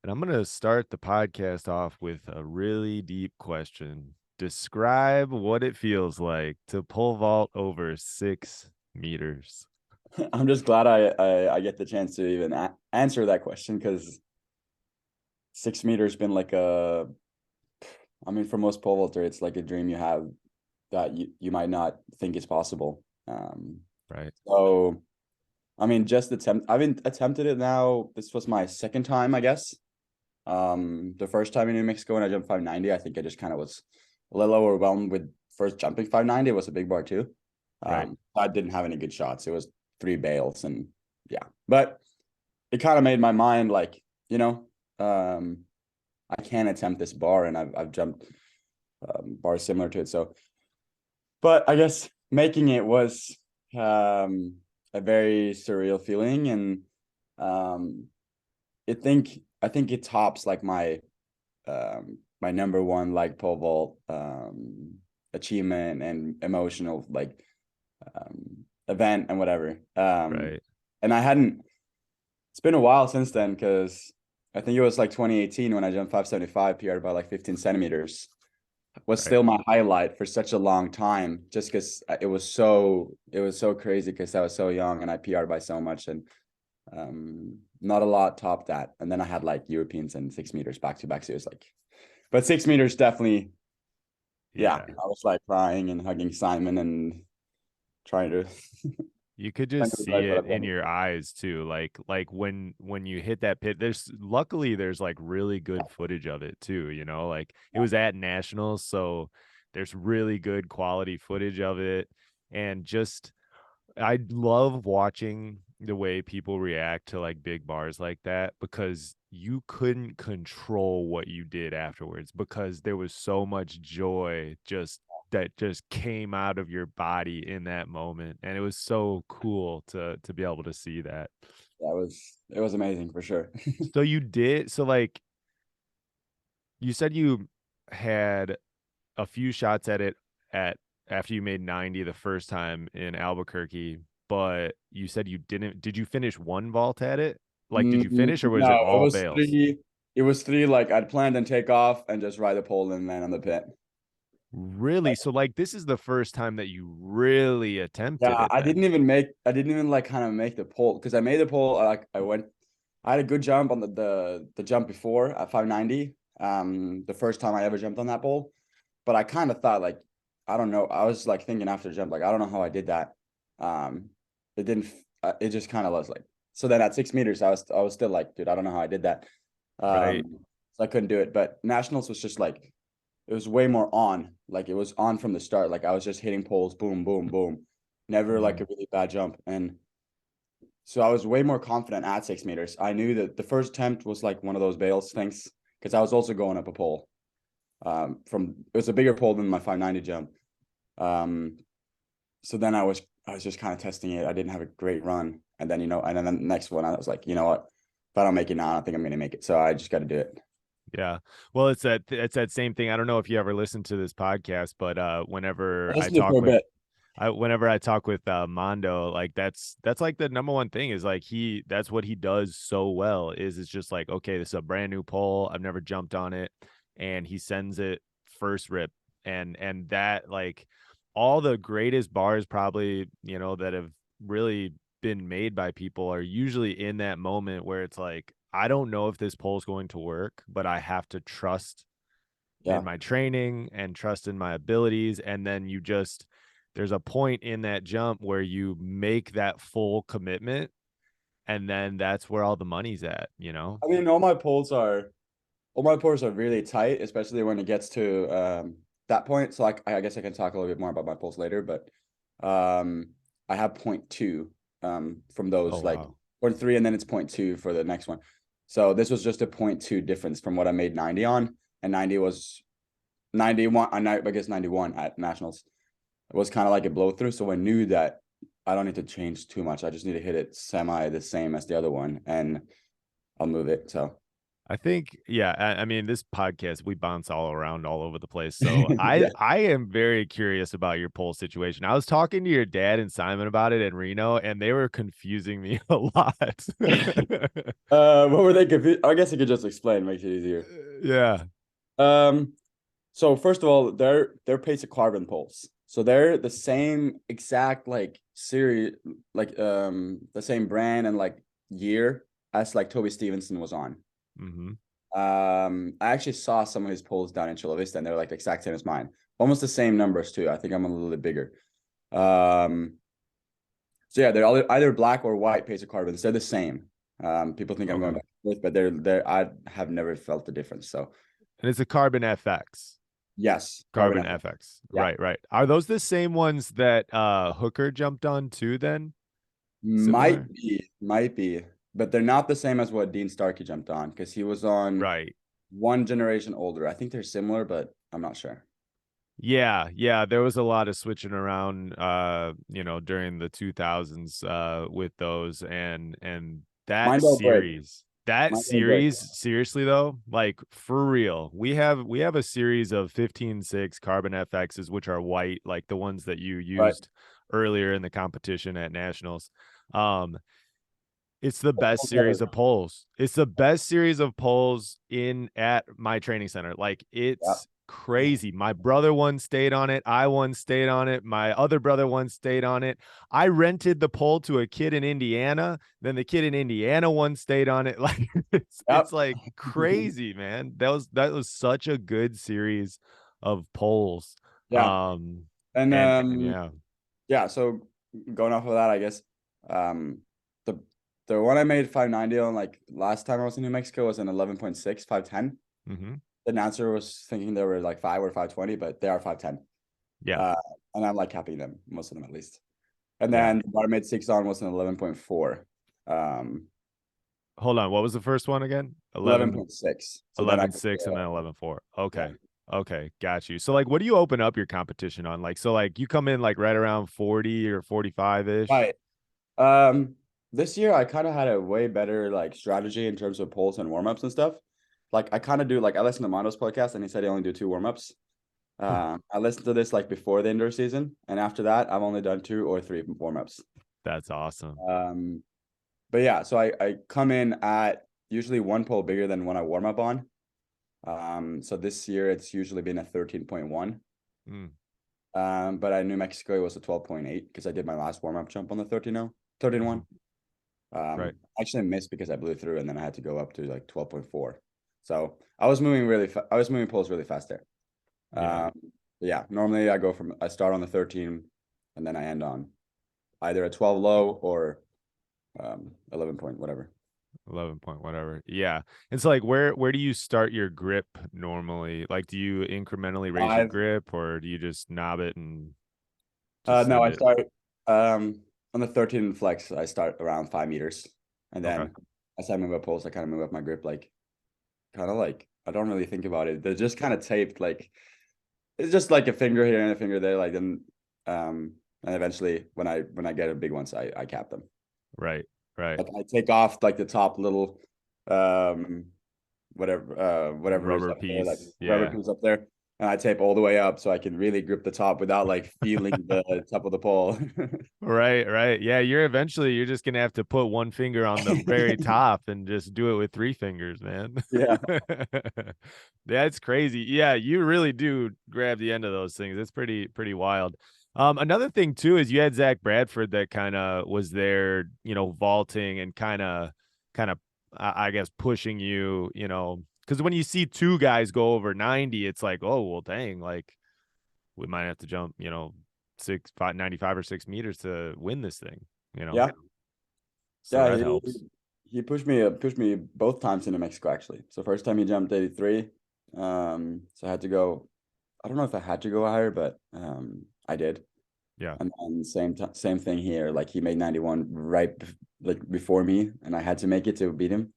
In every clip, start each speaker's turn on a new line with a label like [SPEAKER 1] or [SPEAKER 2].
[SPEAKER 1] And I'm going to start the podcast off with a really deep question. Describe what it feels like to pole vault over 6 meters.
[SPEAKER 2] I'm just glad I get the chance to even answer that question because 6 meters been like for most pole vaulter, it's like a dream you have that you might not think is possible.
[SPEAKER 1] Right.
[SPEAKER 2] So I've been attempted it now. This was my second time, I guess. The first time in New Mexico when I jumped 590, I think I just kind of was a little overwhelmed with first jumping 590. It was a big bar too.
[SPEAKER 1] Right.
[SPEAKER 2] I didn't have any good shots. It was 3 bails and yeah, but it kind of made my mind like, I can attempt this bar and I've jumped bars similar to it. So, but I guess making it was a very surreal feeling and I think it tops like my number one like pole vault achievement and emotional like event and whatever.
[SPEAKER 1] Right.
[SPEAKER 2] And it's been a while since then because I think it was like 2018 when I jumped 575 PR by like 15 centimeters was
[SPEAKER 1] Right.
[SPEAKER 2] still my highlight for such a long time just because it was so crazy because I was so young and I PR'd by so much and not a lot topped that. And then I had like Europeans and 6 meters back to back. So it was like, but 6 meters definitely, yeah.
[SPEAKER 1] Yeah.
[SPEAKER 2] I was like crying and hugging Simon and trying to
[SPEAKER 1] You could
[SPEAKER 2] trying
[SPEAKER 1] just
[SPEAKER 2] to
[SPEAKER 1] see
[SPEAKER 2] realize what
[SPEAKER 1] it
[SPEAKER 2] I've
[SPEAKER 1] in
[SPEAKER 2] done.
[SPEAKER 1] your eyes too. Like when you hit that pit, there's like really good footage of it too, like it was at nationals, so there's really good quality footage of it. And just I love watching the way people react to like big bars like that because you couldn't control what you did afterwards because there was so much joy just came out of your body in that moment, and it was so cool to be able to see that.
[SPEAKER 2] Yeah, it was amazing for sure.
[SPEAKER 1] So like you said you had a few shots at it at after you made 90 the first time in Albuquerque, but you said you didn't. Did you finish one vault at it? Like, did you finish or was it
[SPEAKER 2] No,
[SPEAKER 1] all bails?
[SPEAKER 2] it was three like I'd planned and take off and just ride the pole and land on the pit.
[SPEAKER 1] Really? So like this is the first time that you really attempted
[SPEAKER 2] Yeah,
[SPEAKER 1] it then.
[SPEAKER 2] I didn't even like kind of make the pole because I made the pole. I had a good jump on the jump before at 590. The first time I ever jumped on that pole, but I kind of thought like, I don't know. I was like thinking after the jump, like, I don't know how I did that. Um, it didn't, it just kind of was like, so then at 6 meters, I was still like, dude, I don't know how I did that.
[SPEAKER 1] Right.
[SPEAKER 2] So I couldn't do it, but nationals was just like, it was way more on. Like it was on from the start. Like I was just hitting poles, boom, boom, boom. Never like
[SPEAKER 1] Mm.
[SPEAKER 2] a really bad jump. And so I was way more confident at 6 meters. I knew that the first attempt was like one of those bails things because I was also going up a pole. From it was a bigger pole than my 590 jump. Um, so then I was just kind of testing it. I didn't have a great run, and then and then the next one I was like, you know what? If I don't make it now, I don't think I'm gonna make it. So I just got to do it.
[SPEAKER 1] Yeah. Well, it's that same thing. I don't know if you ever listened to this podcast, but
[SPEAKER 2] I listened to it for a bit.
[SPEAKER 1] whenever I talk with Mondo, like that's like the number one thing is like that's what he does so well is it's just like, okay, this is a brand new pole. I've never jumped on it, and he sends it first rip. And that like all the greatest bars probably, that have really been made by people are usually in that moment where it's like, I don't know if this pole is going to work, but I have to trust in
[SPEAKER 2] Yeah.
[SPEAKER 1] my training and trust in my abilities. And then there's a point in that jump where you make that full commitment. And then that's where all the money's at.
[SPEAKER 2] I mean, all my poles are really tight, especially when it gets to that point. So I guess I can talk a little bit more about my poles later, but um, I have point two from
[SPEAKER 1] Oh,
[SPEAKER 2] those like
[SPEAKER 1] wow.
[SPEAKER 2] point three, and then it's point two for the next one. So this was just a point two difference from what I made 90 on, and 90 was 91. I guess 91 at nationals. It was kind of like a blow through. So I knew that I don't need to change too much. I just need to hit it semi the same as the other one, and I'll move it. So
[SPEAKER 1] I think, yeah, I mean, this podcast, we bounce all around all over the place. So
[SPEAKER 2] Yeah.
[SPEAKER 1] I am very curious about your pole situation. I was talking to your dad and Simon about it in Reno, and they were confusing me a lot.
[SPEAKER 2] What were they confused? I guess you could just explain, makes it easier.
[SPEAKER 1] Yeah.
[SPEAKER 2] Um, so first of all, they're pace of carbon poles. So they're the same exact like series, like the same brand and like year as like Toby Stevenson was on.
[SPEAKER 1] Hmm.
[SPEAKER 2] I actually saw some of his poles down in Chula Vista, and they're like the exact same as mine. Almost the same numbers too. I think I'm a little bit bigger. Um, so yeah, they're either black or white pace of carbons. They're the same. People think I'm going
[SPEAKER 1] Okay.
[SPEAKER 2] back and forth, but they're I have never felt the difference. So
[SPEAKER 1] And it's a Carbon FX.
[SPEAKER 2] yes, carbon
[SPEAKER 1] Carbon
[SPEAKER 2] effect.
[SPEAKER 1] FX.
[SPEAKER 2] Yeah,
[SPEAKER 1] Right, right. Are those the same ones that Hooker jumped on too then? Similar?
[SPEAKER 2] might be, but they're not the same as what Dean Starkey jumped on because he was on
[SPEAKER 1] Right.
[SPEAKER 2] one generation older. I think they're similar, but I'm not sure.
[SPEAKER 1] Yeah, yeah, there was a lot of switching around during the 2000s with those and
[SPEAKER 2] Mine don't break.
[SPEAKER 1] that
[SPEAKER 2] Mine don't break.
[SPEAKER 1] series seriously though, like for real. We have a series of 15.6 Carbon FXs which are white, like the ones that you
[SPEAKER 2] Right.
[SPEAKER 1] used earlier in the competition at nationals. Um It's the best series of polls. It's the best series of polls in at my training center. Like
[SPEAKER 2] Yeah.
[SPEAKER 1] it's crazy. My brother once stayed on it. I once stayed on it. My other brother once stayed on it. I rented the pole to a kid in Indiana. Then the kid in Indiana once stayed on it. Like it's
[SPEAKER 2] Yep.
[SPEAKER 1] like crazy, man. That was such a good series of polls.
[SPEAKER 2] Yeah. And
[SPEAKER 1] And yeah.
[SPEAKER 2] yeah, so going off of that, I guess the the one I made 590 on like last time I was in New Mexico was an 11.6, 510.
[SPEAKER 1] Mm-hmm.
[SPEAKER 2] The announcer was thinking they were like 5 or 520, but they are 510.
[SPEAKER 1] Yeah.
[SPEAKER 2] Uh, and I'm like happy them, most of them at least. And
[SPEAKER 1] Yeah.
[SPEAKER 2] then what I made 6 on was an 11.4. Um
[SPEAKER 1] Hold on. What was the first one again?
[SPEAKER 2] 11.6. So then I
[SPEAKER 1] 11.6 and then 11.4.
[SPEAKER 2] yeah.
[SPEAKER 1] Okay. Okay. Got you. So like what do you open up your competition on? Like so like you come in like right around 40 or 45-ish.
[SPEAKER 2] Right. This year I kind of had a way better like strategy in terms of pulls and warm-ups and stuff. Like I kind of do like I listened to Mondo's podcast and he said he only do 2 warm-ups. I listened to this like before the indoor season, and after that I've only done 2 or 3 warm-ups.
[SPEAKER 1] That's awesome.
[SPEAKER 2] But yeah, so I come in at usually 1 pole bigger than when I warm up on. So this year it's usually been a 13.1.
[SPEAKER 1] Mm,
[SPEAKER 2] But at New Mexico it was a 12.8 because I did my last warm-up jump on the 13.1.
[SPEAKER 1] mhm. Right.
[SPEAKER 2] Actually missed because I blew through and then I had to go up to like 12.4. So I was moving I was moving poles really fast there.
[SPEAKER 1] Yeah.
[SPEAKER 2] Yeah, normally I start on the 13 and then I end on either a 12 low or 11 point whatever.
[SPEAKER 1] 11 point whatever. Yeah. It's like where do you start your grip normally? Like do you incrementally raise your
[SPEAKER 2] Five.
[SPEAKER 1] grip or do you just knob it and just
[SPEAKER 2] No,
[SPEAKER 1] send
[SPEAKER 2] I
[SPEAKER 1] it?
[SPEAKER 2] start on the 13 flex. I start around 5 meters, and
[SPEAKER 1] Okay.
[SPEAKER 2] then as I move up poles, I kind of move up my grip kind of like I don't really think about it. They're just kind of taped like it's just like a finger here and a finger there. Like then, and eventually when I get a big ones, I cap them.
[SPEAKER 1] Right. Right.
[SPEAKER 2] Like I take off like the top little um whatever is
[SPEAKER 1] Rubber
[SPEAKER 2] up there, like
[SPEAKER 1] piece.
[SPEAKER 2] rubber
[SPEAKER 1] Yeah.
[SPEAKER 2] piece up there. And I tape all the way up so I can really grip the top without like feeling the top of the pole.
[SPEAKER 1] Right, right. Yeah, you're just gonna have to put one finger on the very top and just do it with three fingers, man.
[SPEAKER 2] Yeah.
[SPEAKER 1] That's crazy. Yeah, you really do grab the end of those things. It's pretty wild. Another thing too is you had Zach Bradford that kind of was there, vaulting and kind of I guess pushing you, because when you see two guys go over 90, it's like, oh well, dang, like we might have to jump, 95 or 6 meters to win this thing,
[SPEAKER 2] Yeah.
[SPEAKER 1] so
[SPEAKER 2] Yeah.
[SPEAKER 1] that
[SPEAKER 2] He,
[SPEAKER 1] helps.
[SPEAKER 2] he pushed me both times in New Mexico actually. So first time he jumped 83. So I had to go, I don't know if I had to go higher, but I did.
[SPEAKER 1] Yeah.
[SPEAKER 2] And then same thing here. Like he made 91 like before me, and I had to make it to beat him.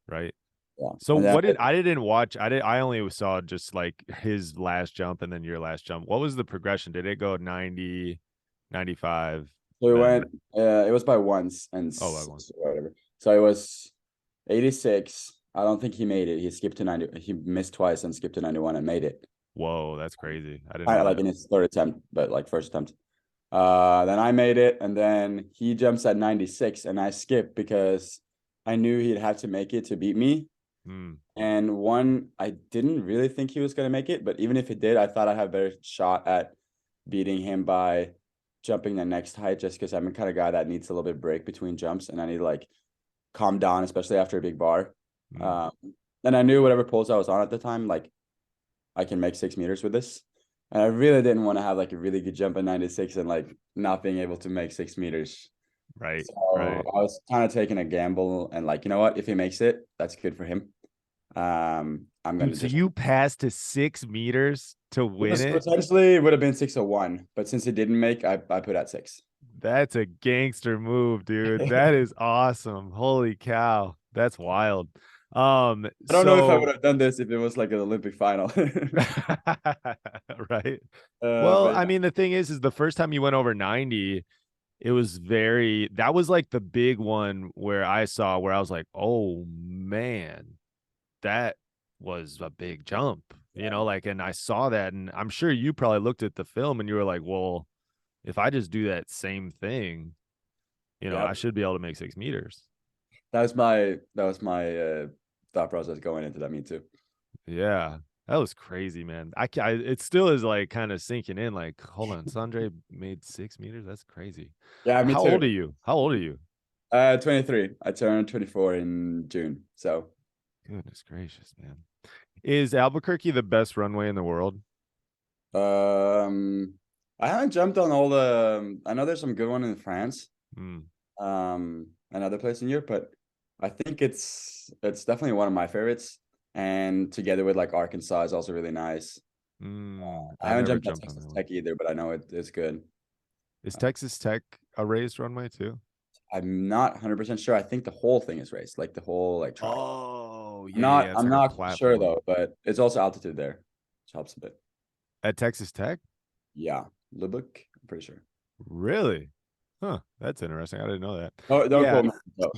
[SPEAKER 1] Right.
[SPEAKER 2] Yeah.
[SPEAKER 1] So
[SPEAKER 2] And then
[SPEAKER 1] I didn't watch, I only saw just like his last jump and then your last jump. What was the progression? Did it go 90, 95,
[SPEAKER 2] so we
[SPEAKER 1] then
[SPEAKER 2] went it was by once and
[SPEAKER 1] oh, I won.
[SPEAKER 2] whatever. So it was 86, I don't think he made it. He skipped to 90. He missed twice and skipped to 91 and made it.
[SPEAKER 1] Whoa, that's crazy. I didn't
[SPEAKER 2] Kind
[SPEAKER 1] know
[SPEAKER 2] of like
[SPEAKER 1] that.
[SPEAKER 2] in his third attempt, but like first attempt. Then I made it, and then he jumps at 96, and I skipped because I knew he'd have to make it to beat me.
[SPEAKER 1] Mm,
[SPEAKER 2] And one, I didn't really think he was gonna make it, but even if he did, I thought I'd have a better shot at beating him by jumping the next height, just because I'm the kind of guy that needs a little bit of break between jumps, and I need to like calm down, especially after a big bar.
[SPEAKER 1] mm.
[SPEAKER 2] Um, and I knew whatever poles I was on at the time, like I can make 6 meters with this. And I really didn't want to have like a really good jump at 96 and like not being able to make 6 meters.
[SPEAKER 1] Right,
[SPEAKER 2] So
[SPEAKER 1] right.
[SPEAKER 2] I was kind of taking a gamble and like, you know what, if he makes it, that's good for him. I'm
[SPEAKER 1] Dude,
[SPEAKER 2] gonna
[SPEAKER 1] so
[SPEAKER 2] just
[SPEAKER 1] you passed to 6 meters to win
[SPEAKER 2] this
[SPEAKER 1] it?
[SPEAKER 2] potentially would have been 601, but since he didn't make, I put at 6.
[SPEAKER 1] That's a gangster move, dude. That is awesome. Holy cow. That's wild.
[SPEAKER 2] I don't know if I would
[SPEAKER 1] So
[SPEAKER 2] have done this if it was like an Olympic final.
[SPEAKER 1] right. Well,
[SPEAKER 2] But
[SPEAKER 1] I
[SPEAKER 2] yeah,
[SPEAKER 1] mean, the thing is the first time you went over 90, it was that was like the big one where I saw where I was like, oh man, that was a big jump,
[SPEAKER 2] yeah,
[SPEAKER 1] like, and I saw that, and I'm sure you probably looked at the film and you were like, well, if I just do that same thing,
[SPEAKER 2] yeah.
[SPEAKER 1] I should be able to make 6 meters.
[SPEAKER 2] That was my thought process going into that. Me too.
[SPEAKER 1] Yeah. That was crazy, man. It still is like kind of sinking in. Like, hold on, Sondre made 6 meters. That's crazy.
[SPEAKER 2] Yeah, me
[SPEAKER 1] How
[SPEAKER 2] too.
[SPEAKER 1] old are you? How old are you?
[SPEAKER 2] 23. I turned 24 in June. So,
[SPEAKER 1] Goodness gracious, man. Is Albuquerque the best runway in the world?
[SPEAKER 2] um, I haven't jumped on all the. I know there's some good one in France,
[SPEAKER 1] Mm,
[SPEAKER 2] another place in Europe, but I think it's definitely one of my favorites. And together with like Arkansas is also really nice. I
[SPEAKER 1] I've
[SPEAKER 2] haven't
[SPEAKER 1] never
[SPEAKER 2] jumped at
[SPEAKER 1] jumped on
[SPEAKER 2] Texas
[SPEAKER 1] that one.
[SPEAKER 2] Tech either, but I know it's good.
[SPEAKER 1] Is
[SPEAKER 2] Uh,
[SPEAKER 1] Texas Tech a raised runway too?
[SPEAKER 2] I'm not 100% sure. I think the whole thing is raced, like the whole like track.
[SPEAKER 1] Oh,
[SPEAKER 2] I'm
[SPEAKER 1] yeah,
[SPEAKER 2] not
[SPEAKER 1] yeah. It's
[SPEAKER 2] I'm
[SPEAKER 1] like a
[SPEAKER 2] not sure
[SPEAKER 1] platform
[SPEAKER 2] though, but it's also altitude there, which helps a bit.
[SPEAKER 1] at Texas Tech.
[SPEAKER 2] Yeah, Lubbock, I'm pretty sure.
[SPEAKER 1] Really? Huh. That's interesting. I didn't know that.
[SPEAKER 2] Oh, don't
[SPEAKER 1] Yeah.
[SPEAKER 2] quote me. No.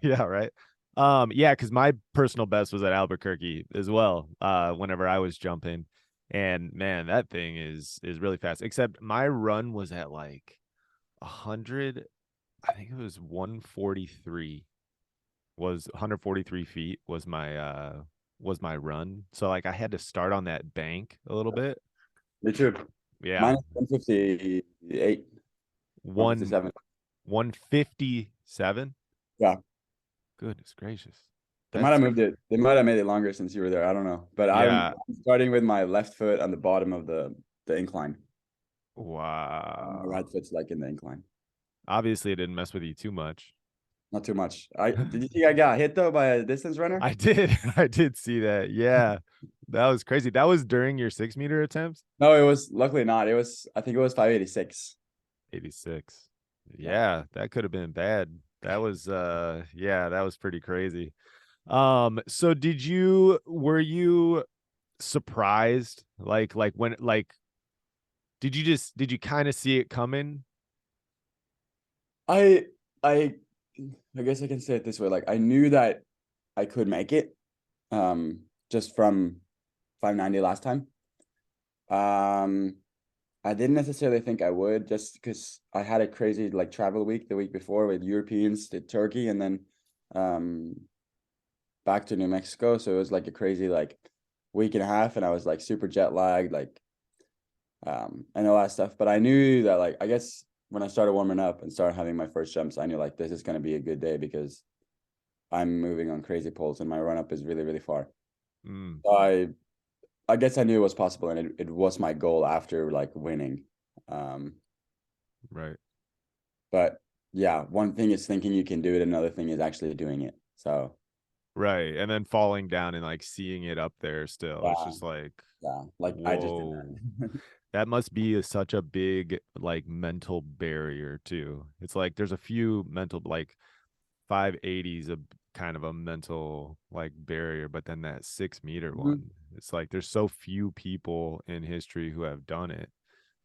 [SPEAKER 1] Yeah, right. Yeah, because my personal best was at Albuquerque as well. Whenever I was jumping, and man, that thing is really fast. Except my run was at like 100. I think it was 143. Was 143 feet was my run. So like I had to start on that bank a little bit.
[SPEAKER 2] Me too.
[SPEAKER 1] Yeah,
[SPEAKER 2] Mine is 158,
[SPEAKER 1] one
[SPEAKER 2] 157.
[SPEAKER 1] 157.
[SPEAKER 2] Yeah.
[SPEAKER 1] Goodness gracious,
[SPEAKER 2] They might have
[SPEAKER 1] that's
[SPEAKER 2] moved it. They might have made it longer since you were there. I don't know. But I'm
[SPEAKER 1] yeah.
[SPEAKER 2] starting with my left foot on the bottom of the incline. My
[SPEAKER 1] Wow.
[SPEAKER 2] right foot's like in the incline.
[SPEAKER 1] Obviously, it didn't mess with you too much.
[SPEAKER 2] Not too much. I did you think I got hit though by a distance runner?
[SPEAKER 1] I did. I did see that. Yeah. That was crazy. That was during your 6 meter attempts?
[SPEAKER 2] No, it was luckily not. It was I think it was 586.
[SPEAKER 1] 86.
[SPEAKER 2] Yeah.
[SPEAKER 1] Yeah, that could have been bad. That was yeah, that was pretty crazy. So were you surprised? Like when like did you kind of see it coming?
[SPEAKER 2] I I I guess I can say it this way. Like I knew that I could make it. Just from 590 last time. Um, I didn't necessarily think I would just because I had a crazy like travel week the week before with Europeans to Turkey and then um back to New Mexico. So it was like a crazy like week and a half and I was like super jet lagged, like and all that stuff. But I knew that like I guess when I started warming up and started having my first jumps, I knew like this is gonna be a good day because I'm moving on crazy poles and my run up is really, really far.
[SPEAKER 1] Mm,
[SPEAKER 2] So I guess I knew it was possible, and it was my goal after like winning. Um,
[SPEAKER 1] right.
[SPEAKER 2] but yeah, one thing is thinking you can do it, another thing is actually doing it. So
[SPEAKER 1] Right. And then falling down and like seeing it up there still. It's
[SPEAKER 2] yeah,
[SPEAKER 1] just like,
[SPEAKER 2] yeah, like I just did
[SPEAKER 1] whoa.
[SPEAKER 2] that.
[SPEAKER 1] That must be such a big like mental barrier too. It's like there's a few mental like 580 is a kind of a mental like barrier, but then that 6 meter
[SPEAKER 2] Mhm.
[SPEAKER 1] one, it's like there's so few people in history who have done it,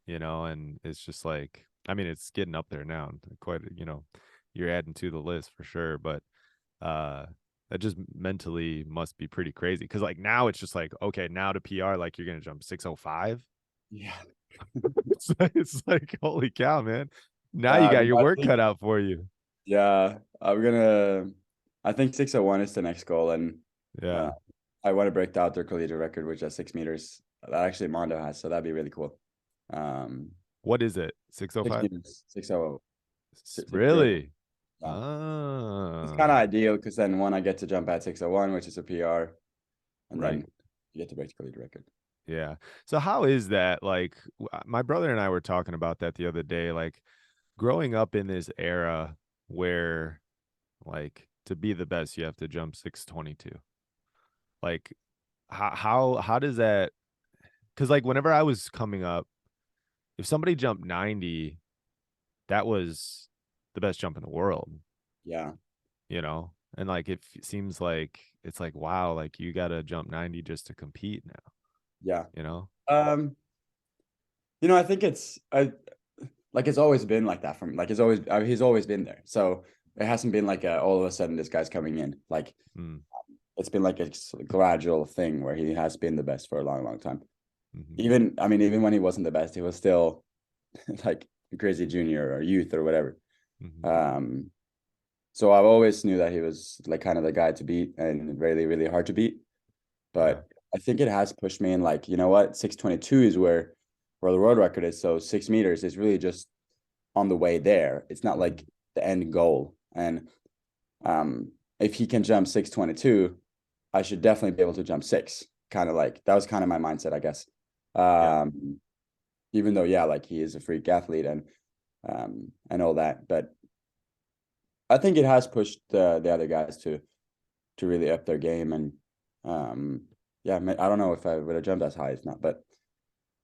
[SPEAKER 1] and it's just like, I mean, it's getting up there now, quite, you're adding to the list for sure, but uh That just mentally must be pretty crazy. Cause like now it's just like, okay, now to PR, like you're gonna jump 605.
[SPEAKER 2] Yeah.
[SPEAKER 1] It's like, holy cow, man. Now you
[SPEAKER 2] Yeah,
[SPEAKER 1] got your
[SPEAKER 2] I
[SPEAKER 1] work
[SPEAKER 2] think,
[SPEAKER 1] cut out for you.
[SPEAKER 2] yeah, I'm gonna. I think 601 is the next goal, and uh,
[SPEAKER 1] Yeah.
[SPEAKER 2] I want to break the outdoor collegiate record, which is 6 meters. That actually Mondo has, so that'd be really cool. Um,
[SPEAKER 1] What is it?
[SPEAKER 2] six
[SPEAKER 1] 605?
[SPEAKER 2] meters, 600, 600.
[SPEAKER 1] Really?
[SPEAKER 2] Yeah, it's kind of
[SPEAKER 1] Ah,
[SPEAKER 2] ideal because then one I get to jump at 601, which is a PR, and
[SPEAKER 1] right.
[SPEAKER 2] then you get to break the collegiate record.
[SPEAKER 1] Yeah. So how is that? Like my brother and I were talking about that the other day, like growing up in this era where like to be the best you have to jump 622. Like how does that, cuz like whenever I was coming up, if somebody jumped 90, that was the best jump in the world,
[SPEAKER 2] Yeah,
[SPEAKER 1] you know? And like it seems like it's like wow, like you got to jump 90 just to compete now,
[SPEAKER 2] yeah.
[SPEAKER 1] you know?
[SPEAKER 2] Um, I think it's like it's always been like that for me. Like it's always he's always been there. So it hasn't been like all of a sudden this guy's coming in. Like
[SPEAKER 1] Mm,
[SPEAKER 2] it's been like a gradual thing where he has been the best for a long, long time.
[SPEAKER 1] mhm.
[SPEAKER 2] Even I mean, even when he wasn't the best, he was still like a crazy junior or youth or whatever.
[SPEAKER 1] Mhm.
[SPEAKER 2] Um, so I've always knew that he was like kind of the guy to beat and really, really hard to beat.
[SPEAKER 1] Yeah.
[SPEAKER 2] But I think it has pushed me in like, you know what, 622 is where the world record is. So 6 meters is really just on the way there. It's not like
[SPEAKER 1] Mhm.
[SPEAKER 2] the end goal. And if he can jump 622, I should definitely be able to jump six. Kind of like that was kind of my mindset, I guess.
[SPEAKER 1] Yeah.
[SPEAKER 2] Um, Even though, yeah, like he is a freak athlete and all that, but I think it has pushed the other guys to really up their game. And yeah, I don't know if I would have jumped as high as not, but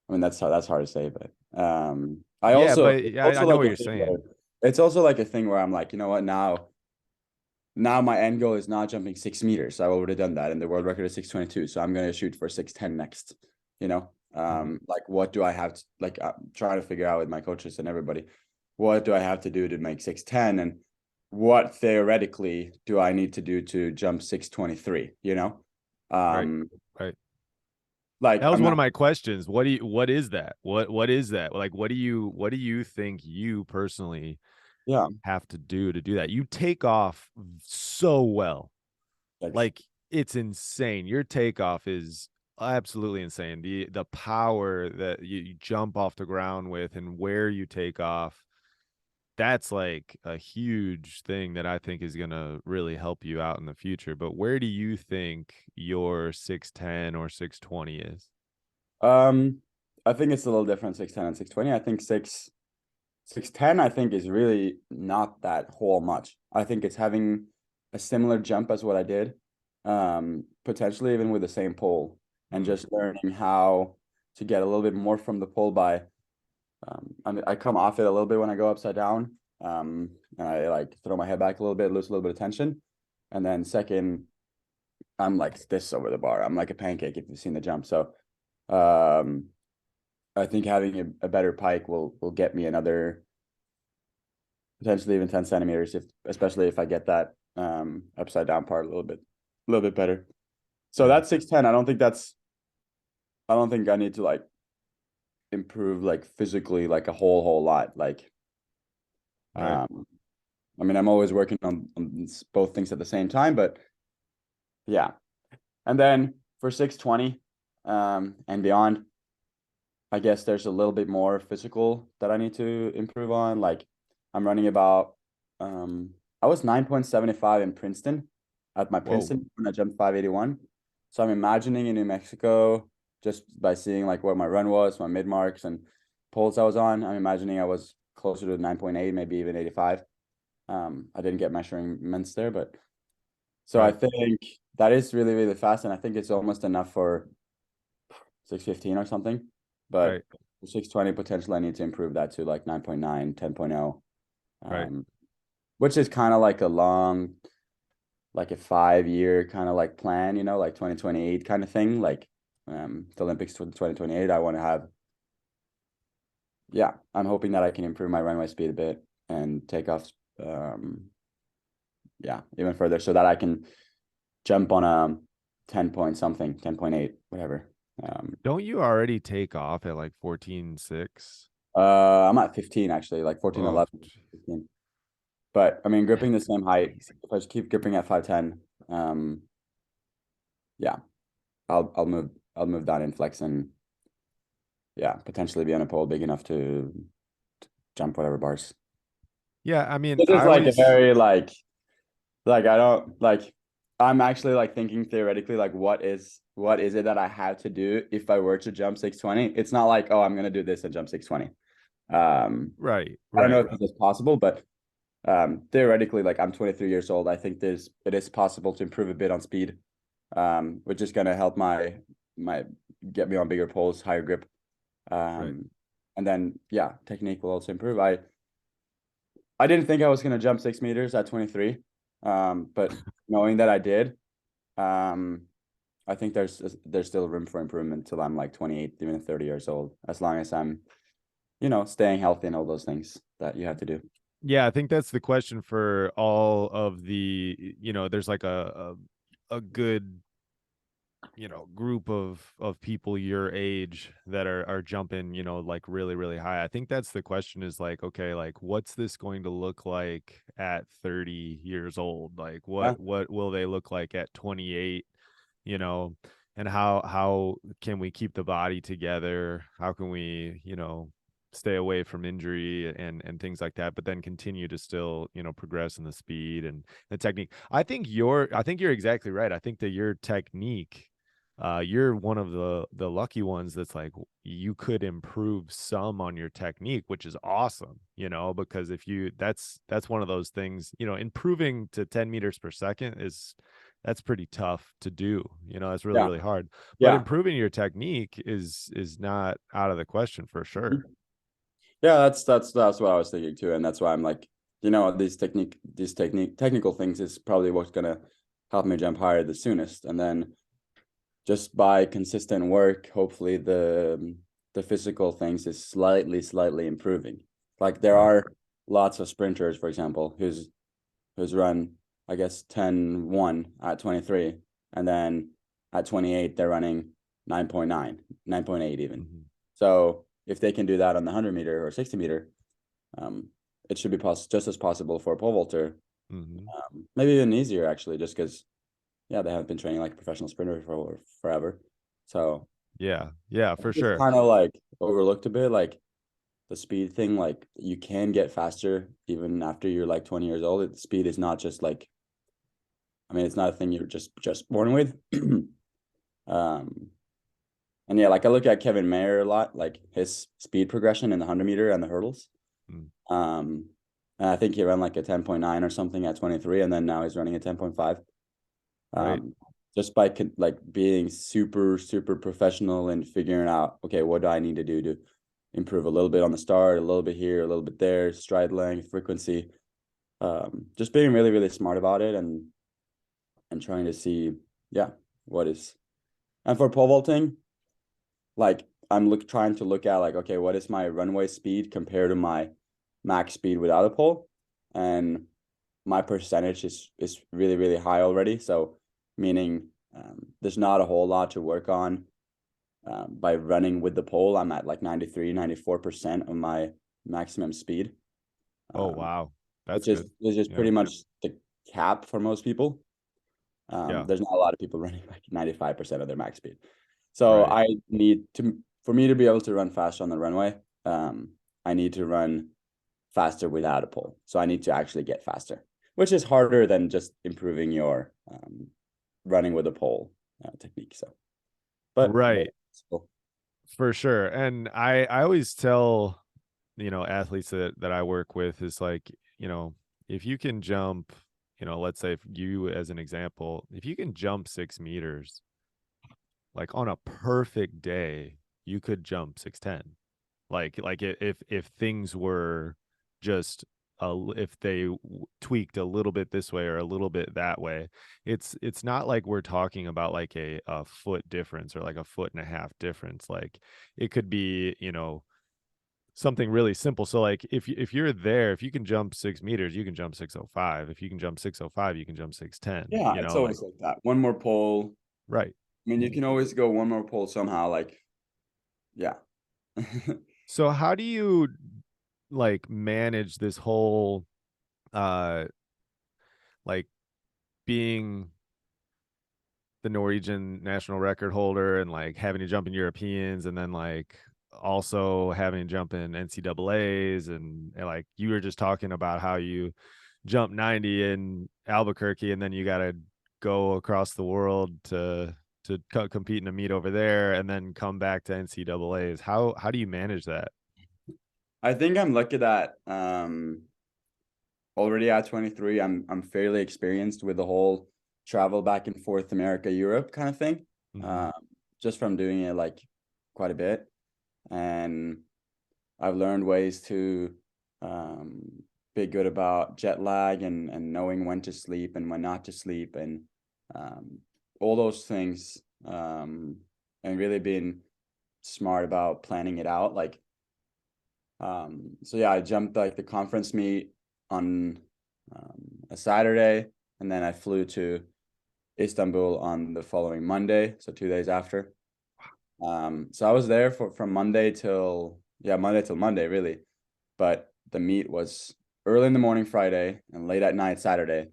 [SPEAKER 2] I mean that's hard to say. But I
[SPEAKER 1] Yeah,
[SPEAKER 2] also
[SPEAKER 1] but
[SPEAKER 2] it's
[SPEAKER 1] I
[SPEAKER 2] also
[SPEAKER 1] know
[SPEAKER 2] like
[SPEAKER 1] what
[SPEAKER 2] a
[SPEAKER 1] you're
[SPEAKER 2] thing where
[SPEAKER 1] saying.
[SPEAKER 2] it's also like a thing where I'm like, you know what, now my end goal is not jumping 6 meters. I already done that, and the world record is 622. So I'm gonna shoot for 610 next. You know,
[SPEAKER 1] Mhm.
[SPEAKER 2] like what do I have to like? I'm trying to figure out with my coaches and everybody, what do I have to do to make 610, and what theoretically do I need to do to jump 623? You know,
[SPEAKER 1] Right.
[SPEAKER 2] um,
[SPEAKER 1] Right.
[SPEAKER 2] like
[SPEAKER 1] That was
[SPEAKER 2] I'm
[SPEAKER 1] one
[SPEAKER 2] not.
[SPEAKER 1] of my questions. What is that? What is that? Like what do you think you personally
[SPEAKER 2] Yeah,
[SPEAKER 1] have to do that? You take off so well.
[SPEAKER 2] like
[SPEAKER 1] Like it's insane. Your takeoff is absolutely insane. The power that you jump off the ground with and where you take off, that's like a huge thing that I think is going to really help you out in the future. But where do you think your 610 or 620 is?
[SPEAKER 2] um, I think it's a little different 610 and 620. I think 610, I think, is really not that whole much. I think it's having a similar jump as what I did, potentially even with the same pole, and
[SPEAKER 1] Mm,
[SPEAKER 2] just learning how to get a little bit more from the pole by, I mean, I come off it a little bit when I go upside down, and I like throw my head back a little bit, lose a little bit of tension, and then second, I'm like this over the bar. I'm like a pancake if you've seen the jump. So, um, I think having a better pike will get me another potentially even 10 centimeters, if especially if I get that upside down part a little bit better. So
[SPEAKER 1] yeah.
[SPEAKER 2] that's 610. I don't think I need to like improve like physically like a whole lot. Like
[SPEAKER 1] Right.
[SPEAKER 2] um I mean I'm always working on both things at the same time, but yeah. And then for 620 and beyond, I guess there's a little bit more physical that I need to improve on. Like I'm running about I was 9.75 in Princeton at my
[SPEAKER 1] Whoa.
[SPEAKER 2] Princeton when I jumped 581. So I'm imagining in New Mexico, just by seeing like what my run was, my mid marks and poles I was on, I'm imagining I was closer to 9.8, maybe even 85. I didn't get measurements there, but so I
[SPEAKER 1] Right.
[SPEAKER 2] think that is really, really fast. And I think it's almost enough for 615 or something.
[SPEAKER 1] Right.
[SPEAKER 2] But for 620, potentially I need to improve that to like 9.9, 10.0,
[SPEAKER 1] Right.
[SPEAKER 2] which is kind of like a long, like a 5 year kind of like plan, like 2028 kind of thing. Like the Olympics 2028, I want to have, yeah, I'm hoping that I can improve my runway speed a bit and take off, yeah, even further so that I can jump on a 10 point something, 10.8, whatever.
[SPEAKER 1] Don't you already take off at like 14.6?
[SPEAKER 2] I'm at 15 actually, like 14,
[SPEAKER 1] Oh,
[SPEAKER 2] 11, 15. But I mean, gripping the
[SPEAKER 1] that's
[SPEAKER 2] same height,
[SPEAKER 1] crazy.
[SPEAKER 2] if I just keep gripping at 5'10", yeah, I'll move down in flex and yeah, potentially be on a pole big enough to jump whatever bars.
[SPEAKER 1] Yeah, I mean,
[SPEAKER 2] This is
[SPEAKER 1] I
[SPEAKER 2] like a
[SPEAKER 1] always
[SPEAKER 2] very like I don't like I'm actually like thinking theoretically like what is it that I have to do if I were to jump 620? It's not like, oh, I'm gonna do this and jump 620.
[SPEAKER 1] right,
[SPEAKER 2] I don't know
[SPEAKER 1] right.
[SPEAKER 2] if this is possible, but theoretically, like I'm 23 years old, I think it is possible to improve a bit on speed, which is gonna help my get me on bigger poles, higher grip.
[SPEAKER 1] Right.
[SPEAKER 2] And then yeah, technique will also improve. I didn't think I was gonna jump 6 meters at 23. But knowing that I did, um, I think there's still room for improvement till I'm like 28, even 30 years old, as long as I'm, staying healthy and all those things that you have to do.
[SPEAKER 1] Yeah, I think that's the question for all of the, there's like a good, group of people your age that are jumping, like really, really high. I think that's the question is like, okay, like what's this going to look like at 30 years old? Like
[SPEAKER 2] Yeah,
[SPEAKER 1] what will they look like at 28, you know, and how can we keep the body together? How can we, stay away from injury and things like that, but then continue to still, progress in the speed and the technique. I think you're exactly right. I think that your technique, you're one of the lucky ones that's like you could improve some on your technique, which is awesome, because if you that's one of those things, improving to 10 meters per second that's pretty tough to do. That's really,
[SPEAKER 2] yeah,
[SPEAKER 1] really hard. But
[SPEAKER 2] yeah.
[SPEAKER 1] improving your technique is not out of the question for sure.
[SPEAKER 2] Yeah, that's what I was thinking too, and that's why I'm like, these technical things is probably what's gonna help me jump higher the soonest, and then just by consistent work, hopefully the physical things is slightly improving. Like there
[SPEAKER 1] Right.
[SPEAKER 2] are lots of sprinters, for example, who's run, I guess, 10-1 at 23, and then at 28 they're running 9.9, 9.8 even.
[SPEAKER 1] Mhm.
[SPEAKER 2] So if they can do that on the 100 meter or 60 meter, um, it should be just as possible for a pole vaulter.
[SPEAKER 1] Mhm.
[SPEAKER 2] Maybe even easier actually, just because yeah, they haven't been training like a professional sprinter for forever. So
[SPEAKER 1] Yeah. Yeah, for
[SPEAKER 2] it's
[SPEAKER 1] sure.
[SPEAKER 2] kind of like overlooked a bit, like the speed thing. Like you can get faster even after you're like 20 years old. Speed is not just like, I mean, it's not a thing you're just born with. um, and yeah, like I look at Kevin Mayer a lot, like his speed progression in the 100 meter and the hurdles.
[SPEAKER 1] Mm.
[SPEAKER 2] Um, and I think he ran like a 10.9 or something at 23, and then now he's running a 10.5.
[SPEAKER 1] Right.
[SPEAKER 2] Just by like being super, super professional and figuring out, okay, what do I need to do to improve a little bit on the start, a little bit here, a little bit there, stride length, frequency. Just being really, really smart about it and trying to see, yeah, what is. And for pole vaulting, like I'm trying to look at like, okay, what is my runway speed compared to my max speed without a pole? And my percentage is really, really high already. So meaning there's not a whole lot to work on. By running with the pole, I'm at like 93, 94% of my maximum speed,
[SPEAKER 1] Oh,
[SPEAKER 2] um,
[SPEAKER 1] wow. That's
[SPEAKER 2] which is
[SPEAKER 1] good.
[SPEAKER 2] is just
[SPEAKER 1] Yeah.
[SPEAKER 2] pretty much the cap for most people.
[SPEAKER 1] Yeah.
[SPEAKER 2] There's not a lot of people running like 95% of their max speed. So
[SPEAKER 1] Right.
[SPEAKER 2] I need to, for me to be able to run faster on the runway, I need to run faster without a pole. So I need to actually get faster, which is harder than just improving your running with a pole technique. So, but
[SPEAKER 1] Right. For sure. And I always tell, athletes that I work with is like, if you can jump, let's say if you as an example, if you can jump 6 meters, like on a perfect day, you could jump 6'10". Like if things were just if they tweaked a little bit this way or a little bit that way, it's not like we're talking about like a foot difference or like a foot and a half difference. Like it could be, something really simple. So like if you're there, if you can jump 6 meters, you can jump 605. If you can jump 605, you can jump 610.
[SPEAKER 2] Yeah,
[SPEAKER 1] You
[SPEAKER 2] it's
[SPEAKER 1] know, like
[SPEAKER 2] always like that. One more pole.
[SPEAKER 1] right.
[SPEAKER 2] I mean, you can always go one more pole somehow. Like, yeah.
[SPEAKER 1] So how do you like manage this whole uh like being the Norwegian national record holder and like having to jump in Europeans and then like also having to jump in NCAAs and like you were just talking about how you jump 90 in Albuquerque and then you got to go across the world to compete in a meet over there and then come back to NCAAs. How do you manage that?
[SPEAKER 2] I think I'm lucky that already at 23, I'm fairly experienced with the whole travel back and forth America, Europe kind of thing.
[SPEAKER 1] Mm-hmm.
[SPEAKER 2] Um, just from doing it like quite a bit. And I've learned ways to um, be good about jet lag and knowing when to sleep and when not to sleep and um, all those things. And really being smart about planning it out. Like, so yeah, I jumped like the conference meet on a Saturday, and then I flew to Istanbul on the following Monday, so 2 days after. So I was there from Monday till Monday really, but the meet was early in the morning Friday and late at night Saturday.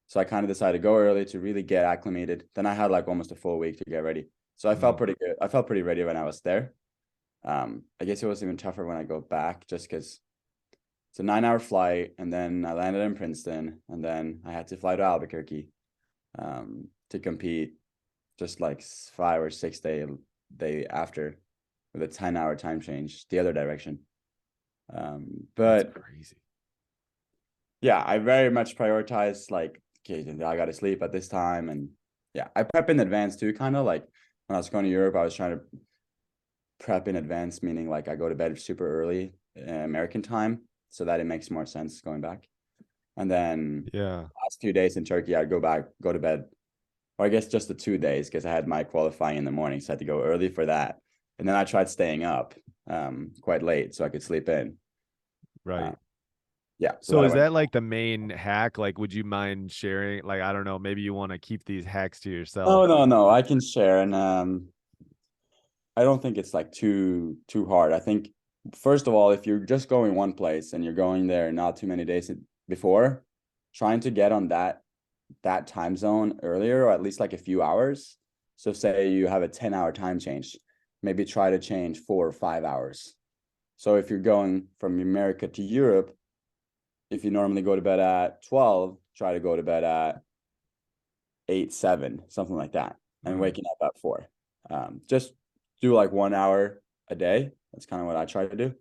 [SPEAKER 2] So I kind of decided to go early to really get acclimated. Then I had like almost a full week to get ready. So I felt
[SPEAKER 1] Mm.
[SPEAKER 2] pretty good. I felt pretty ready when I was there. I guess it was even tougher when I go back just because it's a 9 hour flight, and then I landed in Princeton, and then I had to fly to Albuquerque to compete just like 5 or 6 day after with a 10 hour time change the other direction.
[SPEAKER 1] That's
[SPEAKER 2] But
[SPEAKER 1] crazy.
[SPEAKER 2] yeah, I very much prioritize like, okay, I got to sleep at this time. And yeah, I prep in advance too, kind of like when I was going to Europe, I was trying to prep in advance, meaning like I go to bed super early American time so that it makes more sense going back. And then
[SPEAKER 1] Yeah.
[SPEAKER 2] last 2 days in Turkey, I'd go to bed, or I guess just the 2 days because I had my qualifying in the morning, so I had to go early for that. And then I tried staying up quite late so I could sleep in. Uh,
[SPEAKER 1] Right.
[SPEAKER 2] yeah, so
[SPEAKER 1] So
[SPEAKER 2] that I
[SPEAKER 1] is
[SPEAKER 2] went.
[SPEAKER 1] that like the main hack? Like, would you mind sharing? Like, I don't know, maybe you want to keep these hacks to yourself.
[SPEAKER 2] No, no, no. I can share, and I don't think it's like too hard. I think first of all, if you're just going one place and you're going there not too many days before, trying to get on that time zone earlier, or at least like a few hours. So say you have a 10-hour time change, maybe try to change 4 or 5 hours. So if you're going from America to Europe, if you normally go to bed at 12, try to go to bed at 8, 7, something like that, and
[SPEAKER 1] Mm,
[SPEAKER 2] waking up at 4. Just do like 1 hour a day. That's kind of what I try to do.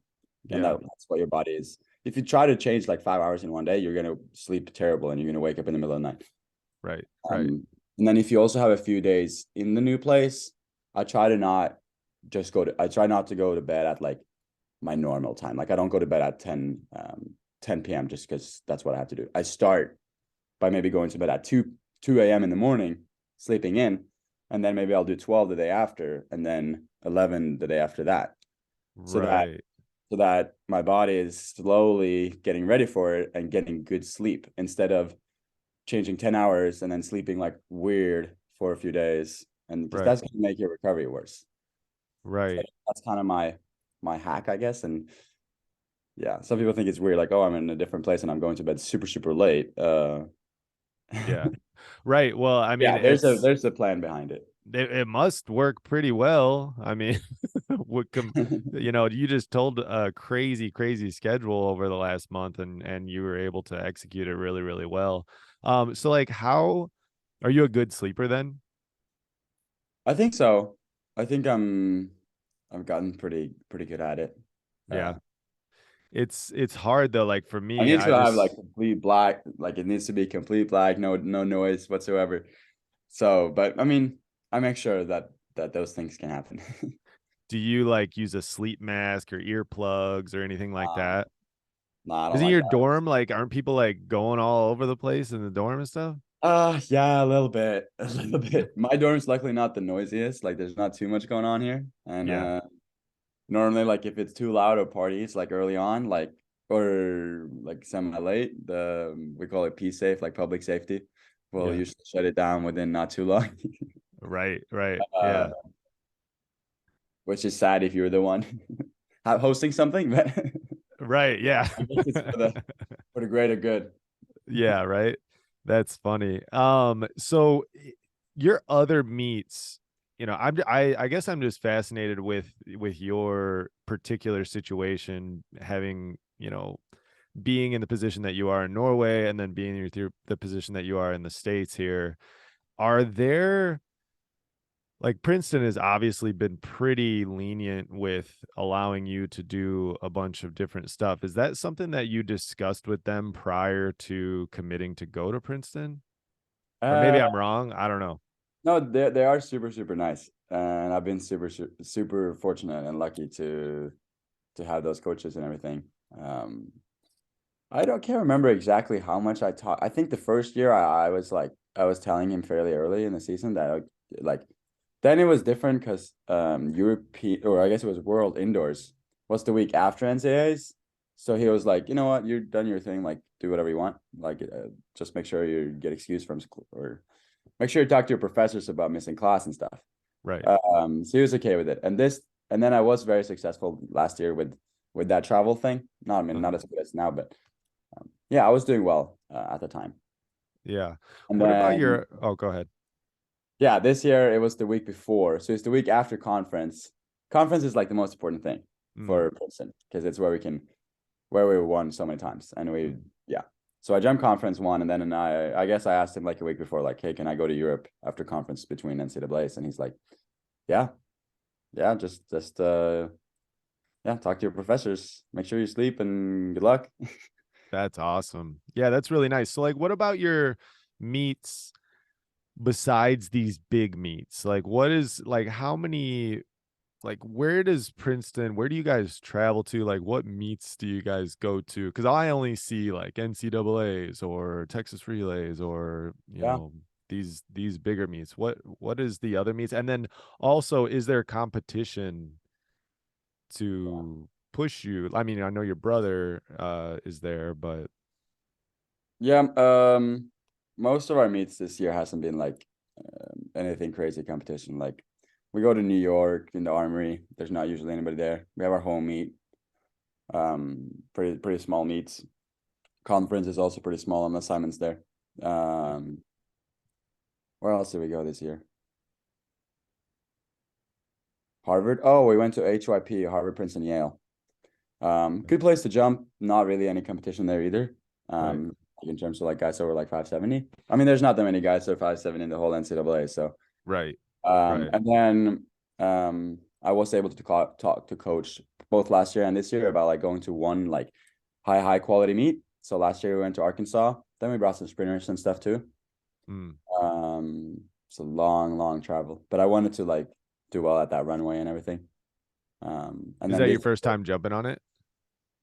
[SPEAKER 2] And
[SPEAKER 1] yeah.
[SPEAKER 2] that's what your body is. If you try to change like 5 hours in one day, you're gonna sleep terrible and you're gonna wake up in the middle of the night.
[SPEAKER 1] Right. Right.
[SPEAKER 2] And then if you also have a few days in the new place, I try to not I try not to go to bed at like my normal time. Like I don't go to bed at 10 p.m. just because that's what I have to do. I start by maybe going to bed at 2 a.m. in the morning, sleeping in, and then maybe I'll do 12 the day after, and then 11 the day after that. So that
[SPEAKER 1] Right.
[SPEAKER 2] so that my body is slowly getting ready for it and getting good sleep instead of changing 10 hours and then sleeping like weird for a few days. And because
[SPEAKER 1] Right.
[SPEAKER 2] that's going to make your recovery worse. So
[SPEAKER 1] Right.
[SPEAKER 2] that's kind of my hack, I guess. And yeah, some people think it's weird, like, oh, I'm in a different place and I'm going to bed super, super late.
[SPEAKER 1] Yeah. Right. Well, I mean,
[SPEAKER 2] Yeah, there's a plan behind it.
[SPEAKER 1] it must work pretty well. I mean, you know, you just told a crazy, crazy schedule over the last month and you were able to execute it really, really well. So like how are you a good sleeper then?
[SPEAKER 2] I think so. I think I've gotten pretty good at it.
[SPEAKER 1] Yeah. It's hard though. Like for
[SPEAKER 2] I
[SPEAKER 1] me,
[SPEAKER 2] need
[SPEAKER 1] I
[SPEAKER 2] to have like
[SPEAKER 1] just
[SPEAKER 2] complete black, like it needs to be complete black, no noise whatsoever. So, but I mean, I make sure that those things can happen.
[SPEAKER 1] do you like use a sleep mask or earplugs or anything like
[SPEAKER 2] Uh,
[SPEAKER 1] that?
[SPEAKER 2] no, I don't
[SPEAKER 1] Isn't
[SPEAKER 2] like
[SPEAKER 1] your
[SPEAKER 2] that.
[SPEAKER 1] dorm like aren't people like going all over the place in the dorm and stuff?
[SPEAKER 2] Yeah, a little bit, a little bit. My dorm's luckily not the noisiest. Like, there's not too much going on here, and
[SPEAKER 1] Yeah.
[SPEAKER 2] normally like if it's too loud or parties like early on, like or like semi late, we call it P safe, like public safety. We'll
[SPEAKER 1] Yeah.
[SPEAKER 2] usually shut it down within not too long.
[SPEAKER 1] Right. Right.
[SPEAKER 2] uh,
[SPEAKER 1] Yeah.
[SPEAKER 2] which is sad if you're the one hosting something, but
[SPEAKER 1] Right. Yeah.
[SPEAKER 2] I guess it's for the greater good.
[SPEAKER 1] Yeah, right. That's funny. So your other meets, I guess I'm just fascinated with your particular situation, having, being in the position that you are in Norway and then being in the position that you are in the States here. Are there, like, Princeton has obviously been pretty lenient with allowing you to do a bunch of different stuff. Is that something that you discussed with them prior to committing to go to Princeton? Or maybe
[SPEAKER 2] Uh,
[SPEAKER 1] I'm wrong. I don't know.
[SPEAKER 2] no, they are super super nice, and I've been super fortunate and lucky to have those coaches and everything. Um, I don't can't remember exactly how much I taught. I think the first year I was like I was telling him fairly early in the season that like then it was different because European, or I guess it was World Indoors, was the week after NCAAs. So he was like, you know what, you're done your thing, like do whatever you want, like just make sure you get excused from school, or make sure you talk to your professors about missing class and stuff.
[SPEAKER 1] Right.
[SPEAKER 2] So he was okay with it, and then I was very successful last year with that travel thing. Not I mean not
[SPEAKER 1] Uh-huh.
[SPEAKER 2] as good as now, but yeah, I was doing well at the time.
[SPEAKER 1] Yeah.
[SPEAKER 2] And
[SPEAKER 1] What about
[SPEAKER 2] then
[SPEAKER 1] your, oh, go ahead.
[SPEAKER 2] yeah, this year it was the week before, so it's the week after conference. Conference is like the most important thing
[SPEAKER 1] Mm,
[SPEAKER 2] for Princeton because it's where we won so many times, and we
[SPEAKER 1] mm.
[SPEAKER 2] yeah. So I jumped conference one, and then I guess I asked him like a week before, like, hey, can I go to Europe after conference between NCAAs? And he's like, yeah, yeah, just yeah, talk to your professors, make sure you sleep, and good luck.
[SPEAKER 1] That's awesome. Yeah, that's really nice. So, like, what about your meets besides these big meets? Like, what is, like, how many, like, where do you guys travel to? Like, what meets do you guys go to? Because I only see like NCAAs or Texas relays or,
[SPEAKER 2] Yeah.
[SPEAKER 1] these bigger meets. What is the other meets? And then also, is there competition to push you? I mean, I know your brother is there, but
[SPEAKER 2] Yeah, most of our meets this year hasn't been like anything crazy competition. Like we go to New York in the Armory. There's not usually anybody there. We have our home meet. Pretty small meets. Conference is also pretty small unless Simon's there. Um, where else did we go this year? Harvard. Oh, we went to HYP, Harvard, Princeton, Yale. Good place to jump. Not really any competition there either.
[SPEAKER 1] right,
[SPEAKER 2] In terms of like guys over like 570. I mean, there's not that many guys that are 570 in the whole NCAA. So,
[SPEAKER 1] right, right.
[SPEAKER 2] and then I was able to talk to coach both last year and this year about like going to one like high quality meet. So last year we went to Arkansas. Then we brought some sprinters and stuff too.
[SPEAKER 1] Mm.
[SPEAKER 2] It's a long travel, but I wanted to like do well at that runway and everything. And
[SPEAKER 1] Is
[SPEAKER 2] then
[SPEAKER 1] that your
[SPEAKER 2] this
[SPEAKER 1] first time jumping on it?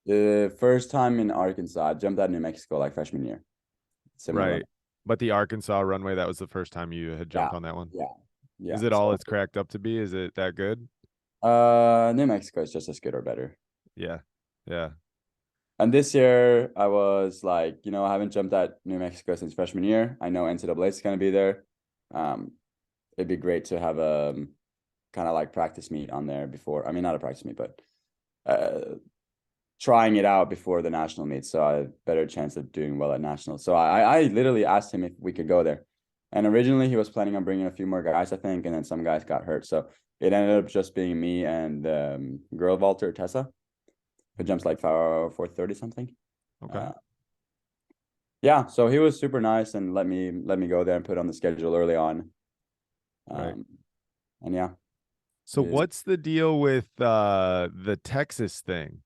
[SPEAKER 2] the first time in Arkansas, I jumped out New Mexico like freshman year. Similar run.
[SPEAKER 1] Right. But the Arkansas runway, that was the first time you had
[SPEAKER 2] Yeah,
[SPEAKER 1] jumped on that one.
[SPEAKER 2] yeah, yeah.
[SPEAKER 1] Is it all
[SPEAKER 2] So
[SPEAKER 1] it's cracked up to be? Is it that good?
[SPEAKER 2] New Mexico is just as good or better.
[SPEAKER 1] Yeah. Yeah.
[SPEAKER 2] And this year I was like, I haven't jumped at New Mexico since freshman year. I know NCAA is gonna be there. Um, it'd be great to have a kind of like practice meet on there before. I mean, not a practice meet, but trying it out before the national meet, so I had better chance of doing well at nationals. So I literally asked him if we could go there, and originally he was planning on bringing a few more guys, I think, and then some guys got hurt, so it ended up just being me and girl vaulter Tessa, who
[SPEAKER 1] Mm.
[SPEAKER 2] jumps like 430 something.
[SPEAKER 1] Okay.
[SPEAKER 2] Uh, yeah, so he was super nice and let me go there and put on the schedule early on.
[SPEAKER 1] Right.
[SPEAKER 2] Um, and yeah,
[SPEAKER 1] So
[SPEAKER 2] it is.
[SPEAKER 1] what's the deal with the Texas thing?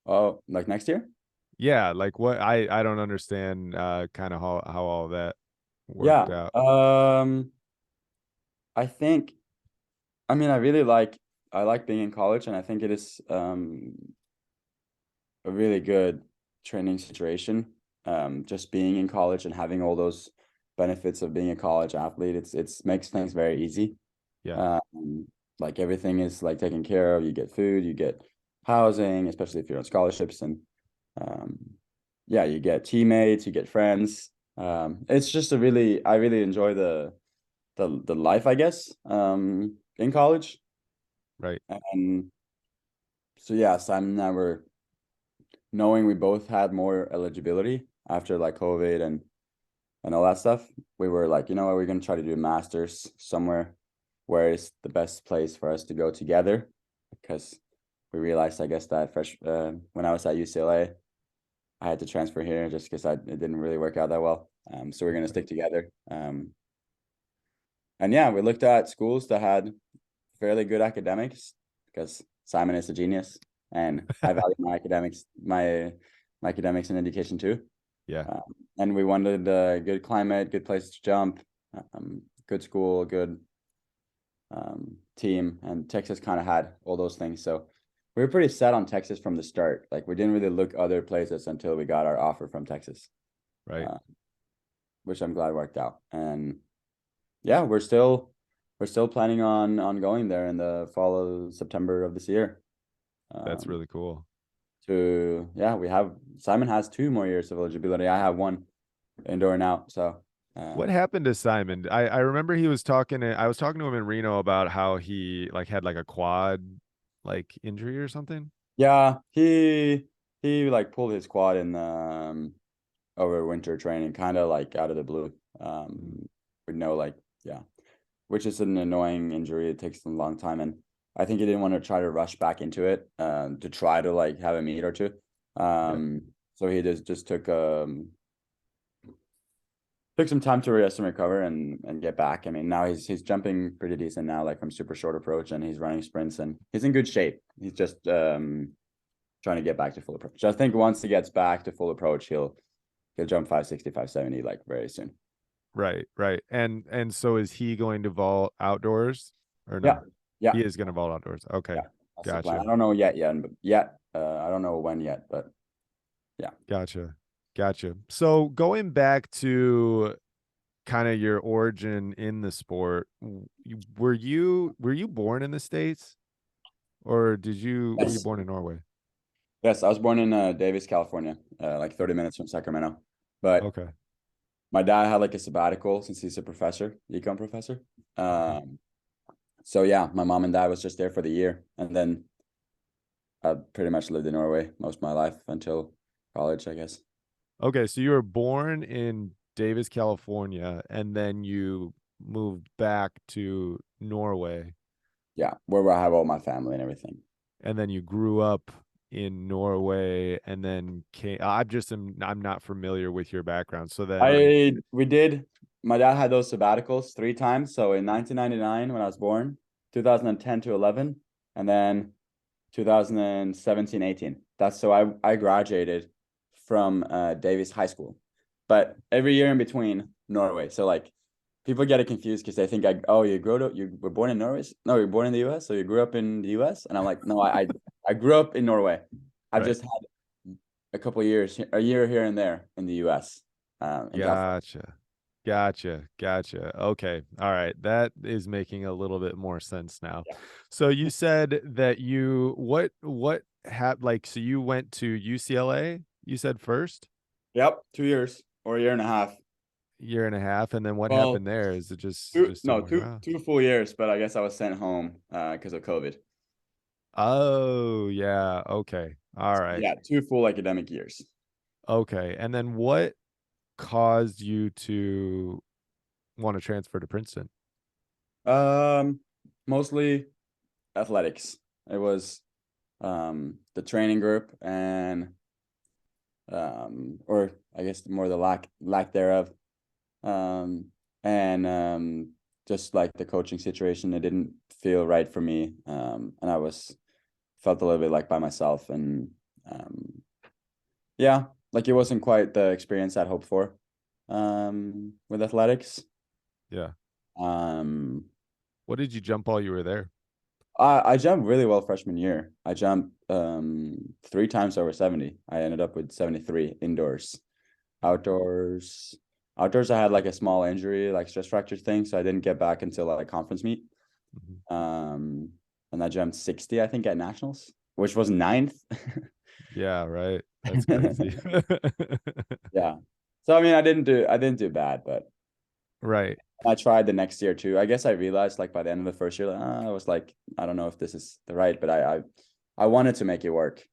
[SPEAKER 2] Oh, like next year?
[SPEAKER 1] Yeah, like what I don't understand kind of how all that worked
[SPEAKER 2] Yeah.
[SPEAKER 1] out.
[SPEAKER 2] I think I mean, I like being in college, and I think it is a really good training situation. Just being in college and having all those benefits of being a college athlete, it's makes things very easy.
[SPEAKER 1] Yeah.
[SPEAKER 2] Um, like everything is like taken care of. You get food, you get housing, especially if you're on scholarships, and um, yeah, you get teammates, you get friends. It's just I really enjoy the life, I guess, in college.
[SPEAKER 1] Right.
[SPEAKER 2] And so yeah, Simon and I were knowing we both had more eligibility after like COVID and all that stuff. We were like, you know what, we're gonna try to do a master's somewhere where is the best place for us to go together, because we realized, I guess, that when I was at UCLA, I had to transfer here just because it didn't really work out that well. So we're gonna stick together. And yeah, we looked at schools that had fairly good academics, because Simon is a genius, and I value my academics and education too.
[SPEAKER 1] Yeah.
[SPEAKER 2] And we wanted a good climate, good place to jump, good school, good team, and Texas kind of had all those things. So we were pretty set on Texas from the start. Like, we didn't really look other places until we got our offer from Texas,
[SPEAKER 1] Right.
[SPEAKER 2] which I'm glad worked out. And yeah, we're still planning on going there in the fall of September of this year.
[SPEAKER 1] That's really cool.
[SPEAKER 2] We have Simon has 2 more years of eligibility. I have one, indoor and out. So
[SPEAKER 1] What happened to Simon? I remember he was talking I was talking to him in Reno about how he like had like a quad like injury or something.
[SPEAKER 2] yeah, he like pulled his quad in over winter training, kind of like out of the blue.
[SPEAKER 1] Mm.
[SPEAKER 2] With no like yeah, which is an annoying injury. It takes a long time, and I think he didn't want to try to rush back into it to try to like have a meet or two.
[SPEAKER 1] Yeah.
[SPEAKER 2] So he just took some time to rest and recover and get back. I mean, now he's jumping pretty decent now, like from super short approach, and he's running sprints, and he's in good shape. He's just trying to get back to full approach. So I think once he gets back to full approach, he'll jump 560, 570 like very soon.
[SPEAKER 1] Right, right. And so is he going to vault outdoors or
[SPEAKER 2] Yeah,
[SPEAKER 1] no?
[SPEAKER 2] yeah,
[SPEAKER 1] He is going to vault outdoors.
[SPEAKER 2] yeah.
[SPEAKER 1] Okay.
[SPEAKER 2] That's the plan. I
[SPEAKER 1] Gotcha.
[SPEAKER 2] don't know yet, but yet I don't know when yet, but yeah.
[SPEAKER 1] Gotcha. Gotcha. So going back to kind of your origin in the sport, were you born in the States or were you
[SPEAKER 2] Yes,
[SPEAKER 1] born in Norway?
[SPEAKER 2] yes. I was born in Davis, California, like 30 minutes from Sacramento. But
[SPEAKER 1] Okay.
[SPEAKER 2] my dad had like a sabbatical since he's a professor, econ professor.
[SPEAKER 1] Mhm.
[SPEAKER 2] So yeah, my mom and dad was just there for the year, and then I pretty much lived in Norway most of my life until college, I guess.
[SPEAKER 1] Okay, so you were born in Davis, California, and then you moved back to Norway,
[SPEAKER 2] Yeah, where I have all my family and everything.
[SPEAKER 1] and then you grew up in Norway, and then I'm not familiar with your background. So then,
[SPEAKER 2] We did. My dad had those sabbaticals 3 times. So in 1999, when I was born, 2010 to 11, and then 2017, 18. That's so I graduated from Davis High School, but every year in between Norway. So like people get it confused because they think you were born in Norway. No, you're born in the U.S. So you grew up in the U.S. And I'm like, no, I grew up in Norway. I've
[SPEAKER 1] right.
[SPEAKER 2] just had a couple of years, a year here and there in the U.S. In California.
[SPEAKER 1] Gotcha. Gotcha. Gotcha. Okay. All right. That is making a little bit more sense now.
[SPEAKER 2] Yeah.
[SPEAKER 1] So you said that what had like, so you went to UCLA, you said first,
[SPEAKER 2] Yep, 2 years or a year and a half.
[SPEAKER 1] year and a half, and then what
[SPEAKER 2] Well,
[SPEAKER 1] happened there? Is it
[SPEAKER 2] two
[SPEAKER 1] just
[SPEAKER 2] no
[SPEAKER 1] didn't work
[SPEAKER 2] two
[SPEAKER 1] out?
[SPEAKER 2] two full years, but I guess I was sent home because of COVID.
[SPEAKER 1] Oh, yeah. Okay. All right.
[SPEAKER 2] Yeah, 2 full academic years.
[SPEAKER 1] Okay. And then what caused you to want to transfer to Princeton?
[SPEAKER 2] Um, Mostly athletics. It was the training group and or I guess more the lack thereof. Um, and just like the coaching situation, it didn't feel right for me. And I felt a little bit like by myself, and um yeah, like it wasn't quite the experience I'd hoped for with athletics.
[SPEAKER 1] Yeah.
[SPEAKER 2] Um
[SPEAKER 1] What did you jump while you were there?
[SPEAKER 2] I jumped really well freshman year. I jumped 3 times over 70. I ended up with 73 indoors. Outdoors, I had like a small injury, like stress fracture thing, so I didn't get back until like conference meet. And I jumped 60, I think, at nationals, which was ninth.
[SPEAKER 1] Yeah, right. That's crazy.
[SPEAKER 2] Yeah. So I mean, I didn't do bad, but
[SPEAKER 1] Right.
[SPEAKER 2] I tried the next year too. I guess I realized like by the end of the first year, like, I was like, I don't know if this is the right, but I wanted to make it work.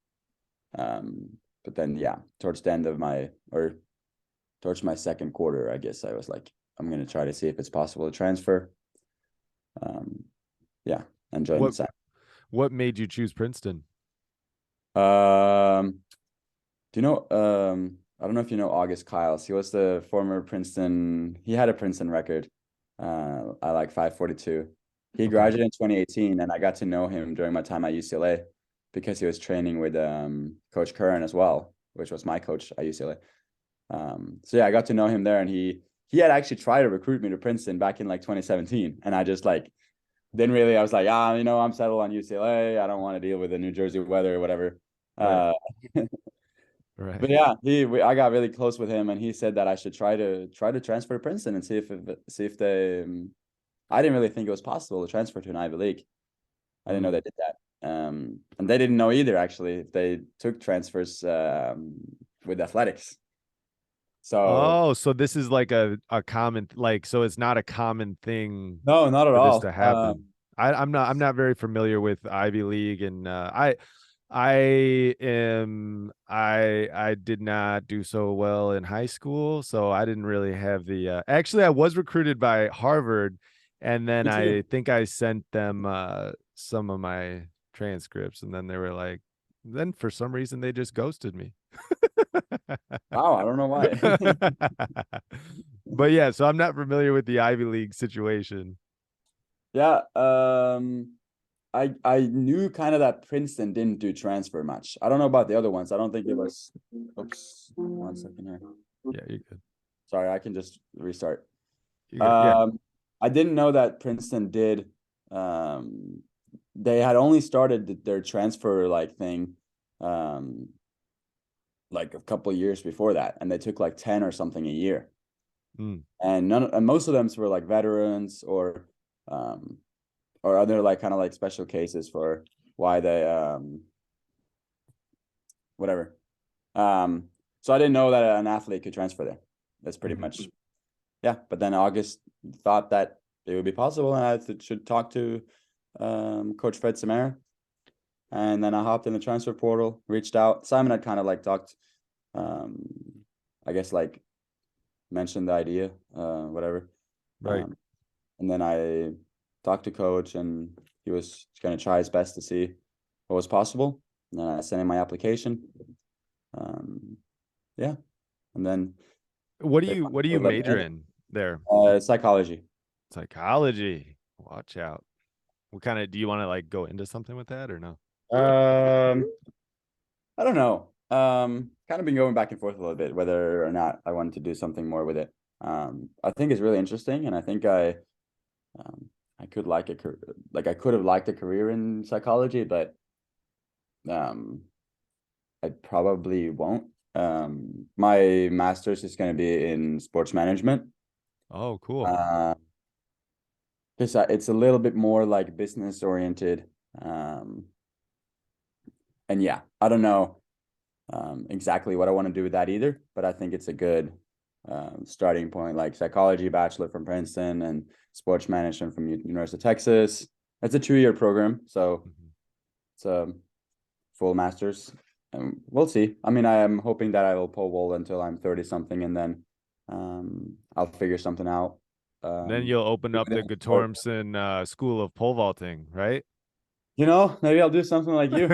[SPEAKER 2] But then yeah, towards the end of towards my second quarter, I guess I was like, I'm gonna try to see if it's possible to transfer. Yeah, and join
[SPEAKER 1] What
[SPEAKER 2] the
[SPEAKER 1] what made you choose Princeton?
[SPEAKER 2] Um, do you know? I don't know if you know August Kyles. He was the former Princeton. He had a Princeton record. I like 542. He
[SPEAKER 1] Okay.
[SPEAKER 2] graduated in 2018, and I got to know him during my time at UCLA because he was training with Coach Curran as well, which was my coach at UCLA. So yeah, I got to know him there, and he had actually tried to recruit me to Princeton back in like 2017, and I just like didn't really. I was like, I'm settled on UCLA. I don't want to deal with the New Jersey weather or whatever.
[SPEAKER 1] Right.
[SPEAKER 2] Uh,
[SPEAKER 1] Right.
[SPEAKER 2] but yeah, I got really close with him, and he said that I should try to transfer to Princeton and see if they. I didn't really think it was possible to transfer to an Ivy League. I didn't know
[SPEAKER 1] Mm.
[SPEAKER 2] they did that. And they didn't know either actually if they took transfers with athletics. So
[SPEAKER 1] Oh, so this is like a common like so it's not a common thing
[SPEAKER 2] no, not at
[SPEAKER 1] for this
[SPEAKER 2] all.
[SPEAKER 1] to happen. I'm not very familiar with Ivy League and I did not do so well in high school, so I didn't really have the actually I was recruited by Harvard and then
[SPEAKER 2] Me too.
[SPEAKER 1] I think I sent them some of my transcripts and then they were like then for some reason they just ghosted me.
[SPEAKER 2] Wow, I don't know why.
[SPEAKER 1] But yeah, so I'm not familiar with the Ivy League situation.
[SPEAKER 2] Yeah, I knew kind of that Princeton didn't do transfer much. I don't know about the other ones. I don't think it was. Oops, 1 second here.
[SPEAKER 1] Yeah, you're good.
[SPEAKER 2] Sorry, I can just restart.
[SPEAKER 1] You're good. Yeah.
[SPEAKER 2] I didn't know that Princeton did. Um, they had only started their transfer like thing, um, like a couple of years before that, and they took like 10 or something a year.
[SPEAKER 1] Mm.
[SPEAKER 2] And most of them were like veterans or other like kind of like special cases for why they whatever. So I didn't know that an athlete could transfer there. That's pretty
[SPEAKER 1] Mhm.
[SPEAKER 2] much yeah. But then August thought that it would be possible, and I should talk to Coach Fred Samara. And then I hopped in the transfer portal, reached out. Simon had kind of like talked, um, I guess like mentioned the idea, whatever.
[SPEAKER 1] Right.
[SPEAKER 2] Um, and then I talked to coach, and he was going to try his best to see what was possible. And then I sent in my application. Um, yeah, and then they
[SPEAKER 1] What do you
[SPEAKER 2] let me
[SPEAKER 1] major
[SPEAKER 2] in.
[SPEAKER 1] in there?
[SPEAKER 2] Psychology.
[SPEAKER 1] Psychology. Watch out. What kind of do you want to like go into something with that or no?
[SPEAKER 2] Um, I don't know. Kind of been going back and forth a little bit whether or not I wanted to do something more with it. I think it's really interesting, and I think um, I could like I could have liked a career in psychology, but um, I probably won't. My master's is going to be in sports management.
[SPEAKER 1] Oh, cool.
[SPEAKER 2] Uh, because it's a little bit more like business oriented. Um, and yeah, I don't know exactly what I want to do with that either, but I think it's a good starting point. Like psychology bachelor from Princeton and sports management from University of Texas. It's a 2-year program, so
[SPEAKER 1] Mhm.
[SPEAKER 2] it's a full master's. And we'll see. I mean, I am hoping that I will pole vault until I'm 30 something, and then I'll figure something out.
[SPEAKER 1] Then
[SPEAKER 2] Um,
[SPEAKER 1] you'll open up the
[SPEAKER 2] within the sport.
[SPEAKER 1] Guttormsen School of Pole Vaulting, right?
[SPEAKER 2] Maybe I'll do something like you.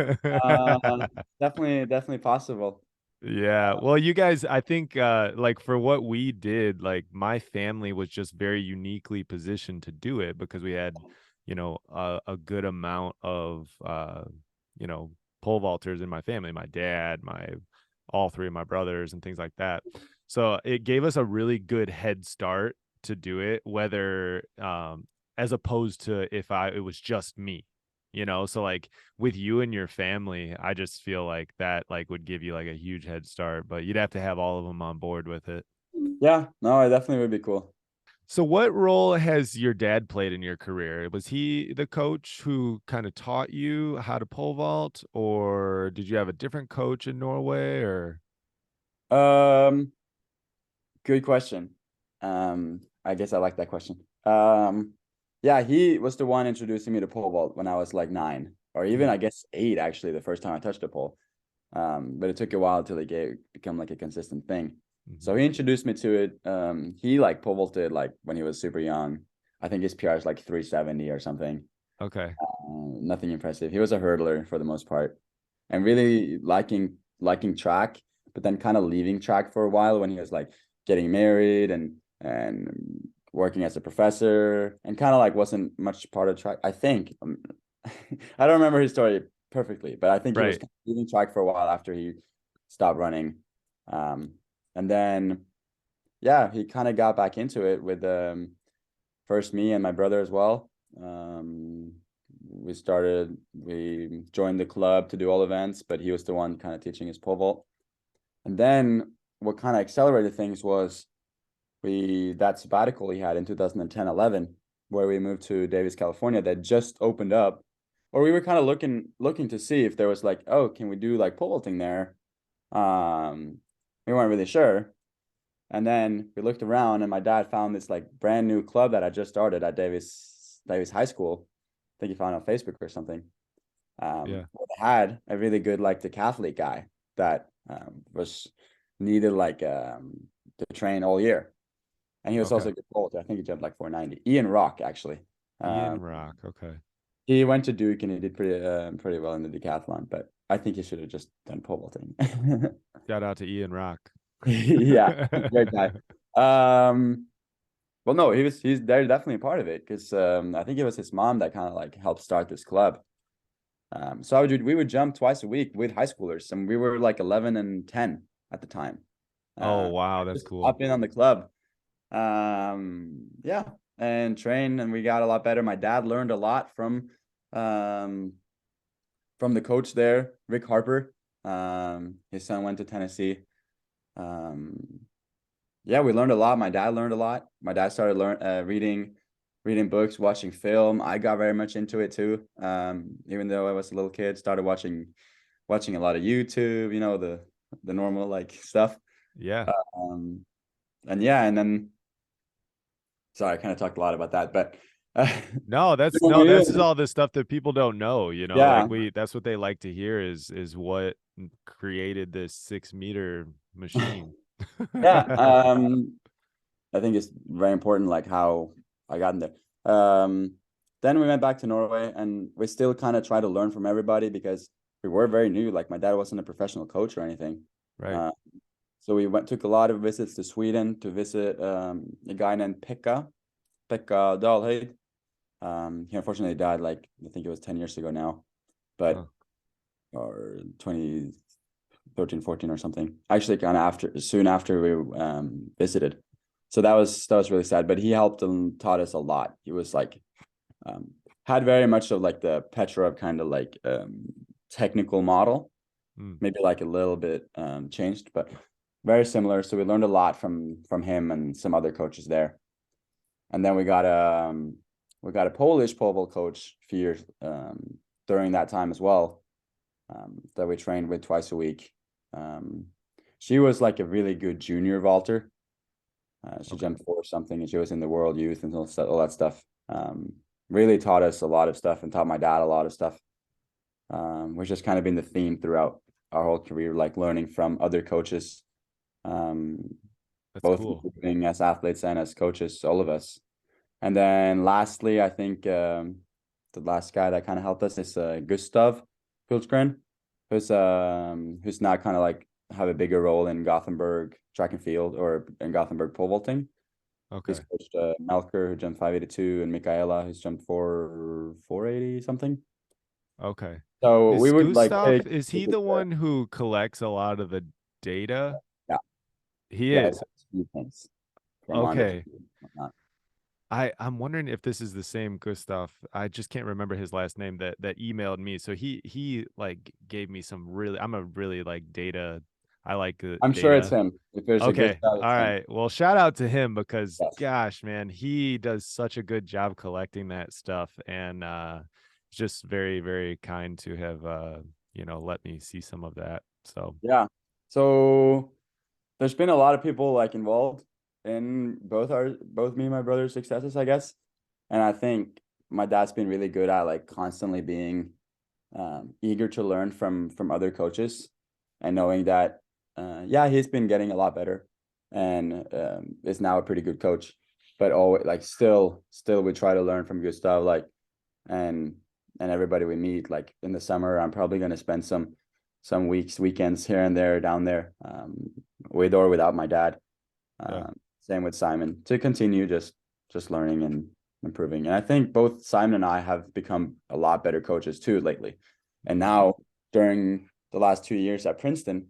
[SPEAKER 2] Definitely possible.
[SPEAKER 1] Yeah.
[SPEAKER 2] Uh,
[SPEAKER 1] Well, you guys, I think like for what we did, like my family was just very uniquely positioned to do it because we had, a good amount of pole vaulters in my family, my dad, my all three of my brothers and things like that. So it gave us a really good head start to do it, whether as opposed to if it was just me, so like with you and your family, I just feel like that like would give you like a huge head start, but you'd have to have all of them on board with it.
[SPEAKER 2] yeah, no, it definitely would be cool.
[SPEAKER 1] So what role has your dad played in your career? Was he the coach who kind of taught you how to pole vault, or did you have a different coach in Norway, or?
[SPEAKER 2] Um, Good question. I guess I like that question. Yeah, he was the one introducing me to pole vault when I was like 9, or even
[SPEAKER 1] Mm,
[SPEAKER 2] I guess 8 actually, the first time I touched a pole. But it took a while till become like a consistent thing. So
[SPEAKER 1] mhm.
[SPEAKER 2] he introduced me to it. He like pole vaulted like when he was super young. I think his PR is like 370 or something.
[SPEAKER 1] Okay.
[SPEAKER 2] Nothing impressive. He was a hurdler for the most part, and really liking track, but then kind of leaving track for a while when he was like getting married and working as a professor, and kind of like wasn't much part of track. I think I don't remember his story perfectly, but I think he was
[SPEAKER 1] Right.
[SPEAKER 2] kind of leaving track for a while after he stopped running, um, and then yeah, he kind of got back into it with first me and my brother as well. We joined the club to do all events, but he was the one kind of teaching us pole vault. And then what kind of accelerated things was that sabbatical he had in 2010-11, where we moved to Davis, California, that just opened up. Or we were kind of looking to see if there was like, oh, can we do like pole vaulting there? We weren't really sure. And then we looked around, and my dad found this like brand new club that I just started at Davis High School. I think he found it on Facebook or something.
[SPEAKER 1] Yeah.
[SPEAKER 2] They had a really good like decathlete guy that was needed like to train all year, and he was
[SPEAKER 1] Okay.
[SPEAKER 2] also a good bowler. I think he jumped like 490. Ian Rock actually.
[SPEAKER 1] Ian
[SPEAKER 2] Um,
[SPEAKER 1] Rock. Okay.
[SPEAKER 2] he went to Duke and he did pretty well in the decathlon, but I think he should have just done pole vaulting.
[SPEAKER 1] Shout out to Ian Rock.
[SPEAKER 2] Yeah, great guy. Um, Well, no, he's they're definitely a part of it because I think it was his mom that kind of like helped start this club. So we would jump twice a week with high schoolers, and we were like 11 and 10 at the time.
[SPEAKER 1] Oh, wow. That's
[SPEAKER 2] Just
[SPEAKER 1] cool.
[SPEAKER 2] hop in on the club. Yeah, and train, and we got a lot better. My dad learned a lot um, from the coach there, Rick Harper. His son went to Tennessee. Um, yeah, we learned a lot. My dad learned a lot. My dad started reading books, watching film. I got very much into it too. Even though I was a little kid, started watching a lot of YouTube, the normal like stuff.
[SPEAKER 1] Yeah.
[SPEAKER 2] Um, and yeah, and then sorry, I kind of talked a lot about that, but
[SPEAKER 1] No, that's
[SPEAKER 2] when
[SPEAKER 1] no,
[SPEAKER 2] we
[SPEAKER 1] this is all the stuff that people don't know, like
[SPEAKER 2] yeah,
[SPEAKER 1] that's what they like to hear is what created this 6 meter machine.
[SPEAKER 2] yeah. I think it's very important, like how I got in there. Then we went back to Norway, and we still kind of try to learn from everybody because we were very new. Like my dad wasn't a professional coach or anything.
[SPEAKER 1] Right.
[SPEAKER 2] Uh, so we took a lot of visits to Sweden to visit a guy named Pekka Dalheid. He unfortunately died like I think it was 10 years ago now, but
[SPEAKER 1] Oh,
[SPEAKER 2] or 2013, 14 or something. Actually, kind of soon after we visited. So that was really sad. But he helped and taught us a lot. He was like um, had very much of like the Petrov kind of like technical model,
[SPEAKER 1] mm,
[SPEAKER 2] maybe like a little bit changed, but very similar. So we learned a lot from him and some other coaches there. And then we got a Polish pole vault coach a few years during that time as well, that we trained with twice a week. Um, she was like a really good junior vaulter. She
[SPEAKER 1] okay.
[SPEAKER 2] jumped four something, and she was in the world youth and all that stuff. Really taught us a lot of stuff and taught my dad a lot of stuff, which has kind of been the theme throughout our whole career, like learning from other coaches, um,
[SPEAKER 1] That's
[SPEAKER 2] both
[SPEAKER 1] cool.
[SPEAKER 2] improving as athletes and as coaches, all of us. And then lastly, I think the last guy that kind of helped us is Gustav Hultgren, who's now kind of like have a bigger role in Gothenburg track and field or in Gothenburg pole vaulting. He's
[SPEAKER 1] Okay.
[SPEAKER 2] coached Melker, who jumped 582, and Michaela, who's jumped 480 something.
[SPEAKER 1] Okay.
[SPEAKER 2] So we
[SPEAKER 1] Is
[SPEAKER 2] would like
[SPEAKER 1] Gustav,
[SPEAKER 2] take
[SPEAKER 1] is he the one who collects a lot of the data?
[SPEAKER 2] yeah,
[SPEAKER 1] He
[SPEAKER 2] yeah,
[SPEAKER 1] is.
[SPEAKER 2] few things from longitude
[SPEAKER 1] Okay.
[SPEAKER 2] and whatnot.
[SPEAKER 1] I'm wondering if this is the same Gustav. I just can't remember his last name that emailed me. So he like gave me some really, I'm a really like data. I like the
[SPEAKER 2] I'm sure it's
[SPEAKER 1] data.
[SPEAKER 2] him. If there's a good
[SPEAKER 1] Okay.
[SPEAKER 2] shot,
[SPEAKER 1] All
[SPEAKER 2] it's him.
[SPEAKER 1] right. Well, shout out to him because
[SPEAKER 2] Yes.
[SPEAKER 1] gosh, man, he does such a good job collecting that stuff and just very, very kind to have let me see some of that. So
[SPEAKER 2] Yeah. So there's been a lot of people like involved in both me and my brother's successes, I guess. And I think my dad's been really good at like constantly being eager to learn from other coaches and knowing that yeah, he's been getting a lot better and is now a pretty good coach. But always like still we try to learn from Gustav, like and everybody we meet. Like in the summer, I'm probably gonna spend some weekends here and there down there, with or without my dad.
[SPEAKER 1] yeah.
[SPEAKER 2] Same with Simon, to continue just learning and improving. And I think both Simon and I have become a lot better coaches too lately. And now during the last 2 years at Princeton,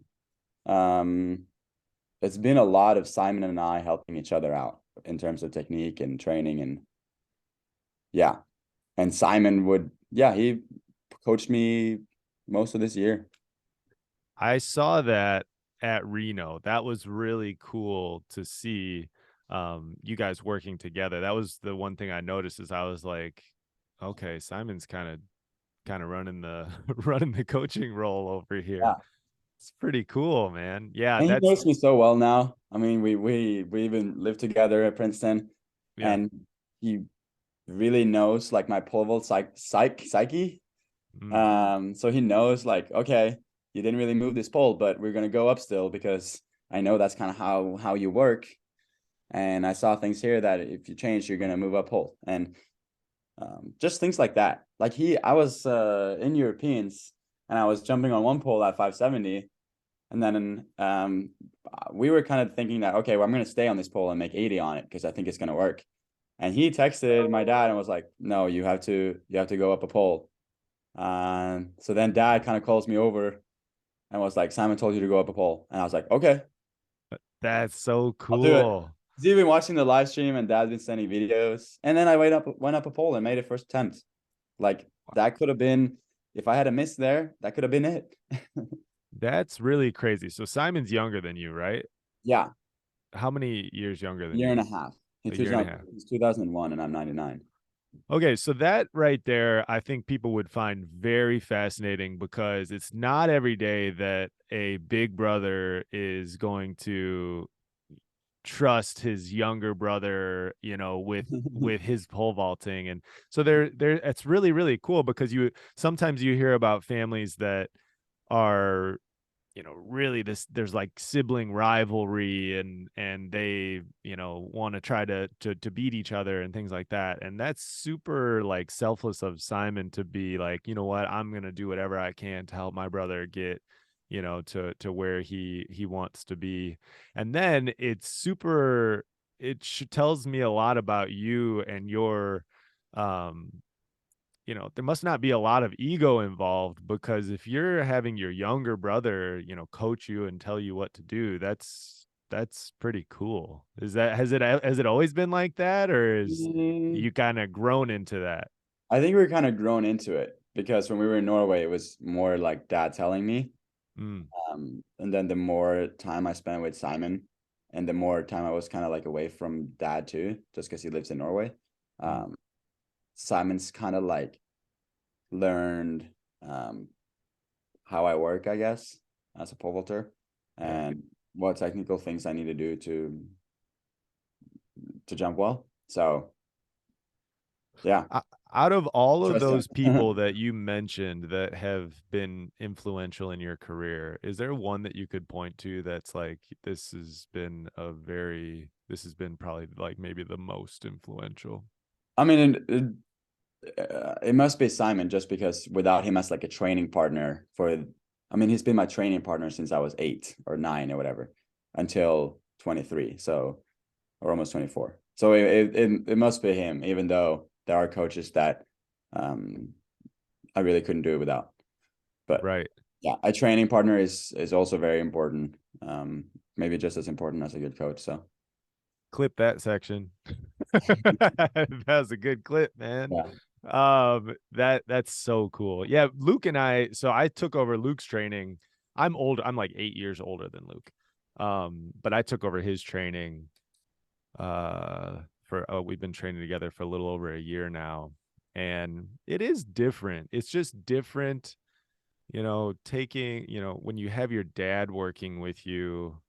[SPEAKER 2] it's been a lot of Simon and I helping each other out in terms of technique and training. And yeah, and Simon he coached me most of this year.
[SPEAKER 1] I saw that at Reno. That was really cool to see you guys working together. That was the one thing I noticed is I was like, okay, Simon's kind of running the running the coaching role over here.
[SPEAKER 2] Yeah.
[SPEAKER 1] It's pretty cool, man. Yeah,
[SPEAKER 2] And he
[SPEAKER 1] that's
[SPEAKER 2] knows me so well now. I mean, we even lived together at Princeton,
[SPEAKER 1] yeah.
[SPEAKER 2] and he really knows like my pole vault psyche.
[SPEAKER 1] Mm,
[SPEAKER 2] So he knows like, okay, you didn't really move this pole, but we're gonna go up still because I know that's kind of how you work. And I saw things here that if you change, you're gonna move up pole. And just things like that. Like I was in Europeans and I was jumping on one pole at 570. And then we were kind of thinking that, okay, well, I'm going to stay on this pole and make 80 on it because I think it's going to work. And he texted my dad and was like, no, you have to go up a pole. So then dad kind of calls me over and was like, Simon told you to go up a pole. And I was like, okay,
[SPEAKER 1] that's so
[SPEAKER 2] I'll do it.
[SPEAKER 1] cool.
[SPEAKER 2] He's even watching the live stream and dad's been sending videos. And then I went up a pole and made it first attempt. Like that could have been, if I had a miss there, that could have been it.
[SPEAKER 1] That's really crazy. So Simon's younger than you, right?
[SPEAKER 2] Yeah.
[SPEAKER 1] How many years younger than
[SPEAKER 2] Year
[SPEAKER 1] you?
[SPEAKER 2] and a half.
[SPEAKER 1] A year and a half.
[SPEAKER 2] He's 2001 and I'm 99.
[SPEAKER 1] Okay, so that right there, I think people would find very fascinating because it's not every day that a big brother is going to trust his younger brother, with his pole vaulting. And so it's really, really cool because sometimes you hear about families that are really there's like sibling rivalry and they want to try to beat each other and things like that, and that's super like selfless of Simon to be like, you know what, I'm gonna do whatever I can to help my brother get to where he wants to be. And then tells me a lot about you and your um there must not be a lot of ego involved, because if you're having your younger brother, coach you and tell you what to do, that's pretty cool. Has it always been like that, or is
[SPEAKER 2] Mm,
[SPEAKER 1] you kind of grown into that?
[SPEAKER 2] I think we are kind of grown into it because when we were in Norway, it was more like dad telling me.
[SPEAKER 1] Mm,
[SPEAKER 2] And then the more time I spent with Simon and the more time I was kind of like away from dad too, just because he lives in Norway.
[SPEAKER 1] mm,
[SPEAKER 2] Um, Simon's kind of like learned how I work, I guess, as a pole vaulter
[SPEAKER 1] yeah.
[SPEAKER 2] and what technical things I need to do to jump well. So yeah,
[SPEAKER 1] Out of all of
[SPEAKER 2] trust him.
[SPEAKER 1] those people that you mentioned that have been influential in your career, is there one that you could point to that's like, this has been probably like maybe the most influential?
[SPEAKER 2] I mean, it must be Simon just because without him as like a training partner I mean, he's been my training partner since I was 8 or 9 or whatever until 23. So, or almost 24. So it must be him, even though there are coaches that I really couldn't do it without. But
[SPEAKER 1] Right.
[SPEAKER 2] yeah, a training partner is also very important. Maybe just as important as a good coach. So
[SPEAKER 1] Clip that section. That was a good clip, man.
[SPEAKER 2] yeah.
[SPEAKER 1] That's so cool. Yeah, Luke and I, so I took over Luke's training. I'm old. I'm like 8 years older than Luke. But I took over his training we've been training together for a little over a year now, and it is different. It's just different, taking, when you have your dad working with you,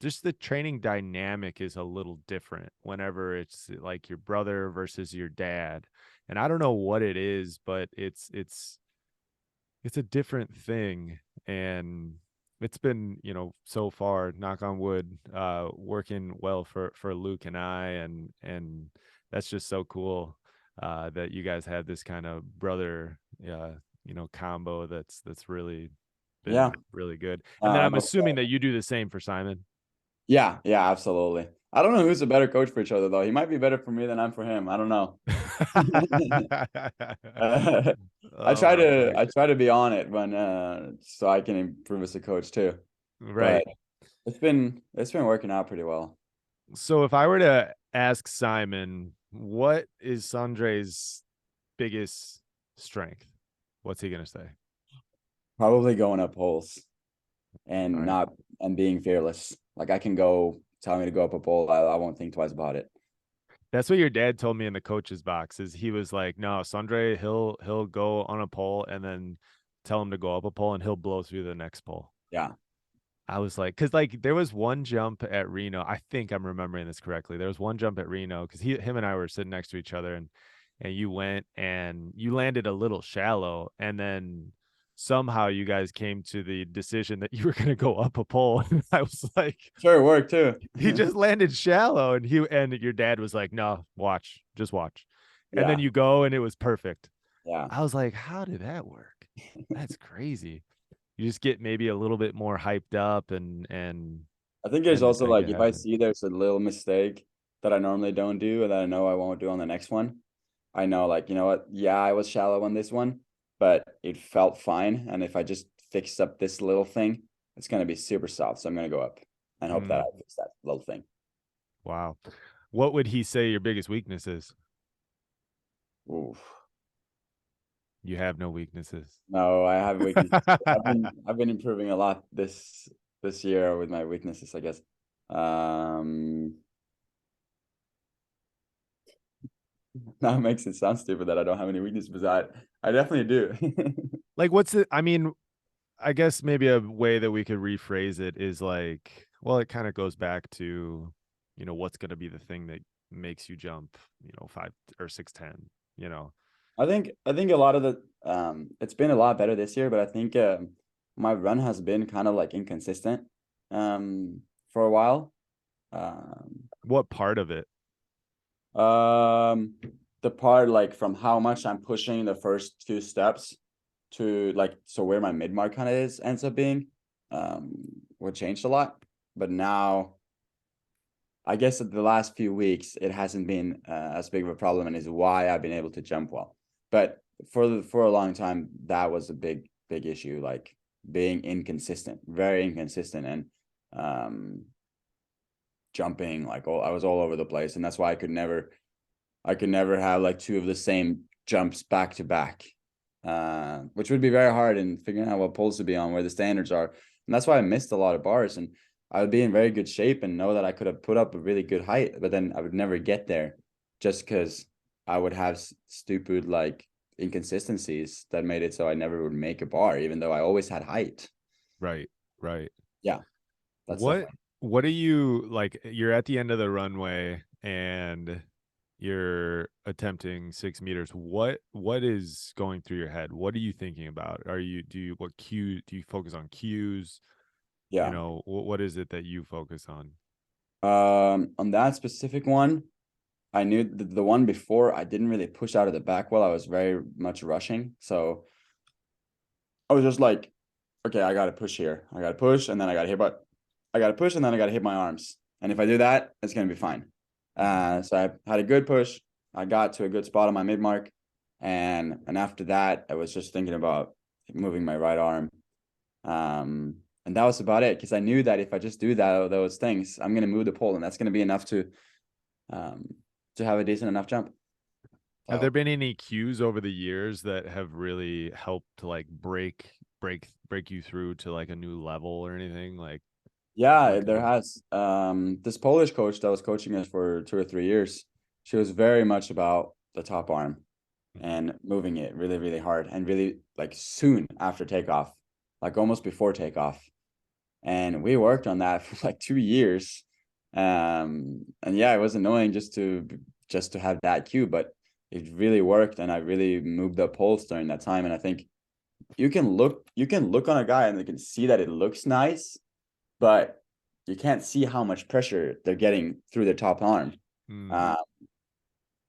[SPEAKER 1] just the training dynamic is a little different whenever it's like your brother versus your dad. And I don't know what it is, but it's a different thing. And it's been, so far, knock on wood, working well for Luke and I, and that's just so cool, that you guys had this kind of brother, combo that's really
[SPEAKER 2] Yeah.
[SPEAKER 1] been really good. And then I'm
[SPEAKER 2] No,
[SPEAKER 1] assuming that you do the same for Simon.
[SPEAKER 2] yeah, absolutely. I don't know who's a better coach for each other though. He might be better for me than I'm for him. I don't know.
[SPEAKER 1] Oh my.
[SPEAKER 2] I try to be on it when so I can improve as a coach too. But
[SPEAKER 1] Right.
[SPEAKER 2] it's been working out pretty well.
[SPEAKER 1] So if I were to ask Simon, what is Sondre's biggest strength? What's he gonna say?
[SPEAKER 2] Probably going up holes
[SPEAKER 1] All
[SPEAKER 2] and
[SPEAKER 1] right.
[SPEAKER 2] not and being fearless. Like I can go tell me to go up a pole. I won't think twice about it.
[SPEAKER 1] That's what your dad told me in the coach's box. Is he was like, no, Sondre, he'll go on a pole and then tell him to go up a pole and he'll blow through the next pole.
[SPEAKER 2] Yeah.
[SPEAKER 1] I was like, because like there was one jump at Reno. I think I'm remembering this correctly. There was one jump at Reno because him and I were sitting next to each other, and you went and you landed a little shallow, and then somehow you guys came to the decision that you were going to go up a pole. And I was like,
[SPEAKER 2] Sure, it worked too.
[SPEAKER 1] he just landed shallow, and your dad was like, no, watch, just watch, and then
[SPEAKER 2] Yeah.
[SPEAKER 1] you go and it was perfect.
[SPEAKER 2] Yeah.
[SPEAKER 1] I was like, how did that work? That's crazy. You just get maybe a little bit more hyped up and
[SPEAKER 2] I think there's
[SPEAKER 1] and just
[SPEAKER 2] also
[SPEAKER 1] make
[SPEAKER 2] like
[SPEAKER 1] it
[SPEAKER 2] if I
[SPEAKER 1] happen.
[SPEAKER 2] see there's a little mistake that I normally don't do and that I know I won't do on the next one, I know like, you know what? Yeah, I was shallow on this one, but it felt fine. And if I just fix up this little thing, it's gonna be super soft. So I'm gonna go up and hope that I
[SPEAKER 1] Mm,
[SPEAKER 2] fix that little thing.
[SPEAKER 1] wow. What would he say your biggest weakness is?
[SPEAKER 2] Oof.
[SPEAKER 1] You have no weaknesses.
[SPEAKER 2] No, I have weaknesses. I've been improving a lot this year with my weaknesses, I guess. Um Now it makes it sound stupid that I don't have any weaknesses, but I definitely do.
[SPEAKER 1] Like, what's it? I mean, I guess maybe a way that we could rephrase it is like, well, it kind of goes back to, what's going to be the thing that makes you jump, 5 or 6'10", you know?
[SPEAKER 2] I think a lot of the it's been a lot better this year, but I think my run has been kind of like inconsistent for a while. Um,
[SPEAKER 1] What part of it?
[SPEAKER 2] um, the part like from how much I'm pushing the first few steps to like so where my mid mark kind of is ends up being um would changed a lot. But now I guess the last few weeks it hasn't been as big of a problem, and is why I've been able to jump well. But for a long time, that was a big issue, like being inconsistent, very inconsistent, and um, jumping like I was all over the place, and that's why I could never have like two of the same jumps back to back, which would be very hard in figuring out what poles to be on, where the standards are, and that's why I missed a lot of bars. And I would be in very good shape and know that I could have put up a really good height, but then I would never get there just because I would have stupid like inconsistencies that made it so I never would make a bar, even though I always had height.
[SPEAKER 1] Right, right.
[SPEAKER 2] Yeah, that's
[SPEAKER 1] What
[SPEAKER 2] definitely.
[SPEAKER 1] what are you like? You're at the end of the runway and you're attempting 6 meters. What is going through your head? What are you thinking about? What cue do you focus on cues?
[SPEAKER 2] Yeah.
[SPEAKER 1] What is it that you focus on?
[SPEAKER 2] On that specific one, I knew the one before I didn't really push out of the back well. I was very much rushing. So I was just like, okay, I gotta push here. I gotta push and then I gotta hit I gotta push and then I gotta hit my arms. And if I do that, it's gonna be fine.
[SPEAKER 1] Mhm.
[SPEAKER 2] So I had a good push. I got to a good spot on my mid mark. And after that, I was just thinking about moving my right arm. And that was about it, because I knew that if I just do those things, I'm gonna move the pole, and that's gonna be enough um to have a decent enough jump.
[SPEAKER 1] Have there
[SPEAKER 2] So
[SPEAKER 1] been any cues over the years that have really helped to like break break you through to like a new level or anything? Like
[SPEAKER 2] Yeah,
[SPEAKER 1] what
[SPEAKER 2] there
[SPEAKER 1] kind of
[SPEAKER 2] has. This Polish coach that was coaching us for 2 or 3 years, she was very much about the top arm
[SPEAKER 1] Mhm.
[SPEAKER 2] and moving it really, really hard and really like soon after takeoff, like almost before takeoff. And we worked on that for like 2 years. And yeah, it was annoying just to have that cue, but it really worked, and I really moved up poles during that time. And I think you can look on a guy and you can see that it looks nice, but you can't see how much pressure they're getting through their top arm.
[SPEAKER 1] Mm,
[SPEAKER 2] Uh,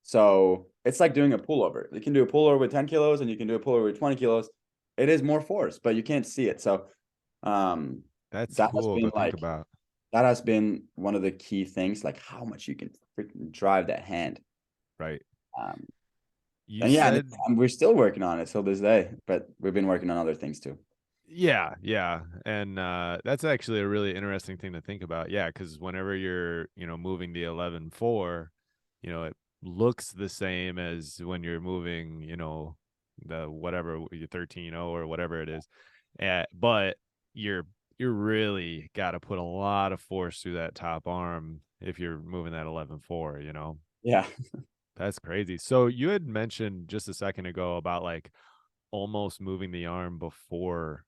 [SPEAKER 2] so it's like doing a pullover. You can do a pullover with 10 kilos and you can do a pullover with 20 kilos. It is more force, but you can't see it. So um,
[SPEAKER 1] that's
[SPEAKER 2] that has
[SPEAKER 1] cool
[SPEAKER 2] been
[SPEAKER 1] to think
[SPEAKER 2] like
[SPEAKER 1] about.
[SPEAKER 2] that has been one of the key things, like how much you can freaking drive that hand.
[SPEAKER 1] Right.
[SPEAKER 2] Um,
[SPEAKER 1] You
[SPEAKER 2] and yeah,
[SPEAKER 1] said
[SPEAKER 2] and we're still working on it till this day, but we've been working on other things too.
[SPEAKER 1] yeah, yeah. And that's actually a really interesting thing to think about. Yeah, because whenever you're, moving the 11-4, it looks the same as when you're moving, the whatever your 13-0 or whatever it is. But you're you're really got to put a lot of force through that top arm if you're moving that 11-4.
[SPEAKER 2] Yeah.
[SPEAKER 1] That's crazy. So you had mentioned just a second ago about like almost moving the arm before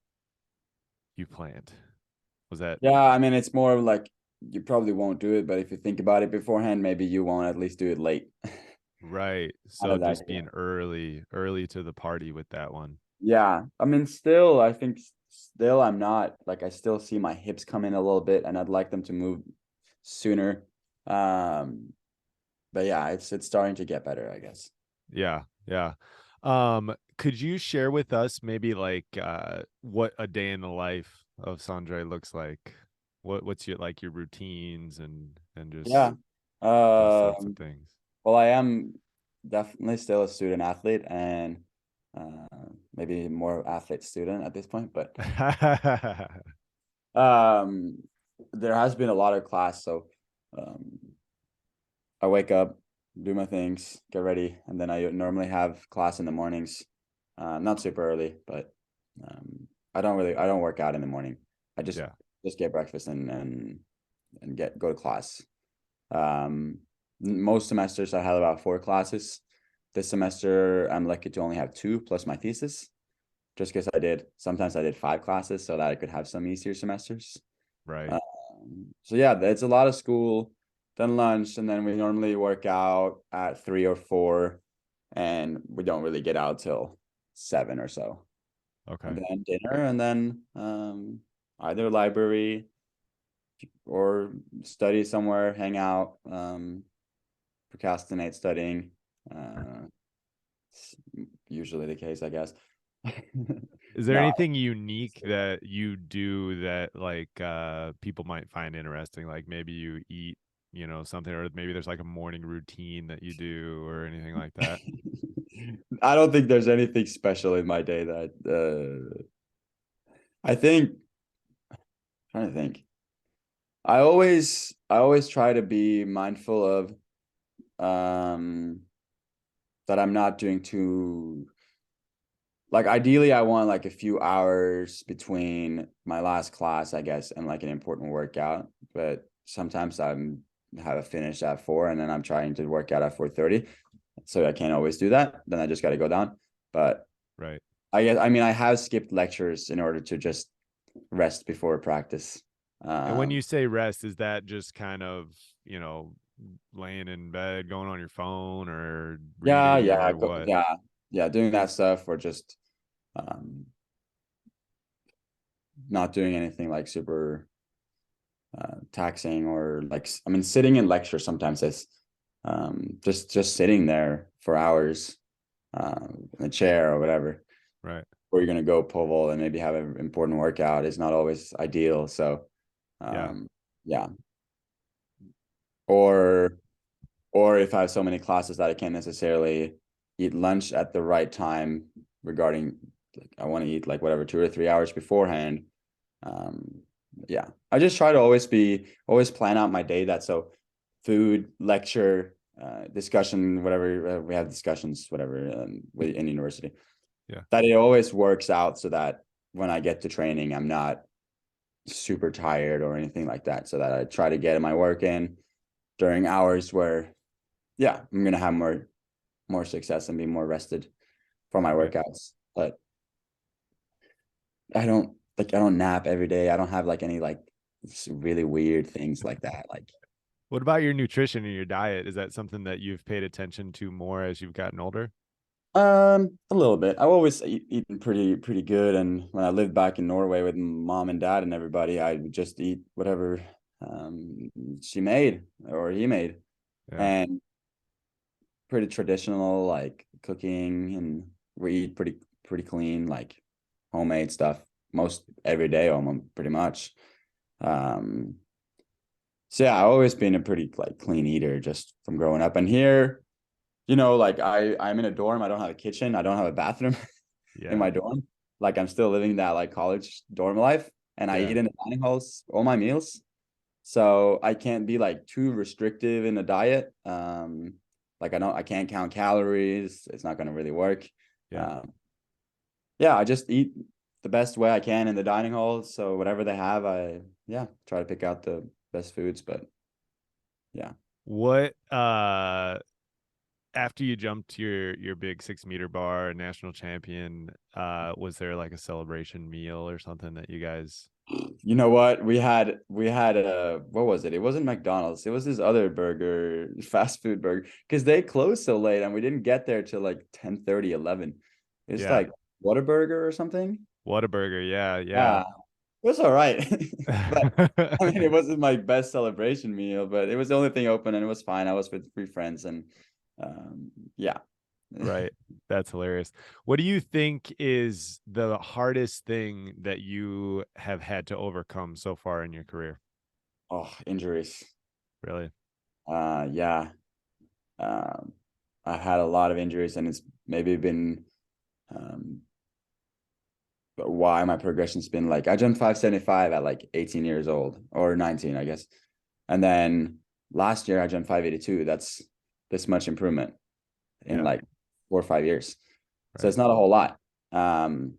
[SPEAKER 1] you planned. Was that
[SPEAKER 2] Yeah, I mean, it's more of like you probably won't do it, but if you think about it beforehand, maybe you won't at least do it late.
[SPEAKER 1] right?
[SPEAKER 2] Kind
[SPEAKER 1] So
[SPEAKER 2] of the
[SPEAKER 1] just
[SPEAKER 2] idea.
[SPEAKER 1] being early to the party with that one.
[SPEAKER 2] Yeah, I mean, still, I think still I'm not like I still see my hips come in a little bit, and I'd like them to move sooner. Um, but yeah, it's starting to get better, I guess.
[SPEAKER 1] Yeah, yeah. Could you share with us maybe like what a day in the life of Sondre looks like? What's your routines and
[SPEAKER 2] Yeah.
[SPEAKER 1] just those sorts of
[SPEAKER 2] Um,
[SPEAKER 1] things?
[SPEAKER 2] well, I am definitely still a student athlete, and maybe more athlete student at this point, but um, there has been a lot of class, so um, I wake up, do my things, get ready, and then I normally have class in the mornings. Not super early, but I don't work out in the morning. I
[SPEAKER 1] Yeah,
[SPEAKER 2] just get breakfast and go to class. Um, Most semesters I had about 4 classes. This semester I'm lucky to only have two plus my thesis, just because sometimes I did 5 classes so that I could have some easier semesters.
[SPEAKER 1] right.
[SPEAKER 2] So yeah, it's a lot of school, then lunch, and then we normally work out at 3 or 4, and we don't really get out till 7 or so. And
[SPEAKER 1] Okay.
[SPEAKER 2] then dinner, and then either library or study somewhere, hang out, procrastinate studying. Uh, Usually the case, I guess.
[SPEAKER 1] Is there
[SPEAKER 2] No,
[SPEAKER 1] anything unique that you do that like people might find interesting? Like maybe you eat, something, or maybe there's like a morning routine that you do or anything like that?
[SPEAKER 2] I don't think there's anything special in my day that I think trying to think. I always try to be mindful of um that I'm not doing too like ideally I want like a few hours between my last class, I guess, and like an important workout. But sometimes have a finish at 4 and then I'm trying to work out at 4:30. So I can't always do that. Then I just gotta go down. But
[SPEAKER 1] Right.
[SPEAKER 2] I mean I have skipped lectures in order to just rest before practice.
[SPEAKER 1] And when
[SPEAKER 2] Um
[SPEAKER 1] you say rest, is that just kind of, you know, laying in bed, going on your phone or
[SPEAKER 2] yeah,
[SPEAKER 1] reading or what?
[SPEAKER 2] yeah, doing that stuff or just um not doing anything like super taxing or like I mean sitting in lecture sometimes is just sitting there for hours in a chair or whatever
[SPEAKER 1] Right.
[SPEAKER 2] where you're gonna go pole vault and maybe have an important workout is not always ideal. So
[SPEAKER 1] Yeah.
[SPEAKER 2] yeah, or or if I have so many classes that I can't necessarily eat lunch at the right time regarding like I want to eat like whatever 2 or 3 hours beforehand. Um, yeah, I just try to always plan out my day that so food, lecture, discussion, whatever we have discussions, whatever in university,
[SPEAKER 1] Yeah.
[SPEAKER 2] that it always works out so that when I get to training, I'm not super tired or anything like that. So that I try to get my work in during hours where, yeah, I'm gonna have more success and be more rested for my
[SPEAKER 1] Right.
[SPEAKER 2] workouts. But I don't nap every day. I don't have like any like really weird things like that. Like
[SPEAKER 1] What about your nutrition and your diet? Is that something that you've paid attention to more as you've gotten older?
[SPEAKER 2] a little bit. I've always eaten pretty good, and when I lived back in Norway with mom and dad and everybody, I would just eat whatever she made or he made,
[SPEAKER 1] Yeah.
[SPEAKER 2] and pretty traditional like cooking, and we eat pretty clean, like homemade stuff most every day, almost pretty much. Um, so yeah, I've always been a pretty like clean eater just from growing up, and here, like I'm in a dorm. I don't have a kitchen. I don't have a bathroom in
[SPEAKER 1] Yeah.
[SPEAKER 2] my dorm. Like I'm still living that like college dorm life, and I
[SPEAKER 1] Yeah.
[SPEAKER 2] eat in the dining halls all my meals. So I can't be like too restrictive in the diet. Like I can't count calories. It's not going to really work.
[SPEAKER 1] Yeah.
[SPEAKER 2] Um, yeah, I just eat the best way I can in the dining halls. So whatever they have, I try to pick out the best foods. But yeah.
[SPEAKER 1] What after you jumped your big 6 meter bar, national champion, was there like a celebration meal or something that you guys?
[SPEAKER 2] You know what? We had what was it? It wasn't McDonald's. It was this other burger, fast food burger, because they closed so late and we didn't get there till like 10:30, 11. It's
[SPEAKER 1] Yeah.
[SPEAKER 2] like Whataburger or something.
[SPEAKER 1] Whataburger. Yeah. Yeah.
[SPEAKER 2] Yeah. It was all right. But I mean, it wasn't my best celebration meal, but it was the only thing open and it was fine. I was with three friends and yeah.
[SPEAKER 1] Right. That's hilarious. What do you think is the hardest thing that you have had to overcome so far in your career?
[SPEAKER 2] Oh, injuries.
[SPEAKER 1] Really?
[SPEAKER 2] Yeah. Um, I've had a lot of injuries and it's maybe been um why my progression's been like I jumped 575 at like 18 years old or 19, I guess. And then last year I jumped 582. That's this much improvement in
[SPEAKER 1] Yeah.
[SPEAKER 2] like 4 or 5 years. So
[SPEAKER 1] Right.
[SPEAKER 2] it's not a whole lot. Um,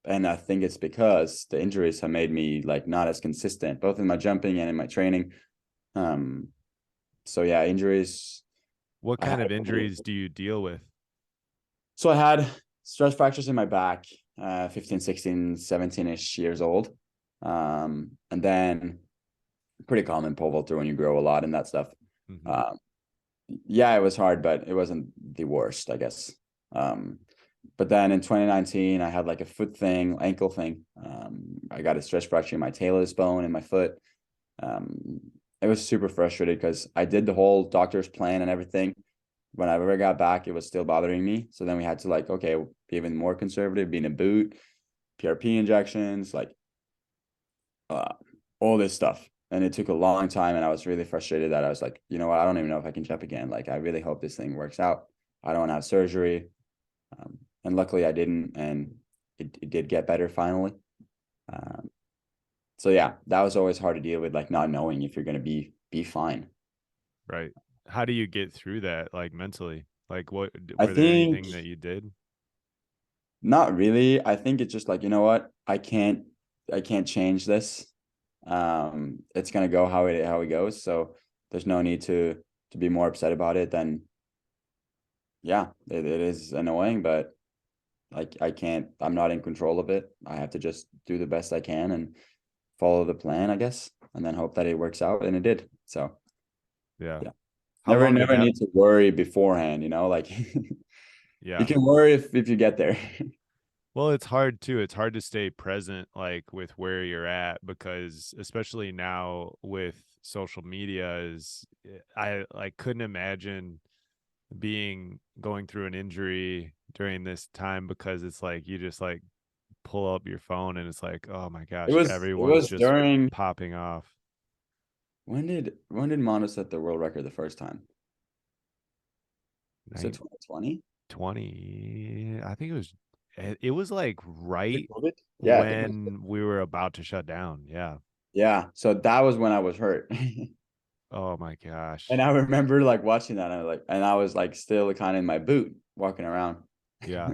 [SPEAKER 2] and I think it's because the injuries have made me like not as consistent, both in my jumping and in my training. Um, so yeah, injuries.
[SPEAKER 1] What
[SPEAKER 2] I had
[SPEAKER 1] kind of injuries do you deal with?
[SPEAKER 2] so I had stress fractures in my back, 15, 16, 17-ish years old. And then pretty common pole vaulter when you grow a lot and that stuff.
[SPEAKER 1] Hmm.
[SPEAKER 2] Um, yeah, it was hard, but it wasn't the worst, I guess. Um, but then in 2019, I had like a foot thing, ankle thing. I got a stress fracture in my talus bone in my foot. Um, it was super frustrated because I did the whole doctor's plan and everything. When I ever got back, it was still bothering me. So then we had to like, okay, be even more conservative, be in a boot, PRP injections, like uh, all this stuff. And it took a long time. And I was really frustrated that I was like, you know what? I don't even know if I can jump again. Like, I really hope this thing works out. I don't want to have surgery. And luckily I didn't. And it did get better finally. Um, so yeah, that was always hard to deal with, like not knowing if you're going to be fine.
[SPEAKER 1] Right. How do you get through that, like mentally? Like, what
[SPEAKER 2] I
[SPEAKER 1] were there anything
[SPEAKER 2] think
[SPEAKER 1] that you did?
[SPEAKER 2] not really. I think it's just like, you know what? I can't change this. It's gonna go how it goes. So there's no need to be more upset about it than yeah, it is annoying, but like I'm not in control of it. I have to just do the best I can and follow the plan, I guess, and then hope that it works out. And it did. So
[SPEAKER 1] Yeah.
[SPEAKER 2] yeah.
[SPEAKER 1] How
[SPEAKER 2] Never
[SPEAKER 1] long did
[SPEAKER 2] never
[SPEAKER 1] that?
[SPEAKER 2] need to worry beforehand, like you
[SPEAKER 1] Yeah.
[SPEAKER 2] can worry if you get there.
[SPEAKER 1] Well, it's hard too. It's hard to stay present, like with where you're at, because especially now with social media, I like couldn't imagine going through an injury during this time because it's like you just like pull up your phone and it's like, oh my
[SPEAKER 2] It
[SPEAKER 1] gosh,
[SPEAKER 2] was it
[SPEAKER 1] everyone's
[SPEAKER 2] was
[SPEAKER 1] just
[SPEAKER 2] during
[SPEAKER 1] popping off.
[SPEAKER 2] when did Mono set the world record the first time? Was it
[SPEAKER 1] 9,
[SPEAKER 2] 2020?
[SPEAKER 1] 20, I think it was like
[SPEAKER 2] Was it
[SPEAKER 1] right
[SPEAKER 2] COVID? Yeah, I think it was.
[SPEAKER 1] when we were about to shut down. Yeah.
[SPEAKER 2] Yeah, so that was when I was hurt.
[SPEAKER 1] Oh my
[SPEAKER 2] And
[SPEAKER 1] gosh.
[SPEAKER 2] I remember like watching that and I was like still kind of in my boot walking around.
[SPEAKER 1] Yeah.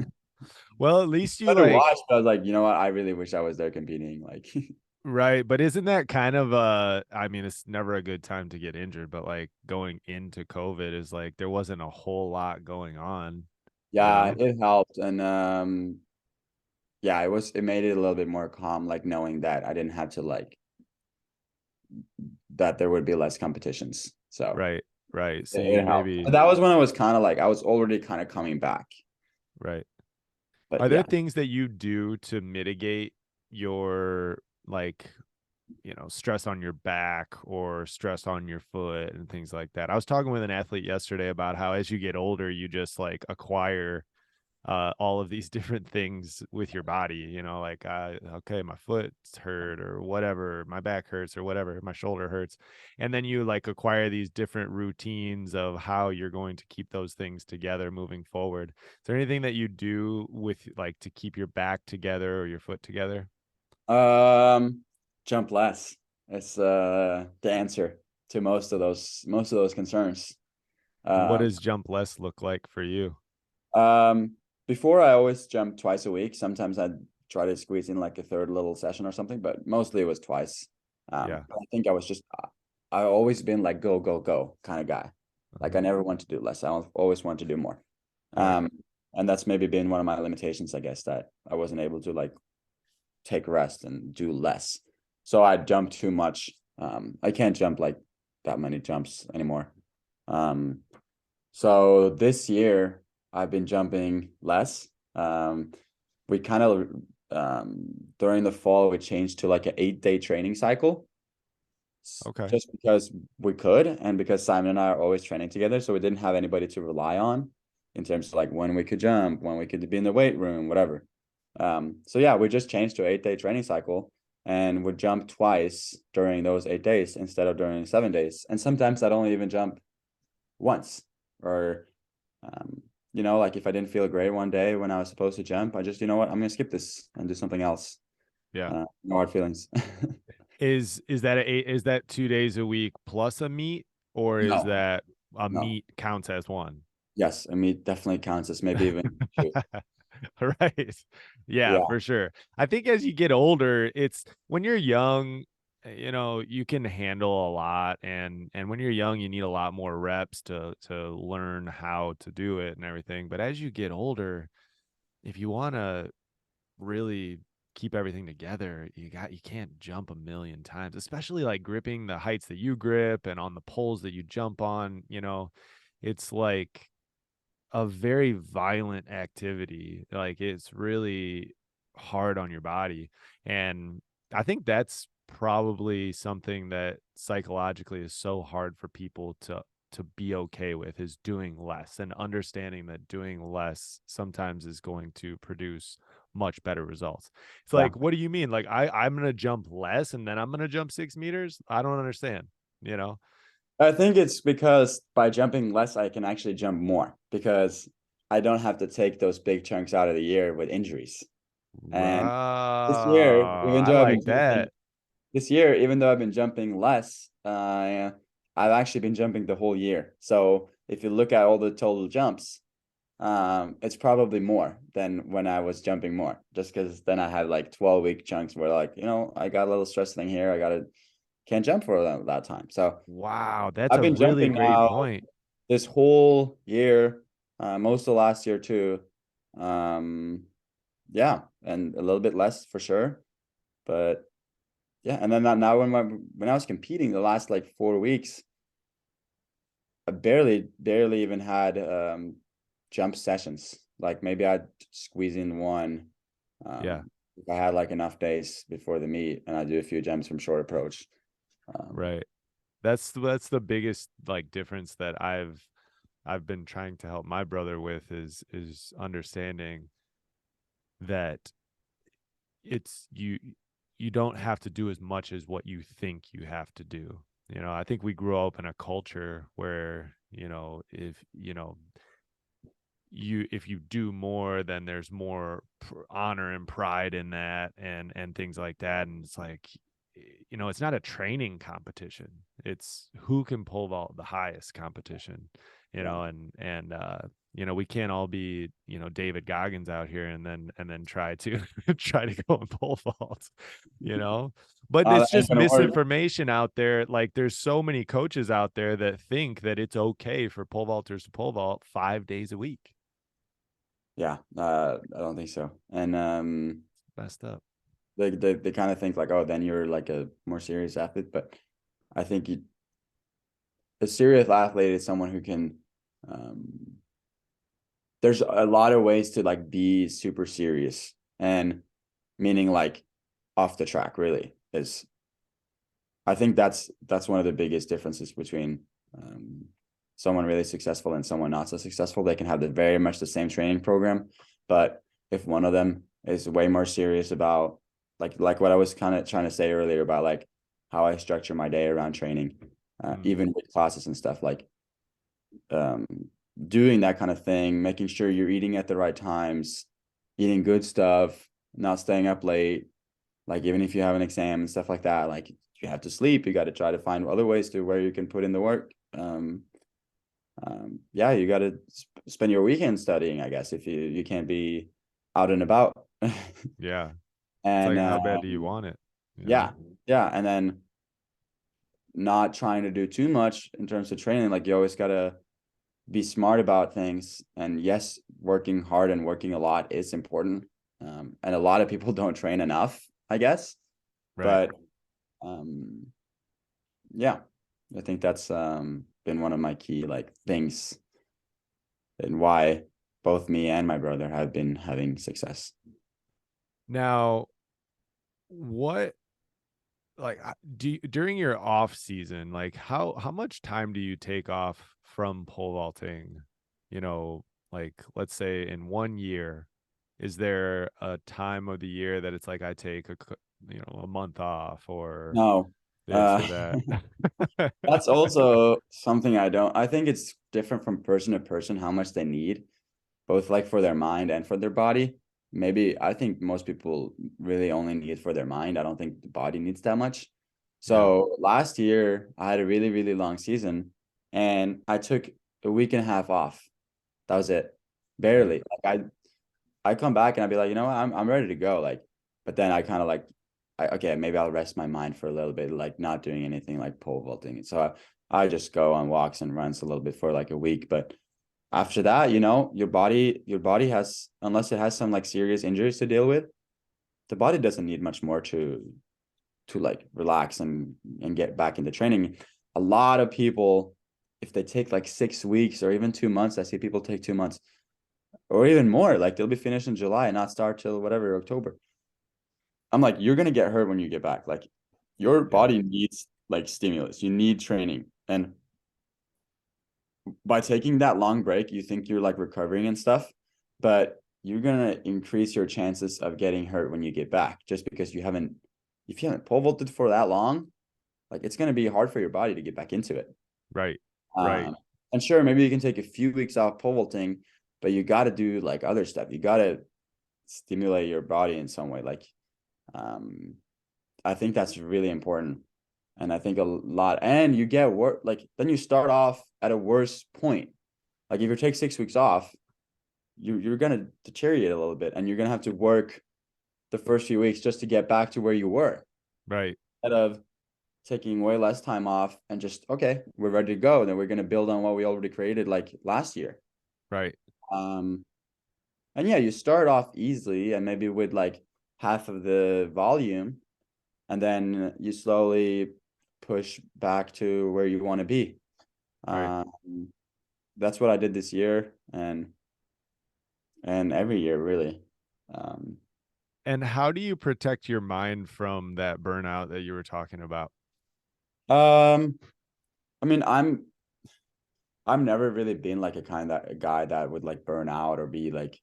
[SPEAKER 1] Well, at least you
[SPEAKER 2] Fun to
[SPEAKER 1] like,
[SPEAKER 2] watch, but I was like, you know what? I really wish I was there competing. Like,
[SPEAKER 1] right. But isn't that kind of I mean, it's never a good time to get injured, but like going into COVID is like there wasn't a whole lot going on, you
[SPEAKER 2] yeah,
[SPEAKER 1] know?
[SPEAKER 2] it helped, and yeah, it made it a little bit more calm, like knowing that I didn't have to like that there would be less competitions. So
[SPEAKER 1] Right, right. So
[SPEAKER 2] it
[SPEAKER 1] you
[SPEAKER 2] helped.
[SPEAKER 1] maybe,
[SPEAKER 2] But that was when I was kind of like I was already kind of coming back.
[SPEAKER 1] right.
[SPEAKER 2] But
[SPEAKER 1] Are there
[SPEAKER 2] yeah.
[SPEAKER 1] things that you do to mitigate your like, stress on your back or stress on your foot and things like that? I was talking with an athlete yesterday about how as you get older, you just like acquire all of these different things with your body, like, okay, my foot's hurt or whatever, my back hurts or whatever, my shoulder hurts. And then you like acquire these different routines of how you're going to keep those things together moving forward. Is there anything that you do with like to keep your back together or your foot together?
[SPEAKER 2] Um, jump less. It's the answer to most of those concerns.
[SPEAKER 1] What
[SPEAKER 2] Um,
[SPEAKER 1] does jump less look like for you?
[SPEAKER 2] um, before I always jumped twice a week. Sometimes I'd try to squeeze in like a third little session or something, but mostly it was twice.
[SPEAKER 1] Yeah.
[SPEAKER 2] But I think I was just I always been like go go go kind of guy. Like
[SPEAKER 1] Uh-huh.
[SPEAKER 2] I never want to do less. I always want to do more.
[SPEAKER 1] Right.
[SPEAKER 2] Um, and that's maybe been one of my limitations, I guess, that I wasn't able to like take rest and do less. So I jump too much. I can't jump like that many jumps anymore. Um, so this year I've been jumping less. We kind of during the fall we changed to like an 8-day training cycle
[SPEAKER 1] Okay.
[SPEAKER 2] just because we could and because Simon and I are always training together, so we didn't have anybody to rely on in terms of like when we could jump, when we could be in the weight room, whatever. So yeah, we just changed to 8-day training cycle and would jump twice during those 8 days instead of during 7 days. And sometimes I'd only even jump once or um, like if I didn't feel great one day when I was supposed to jump, I just, you know what, I'm gonna skip this and do something else.
[SPEAKER 1] Yeah.
[SPEAKER 2] No hard feelings.
[SPEAKER 1] Is that 2 days a week plus a meet, or is
[SPEAKER 2] No,
[SPEAKER 1] that a
[SPEAKER 2] no.
[SPEAKER 1] meet counts as one?
[SPEAKER 2] Yes, I mean, definitely counts as maybe even two.
[SPEAKER 1] Right. Yeah,
[SPEAKER 2] Yeah,
[SPEAKER 1] for sure. I think as you get older, it's when you're young, you can handle a lot, and when you're young, you need a lot more reps to learn how to do it and everything. But as you get older, if you want to really keep everything together, you can't jump a million times, especially like gripping the heights that you grip and on the poles that you jump on, it's like a very violent activity. Like it's really hard on your body. And I think that's probably something that psychologically is so hard for people to be okay with, is doing less and understanding that doing less sometimes is going to produce much better results. It's
[SPEAKER 2] yeah.
[SPEAKER 1] like, what do you mean? Like I'm gonna jump less and then I'm gonna jump 6 meters? I don't understand, you know?
[SPEAKER 2] I think it's because by jumping less, I can actually jump more because I don't have to take those big chunks out of the year with injuries. And this year, even
[SPEAKER 1] I
[SPEAKER 2] though I've been
[SPEAKER 1] like
[SPEAKER 2] jumping
[SPEAKER 1] that.
[SPEAKER 2] this year, even though I've been jumping less, I've actually been jumping the whole year. So if you look at all the total jumps, it's probably more than when I was jumping more, just because then I had like 12-week chunks where like, I got a little stress thing here. Can't jump for that time. So
[SPEAKER 1] Wow, that's
[SPEAKER 2] I've
[SPEAKER 1] a
[SPEAKER 2] been
[SPEAKER 1] really
[SPEAKER 2] jumping
[SPEAKER 1] great
[SPEAKER 2] now
[SPEAKER 1] point.
[SPEAKER 2] this whole year, most of last year too. Um, yeah, and a little bit less for sure. But yeah, and then now when I was competing the last like 4 weeks, I barely even had jump sessions. Like maybe I'd squeeze in one
[SPEAKER 1] Yeah,
[SPEAKER 2] if I had like enough days before the meet, and I do a few jumps from short approach. Um,
[SPEAKER 1] right. That's the biggest like difference that I've been trying to help my brother with, is understanding that it's you don't have to do as much as what you think you have to do. I think we grew up in a culture where, if you do more, then there's more honor and pride in that, and things like that. And it's like, it's not a training competition, it's who can pull the highest competition. you know, and we can't all be, David Goggins out here and then try to try to go and pole vault, but
[SPEAKER 2] That
[SPEAKER 1] it's
[SPEAKER 2] ain't
[SPEAKER 1] just
[SPEAKER 2] gonna work.
[SPEAKER 1] misinformation out there. Like there's so many coaches out there that think that it's okay for pole vaulters to pole vault 5 days a week.
[SPEAKER 2] Yeah, I don't think so. And
[SPEAKER 1] Messed up.
[SPEAKER 2] they kind of think like, oh, then you're like a more serious athlete. But I think a serious athlete is someone who can there's a lot of ways to like be super serious, and meaning like off the track really is. I think that's one of the biggest differences between someone really successful and someone not so successful. They can have very much the same training program, but if one of them is way more serious about like what I was kind of trying to say earlier about like how I structure my day around training, even with classes and stuff, like doing that kind of thing, making sure you're eating at the right times, eating good stuff, not staying up late, like even if you have an exam and stuff like that, like you have to sleep, you got to try to find other ways to where you can put in the work. Yeah, you got to spend your weekend studying, I guess, if you can't be out and about.
[SPEAKER 1] Yeah.
[SPEAKER 2] And
[SPEAKER 1] it's like, how bad do you want it?
[SPEAKER 2] Yeah, and then not trying to do too much in terms of training. Like you always got to be smart about things, and yes, working hard and working a lot is important, and a lot of people don't train enough, I guess.
[SPEAKER 1] Right.
[SPEAKER 2] But yeah, I think that's been one of my key like things and why both me and my brother have been having success.
[SPEAKER 1] Now, what, like, during your off season, like how much time do you take off from pole vaulting? Like let's say in 1 year, is there a time of the year that it's like I take a month off or
[SPEAKER 2] No,
[SPEAKER 1] this or that?
[SPEAKER 2] that's also something I think it's different from person to person how much they need, both like for their mind and for their body. Maybe I think most people really only need it for their mind. I don't think the body needs that much.
[SPEAKER 1] Yeah.
[SPEAKER 2] So last year I had a really, really long season, and I took a week and a half off. That was it.
[SPEAKER 1] Mm.
[SPEAKER 2] Barely. Like I come back and I'd be like, what, I'm ready to go. Like, but then I kind of like, okay, maybe I'll rest my mind for a little bit, like not doing anything like pole vaulting. So I just go on walks and runs a little bit for like a week. But after that, your body has, unless it has some like serious injuries to deal with, the body doesn't need much more to like relax and get back into training. A lot of people, if they take like 6 weeks or even 2 months, I see people take 2 months or even more, like they'll be finished in July and not start till whatever, October. I'm like, you're gonna get hurt when you get back. Like your
[SPEAKER 1] Yeah.
[SPEAKER 2] body needs like stimulus. You need training. And by taking that long break, you think you're like recovering and stuff, but you're gonna increase your chances of getting hurt when you get back, just because if you haven't pole vaulted for that long, like it's gonna be hard for your body to get back into it.
[SPEAKER 1] Right. Right.
[SPEAKER 2] And sure, maybe you can take a few weeks off pole vaulting, but you got to do like other stuff. You got to stimulate your body in some way. Like, I think that's really important. And I think a lot, and you get work, like then you start off at a worse point. Like if you take 6 weeks off, you're gonna deteriorate a little bit, and you're gonna have to work the first few weeks just to get back to where you were.
[SPEAKER 1] Right.
[SPEAKER 2] Instead of taking way less time off and just, okay, we're ready to go. Then we're gonna build on what we already created like last year.
[SPEAKER 1] Right.
[SPEAKER 2] And yeah, you start off easily and maybe with like half of the volume, and then you slowly push back to where you want to be.
[SPEAKER 1] Right.
[SPEAKER 2] That's what I did this year, and every year really.
[SPEAKER 1] And how do you protect your mind from that burnout that you were talking about?
[SPEAKER 2] I mean, I've never really been like a guy that would like burn out or be like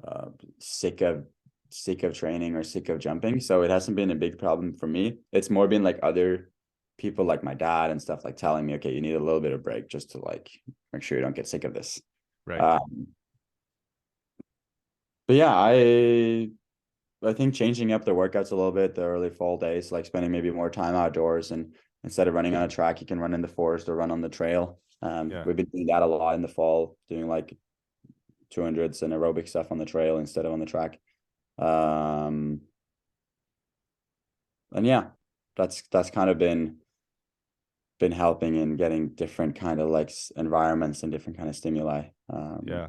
[SPEAKER 2] uh, sick of training or sick of jumping. So it hasn't been a big problem for me. It's more been like other people like my dad and stuff like telling me, okay, you need a little bit of break just to like make sure you don't get sick of this.
[SPEAKER 1] Right.
[SPEAKER 2] But yeah, I think changing up the workouts a little bit, the early fall days, like spending maybe more time outdoors, and instead of running on a track, you can run in the forest or run on the trail.
[SPEAKER 1] Yeah.
[SPEAKER 2] We've been doing that a lot in the fall, doing like 200s and aerobic stuff on the trail instead of on the track. And yeah, that's kind of been helping in getting different kind of like environments and different kind of stimuli.
[SPEAKER 1] Yeah.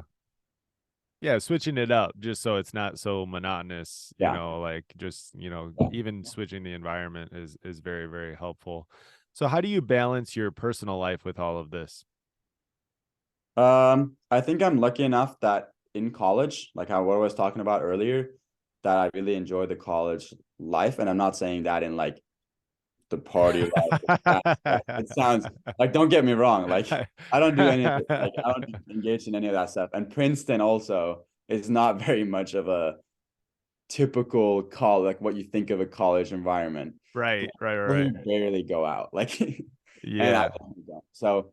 [SPEAKER 1] Yeah, switching it up just so it's not so monotonous,
[SPEAKER 2] Yeah.
[SPEAKER 1] like just,
[SPEAKER 2] Yeah.
[SPEAKER 1] even switching the environment is very, very helpful. So how do you balance your personal life with all of this?
[SPEAKER 2] I think I'm lucky enough that in college, like what I was talking about earlier, that I really enjoy the college life. And I'm not saying that in like the party life. It sounds like, don't get me wrong, like I don't do any of it, like I don't engage in any of that stuff. And Princeton also is not very much of a typical college, like what you think of a college environment.
[SPEAKER 1] Right, right,
[SPEAKER 2] We
[SPEAKER 1] right.
[SPEAKER 2] barely go out, like, and I
[SPEAKER 1] Yeah,
[SPEAKER 2] don't. So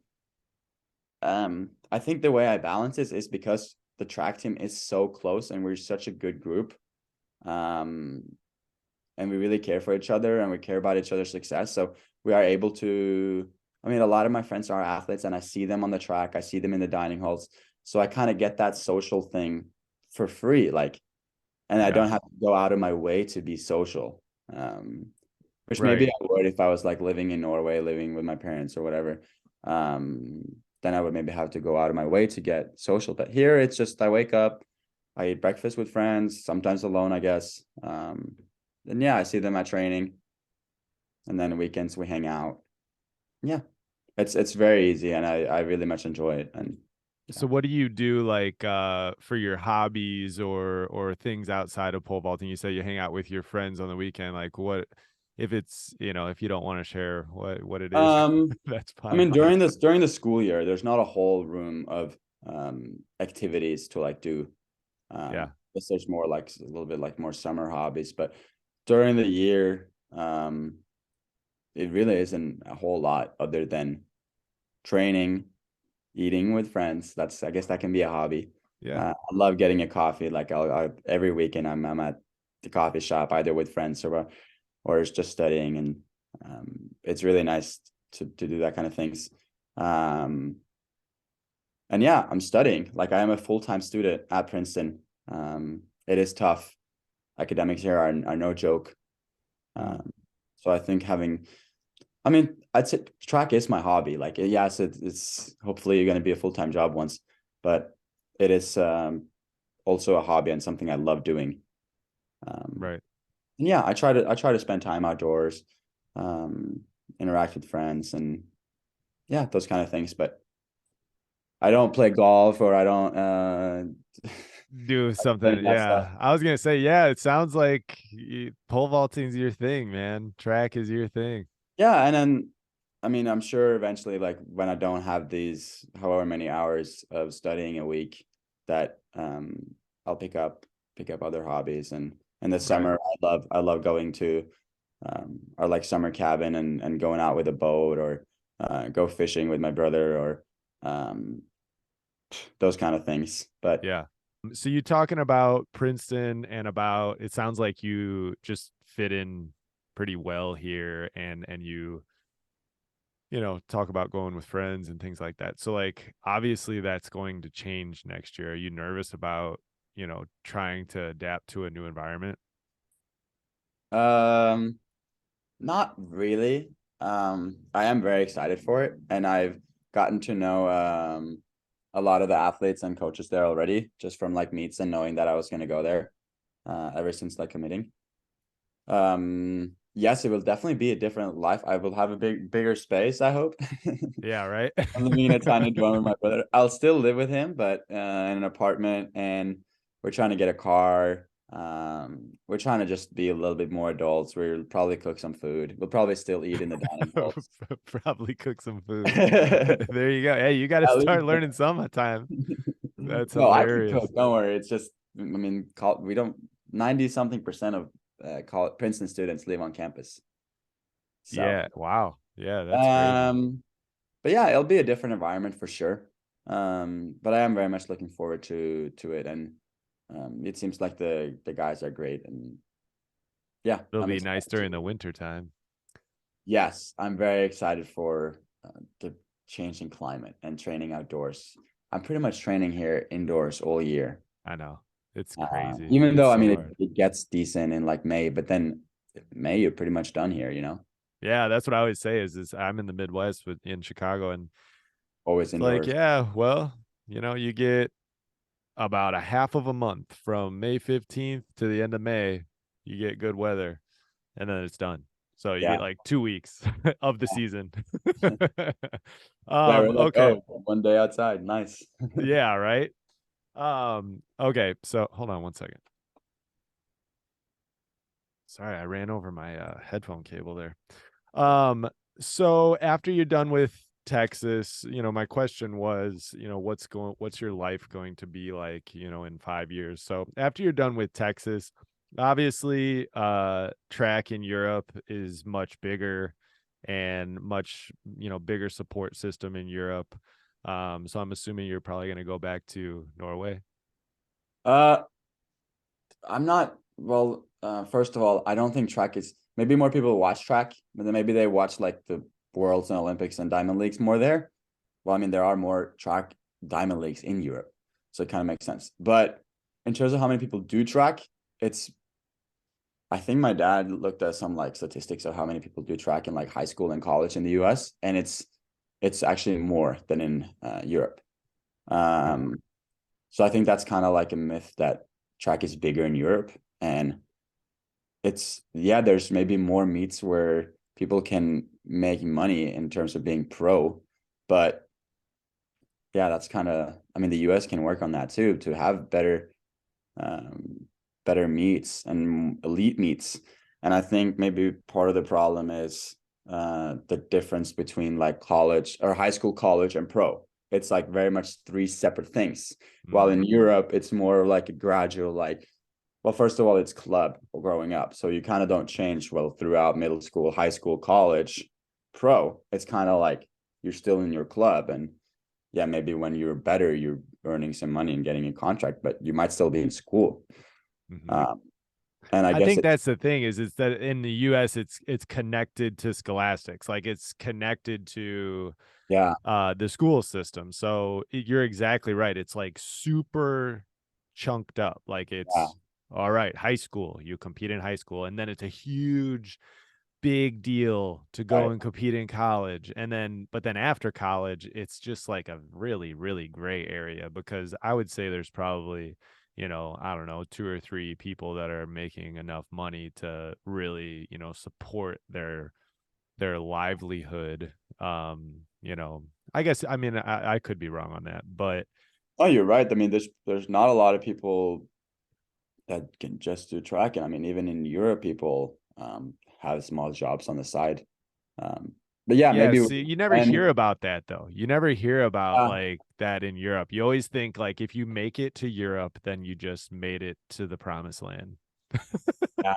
[SPEAKER 2] I think the way I balance this is because the track team is so close and we're such a good group. Um, and we really care for each other and we care about each other's success. So we are able to, I mean, a lot of my friends are athletes and I see them on the track, I see them in the dining halls. So I kind of get that social thing for free. Like, and I
[SPEAKER 1] yeah,
[SPEAKER 2] don't have to go out of my way to be social. Which maybe
[SPEAKER 1] right.
[SPEAKER 2] I would if I was like living in Norway, living with my parents or whatever. Then I would maybe have to go out of my way to get social. But here it's just I wake up, I eat breakfast with friends, sometimes alone, I guess. And yeah, I see them at training, and then weekends we hang out. Yeah, it's very easy, and I really much enjoy it. And yeah.
[SPEAKER 1] So what do you do like for your hobbies or things outside of pole vaulting? You say you hang out with your friends on the weekend. Like what if it's, if you don't want to share what it is, that's
[SPEAKER 2] I
[SPEAKER 1] fine.
[SPEAKER 2] mean, during the school year, there's not a whole room of activities to like do.
[SPEAKER 1] Yeah.
[SPEAKER 2] Guess there's more like a little bit like more summer hobbies, but during the year, it really isn't a whole lot other than training, eating with friends. That's I guess that can be a hobby.
[SPEAKER 1] Yeah.
[SPEAKER 2] I love getting a coffee. Like every weekend I'm at the coffee shop either with friends or it's just studying, and it's really nice to do that kind of things. Um, and yeah, I'm studying. Like I am a full-time student at Princeton. It is tough. Academics here are no joke.
[SPEAKER 1] Mm,
[SPEAKER 2] Um, so I think I mean, I'd say track is my hobby. Like, yes, it's hopefully going to be a full-time job once, but it is also a hobby and something I love doing. Um,
[SPEAKER 1] right.
[SPEAKER 2] and yeah, I try to spend time outdoors, um, interact with friends, and yeah, those kind of things. But I don't play golf or I don't
[SPEAKER 1] Do
[SPEAKER 2] any of
[SPEAKER 1] something.
[SPEAKER 2] that stuff.
[SPEAKER 1] Yeah. I was gonna say, yeah, it sounds like pole vaulting's your thing, man. Track is your thing.
[SPEAKER 2] Yeah, and then I mean, I'm sure eventually, like when I don't have these however many hours of studying a week, that I'll pick up other hobbies. And in the
[SPEAKER 1] Right.
[SPEAKER 2] summer, I love going to our like summer cabin and going out with a boat or go fishing with my brother or um those kind of things. But
[SPEAKER 1] Yeah. So you talking about Princeton and about it sounds like you just fit in pretty well here and talk about going with friends and things like that. So like obviously that's going to change next year. Are you nervous about, trying to adapt to a new environment?
[SPEAKER 2] um not really. I am very excited for it, and I've gotten to know a lot of the athletes and coaches there already, just from like meets and knowing that I was going to go there. Ever since like committing. Yes, it will definitely be a different life. I will have a bigger space, I hope.
[SPEAKER 1] Yeah, right.
[SPEAKER 2] I'm living in a tiny dorm with my brother. I'll still live with him, but in an apartment, and we're trying to get a car. We're trying to just be a little bit more adults. We'll probably cook some food. We'll probably still eat in the dining halls.
[SPEAKER 1] Probably cook some food.
[SPEAKER 2] At
[SPEAKER 1] There you go. Hey, you got to
[SPEAKER 2] least,
[SPEAKER 1] start learning sometime. That's
[SPEAKER 2] no, I can
[SPEAKER 1] hilarious.
[SPEAKER 2] cook. Don't worry. It's just, I mean, we don't 90 something percent of Princeton students live on campus. So,
[SPEAKER 1] Yeah. Wow. Yeah, that's crazy.
[SPEAKER 2] um, but yeah, it'll be a different environment for sure. But I am very much looking forward to it, and it seems like the guys are great, and yeah,
[SPEAKER 1] It'll
[SPEAKER 2] I'm
[SPEAKER 1] be nice
[SPEAKER 2] excited
[SPEAKER 1] during
[SPEAKER 2] to.
[SPEAKER 1] the winter time.
[SPEAKER 2] Yes, I'm very excited for the changing climate and training outdoors. I'm pretty much training here indoors all year.
[SPEAKER 1] I know. It's crazy.
[SPEAKER 2] Even
[SPEAKER 1] It's
[SPEAKER 2] though I
[SPEAKER 1] so
[SPEAKER 2] mean
[SPEAKER 1] hard.
[SPEAKER 2] it gets decent in like May, but then May you're pretty much done here, you know?
[SPEAKER 1] Yeah, that's what I always say is I'm in the Midwest in Chicago, and
[SPEAKER 2] Always
[SPEAKER 1] it's like,
[SPEAKER 2] indoors.
[SPEAKER 1] yeah, well, you get about a half of a month from May 15th to the end of May, you get good weather, and then it's done. So you
[SPEAKER 2] Yeah.
[SPEAKER 1] get like 2 weeks of the season.
[SPEAKER 2] Yeah, we're like,
[SPEAKER 1] Okay.
[SPEAKER 2] oh, 1 day outside. Nice.
[SPEAKER 1] Yeah, right. Okay, so hold on one second. Sorry, I ran over my headphone cable there. So after you're done with Texas, my question was, what's your life going to be like, in 5 years? So after you're done with Texas, obviously, track in Europe is much bigger and much, bigger support system in Europe. So I'm assuming you're probably going to go back to Norway.
[SPEAKER 2] Uh, I'm not, well, first of all, I don't think track is, maybe more people watch track, but then maybe they watch like the Worlds and Olympics and Diamond Leagues more there. Well, I mean, there are more track Diamond Leagues in Europe, so it kind of makes sense. But in terms of how many people do track, it's, I think my dad looked at some like statistics of how many people do track in like high school and college in the US, and it's actually more than in Europe.
[SPEAKER 1] Hmm.
[SPEAKER 2] Um, so I think that's kind of like a myth that track is bigger in Europe. And it's, yeah, there's maybe more meets where people can make money in terms of being pro. But yeah, that's kind of, I mean, the US can work on that too, to have um, better meets and elite meets. And I think maybe part of the problem is the difference between like college or high school, college, and pro. It's like very much three separate things. While in
[SPEAKER 1] Hmm.
[SPEAKER 2] Europe, it's more like a gradual, like, well, first of all, it's club growing up. So you kind of don't change well throughout middle school, high school, college, pro. It's kind of like you're still in your club. And yeah, maybe when you're better, you're earning some money and getting a contract, but you might still be in school.
[SPEAKER 1] Hmm.
[SPEAKER 2] Um, and I
[SPEAKER 1] I
[SPEAKER 2] guess
[SPEAKER 1] think
[SPEAKER 2] it's,
[SPEAKER 1] that's the thing is that in the US it's connected to scholastics. Like it's connected to
[SPEAKER 2] yeah,
[SPEAKER 1] the school system. So you're exactly right. It's like super chunked up. Like
[SPEAKER 2] yeah,
[SPEAKER 1] it's all right, high school, you compete in high school, and then it's a huge big deal to go
[SPEAKER 2] right.
[SPEAKER 1] and compete in college. But then after college, it's just like a really, really gray area because I would say there's probably, I don't know, two or three people that are making enough money to really, support their livelihood. I guess I mean I could be wrong on that, but
[SPEAKER 2] Oh, you're right. I mean, there's not a lot of people that can just do tracking. I mean, even in Europe, people have small jobs on the side. Um, but yeah,
[SPEAKER 1] yeah,
[SPEAKER 2] maybe
[SPEAKER 1] see, you never hear
[SPEAKER 2] and
[SPEAKER 1] about that though. You never hear about
[SPEAKER 2] uh,
[SPEAKER 1] like that in Europe. You always think like if you make it to Europe, then you just made it to the promised land.
[SPEAKER 2] yeah,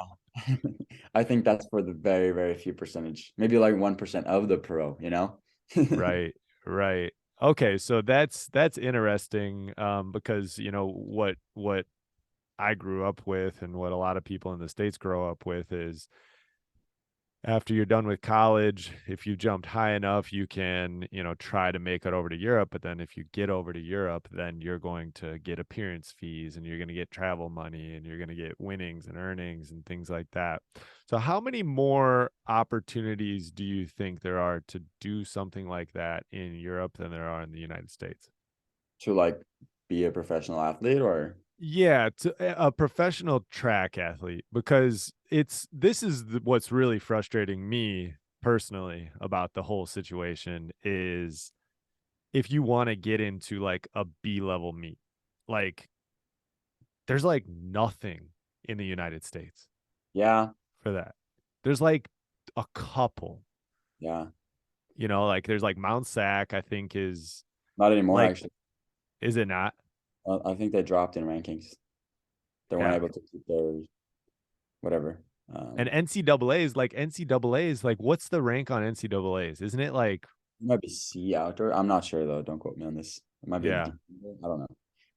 [SPEAKER 2] I think that's for the very, very few percentage, maybe like 1% of the pro, you know?
[SPEAKER 1] Right, right. Okay, so that's interesting because what I grew up with and what a lot of people in the States grow up with is after you're done with college, if you jumped high enough, you can, try to make it over to Europe. But then if you get over to Europe, then you're going to get appearance fees and you're going to get travel money and you're going to get winnings and earnings and things like that. So, how many more opportunities do you think there are to do something like that in Europe than there are in the United States?
[SPEAKER 2] To like be a professional athlete or
[SPEAKER 1] Yeah, to a professional track athlete because this is what's really frustrating me personally about the whole situation is if you want to get into like a B level meet, like there's like nothing in the United States
[SPEAKER 2] yeah,
[SPEAKER 1] for that. There's like a couple,
[SPEAKER 2] yeah,
[SPEAKER 1] like there's like Mount Sac, I think
[SPEAKER 2] not anymore
[SPEAKER 1] like,
[SPEAKER 2] actually.
[SPEAKER 1] is it not?
[SPEAKER 2] I think they dropped in rankings. They weren't
[SPEAKER 1] Yeah.
[SPEAKER 2] able to keep their whatever.
[SPEAKER 1] And NCAA is like, what's the rank on NCAAs? Isn't it like,
[SPEAKER 2] It might be C outdoor. I'm not sure though. Don't quote me on this. It might be a
[SPEAKER 1] yeah,
[SPEAKER 2] D. I don't know.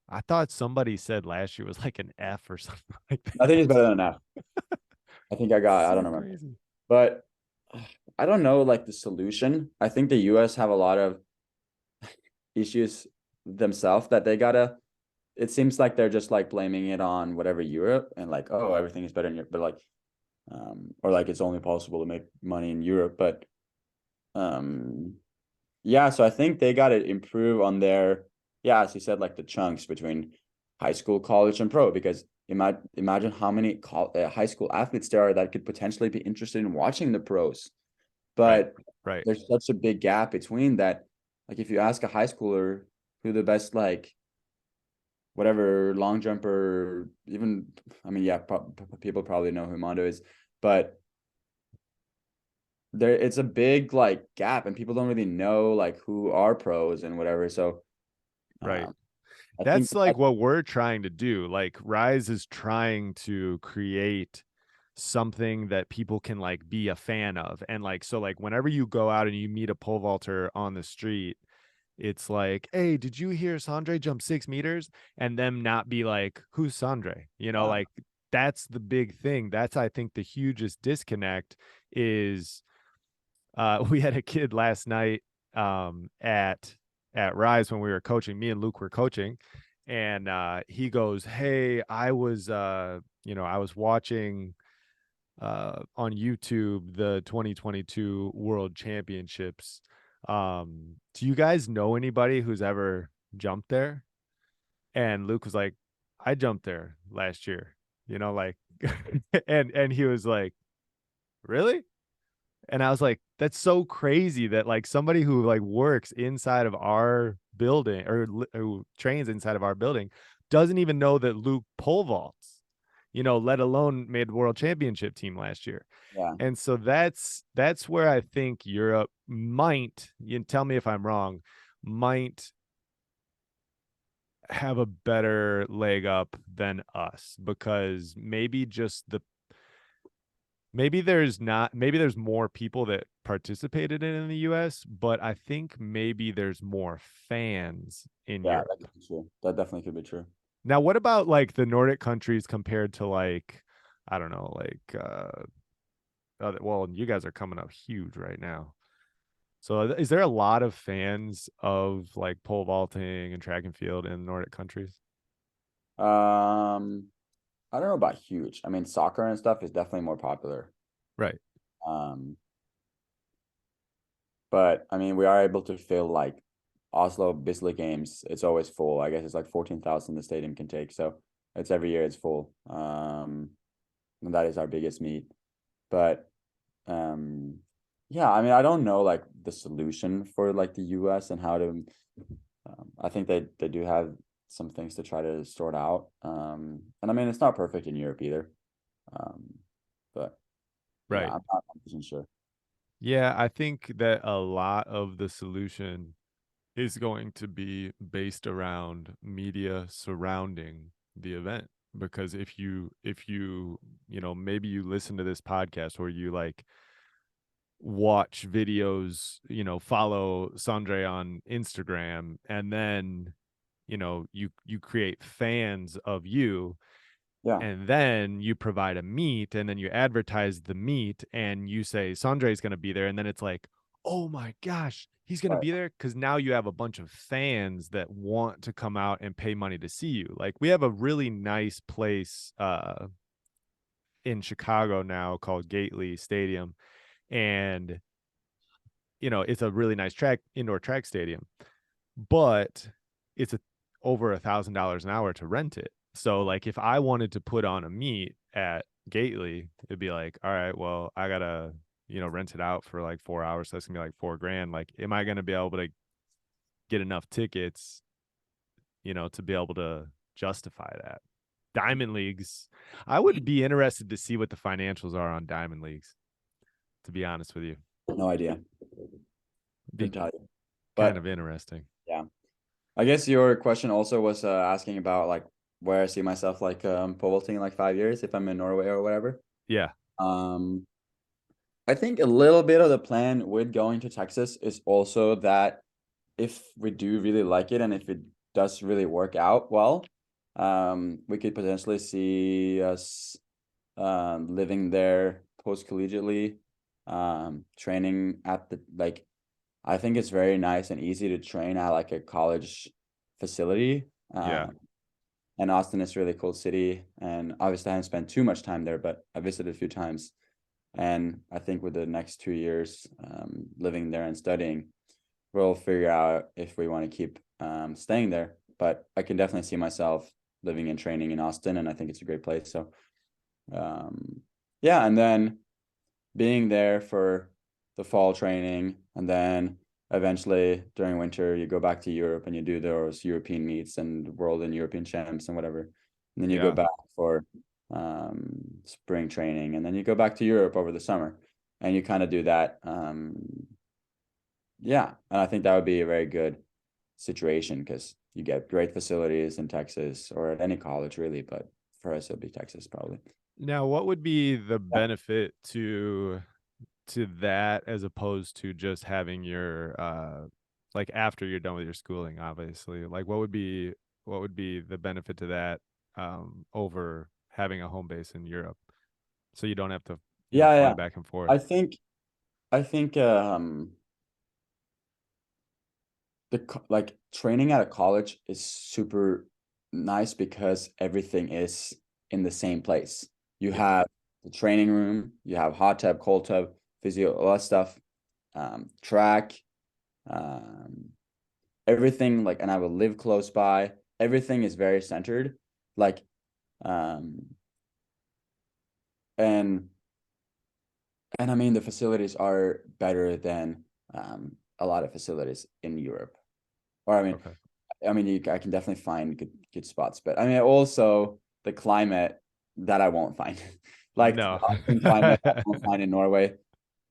[SPEAKER 1] I thought somebody said last year was like an F or something like
[SPEAKER 2] I think it's
[SPEAKER 1] that.
[SPEAKER 2] better than an F. I think I got. I don't
[SPEAKER 1] So
[SPEAKER 2] remember,
[SPEAKER 1] crazy.
[SPEAKER 2] but I don't know like the solution. I think the U.S. have a lot of issues themselves that they gotta. It seems like they're just like blaming it on whatever Europe and like, oh, everything is better in Europe, but like, or like it's only possible to make money in Europe. But yeah, so I think they got to improve on their, yeah, as you said, like the chunks between high school, college, and pro. Because imagine how many high school athletes there are that could potentially be interested in watching the pros.
[SPEAKER 1] Right.
[SPEAKER 2] But
[SPEAKER 1] Right.
[SPEAKER 2] there's such a big gap between that. Like if you ask a high schooler who the best like whatever long jumper, even I mean, yeah, people probably know who Mondo is, but there it's a big like gap, and people don't really know like who are pros and whatever. So
[SPEAKER 1] Right.
[SPEAKER 2] um, I think
[SPEAKER 1] That's like what we're trying to do. Like Rise is trying to create something that people can like be a fan of. And like, so like whenever you go out and you meet a pole vaulter on the street, it's like, hey, did you hear Sondre jump 6 meters? And them not be like, who's Sondre? You know,
[SPEAKER 2] yeah,
[SPEAKER 1] like that's the big thing. That's, I think, the hugest disconnect is we had a kid last night at Rise when we were coaching. Me and Luke were coaching, and he goes, "Hey, I was I was watching on YouTube the 2022 World Championships. Do you guys know anybody who's ever jumped there?" And Luke was like, "I jumped there last year." You know, like, and he was like, "Really?" And I was like, that's so crazy that like somebody who like works inside of our building or who trains inside of our building doesn't even know that Luke pole vaults, let alone made world championship team last year.
[SPEAKER 2] yeah,
[SPEAKER 1] And so that's where I think Europe might, you can tell me if I'm wrong, might have a better leg up than us, because maybe there's more people that participated in the US, but I think maybe there's more fans in
[SPEAKER 2] yeah,
[SPEAKER 1] Europe.
[SPEAKER 2] that could be true. That definitely could be true.
[SPEAKER 1] Now, what about like the Nordic countries compared to like, I don't know, like well, you guys are coming up huge right now. So is there a lot of fans of like pole vaulting and track and field in Nordic countries?
[SPEAKER 2] Um, I don't know about huge. I mean, soccer and stuff is definitely more popular.
[SPEAKER 1] Right.
[SPEAKER 2] Um, but I mean, we are able to fill like Oslo Bislett games. It's always full. I guess it's like 14,000 the stadium can take. So it's every year it's full. And that is our biggest meet. But um, yeah, I mean, I don't know like the solution for like the US and how to. I think they do have some things to try to sort out. And I mean, it's not perfect in Europe either. Um, but yeah,
[SPEAKER 1] Right.
[SPEAKER 2] I'm not 100% sure.
[SPEAKER 1] Yeah, I think that a lot of the solution is going to be based around media surrounding the event, because if you maybe you listen to this podcast or you like watch videos, follow Sondre on Instagram, and then you create fans of you,
[SPEAKER 2] Yeah,
[SPEAKER 1] and then you provide a meet, and then you advertise the meet, and you say Sondre is going to be there, and then it's like, oh my gosh, he's going to
[SPEAKER 2] right.
[SPEAKER 1] be there, because now you have a bunch of fans that want to come out and pay money to see you. Like we have a really nice place in Chicago now called Gately Stadium, and it's a really nice indoor track stadium, but it's over $1,000 an hour to rent it. So like if I wanted to put on a meet at Gately, it'd be like, all right, well, I gotta, rent it out for like 4 hours. So that's gonna be like $4,000. Like, am I gonna be able to get enough tickets, to be able to justify that? Diamond leagues, I would be interested to see what the financials are on diamond leagues, to be honest with you.
[SPEAKER 2] No idea.
[SPEAKER 1] Be
[SPEAKER 2] Couldn't tell you.
[SPEAKER 1] kind
[SPEAKER 2] But
[SPEAKER 1] of interesting.
[SPEAKER 2] yeah, I guess your question also was asking about like where I see myself like pole vaulting in like 5 years if I'm in Norway or whatever.
[SPEAKER 1] Yeah.
[SPEAKER 2] Um, I think a little bit of the plan with going to Texas is also that if we do really like it and if it does really work out well, we could potentially see us living there post collegiately, training at the like I think it's very nice and easy to train at like a college facility.
[SPEAKER 1] Yeah.
[SPEAKER 2] And Austin is a really cool city. And obviously, I haven't spent too much time there, but I visited a few times. And I think with the next 2 years living there and studying, we'll figure out if we want to keep staying there. But I can definitely see myself living and training in Austin, and I think it's a great place. So, yeah, and then being there for the fall training, and then eventually during winter you go back to Europe and you do those European meets and world and European champs and whatever, and then you go
[SPEAKER 1] Yeah.
[SPEAKER 2] back for spring training, and then you go back to Europe over the summer, and you kind of do that. Yeah, and I think that would be a very good situation because you get great facilities in Texas or at any college really, but for us it'll be Texas probably.
[SPEAKER 1] Now, what would be the benefit to that as opposed to just having your like after you're done with your schooling, obviously? Like what would be the benefit to that over having a home base in Europe? So you don't have to,
[SPEAKER 2] Yeah,
[SPEAKER 1] fly
[SPEAKER 2] yeah.
[SPEAKER 1] back and forth.
[SPEAKER 2] I think I think like training at a college is super nice because everything is in the same place. You
[SPEAKER 1] Yeah.
[SPEAKER 2] have the training room, you have hot tub, cold tub, physio, all that stuff, track, um, everything like, and I will live close by. Everything is very centered, like, um, and I mean the facilities are better than a lot of facilities in Europe. Or
[SPEAKER 1] Okay.
[SPEAKER 2] I can definitely find good spots, but I mean also the climate that I won't find, like the
[SPEAKER 1] No.
[SPEAKER 2] Austin climate I won't find in Norway.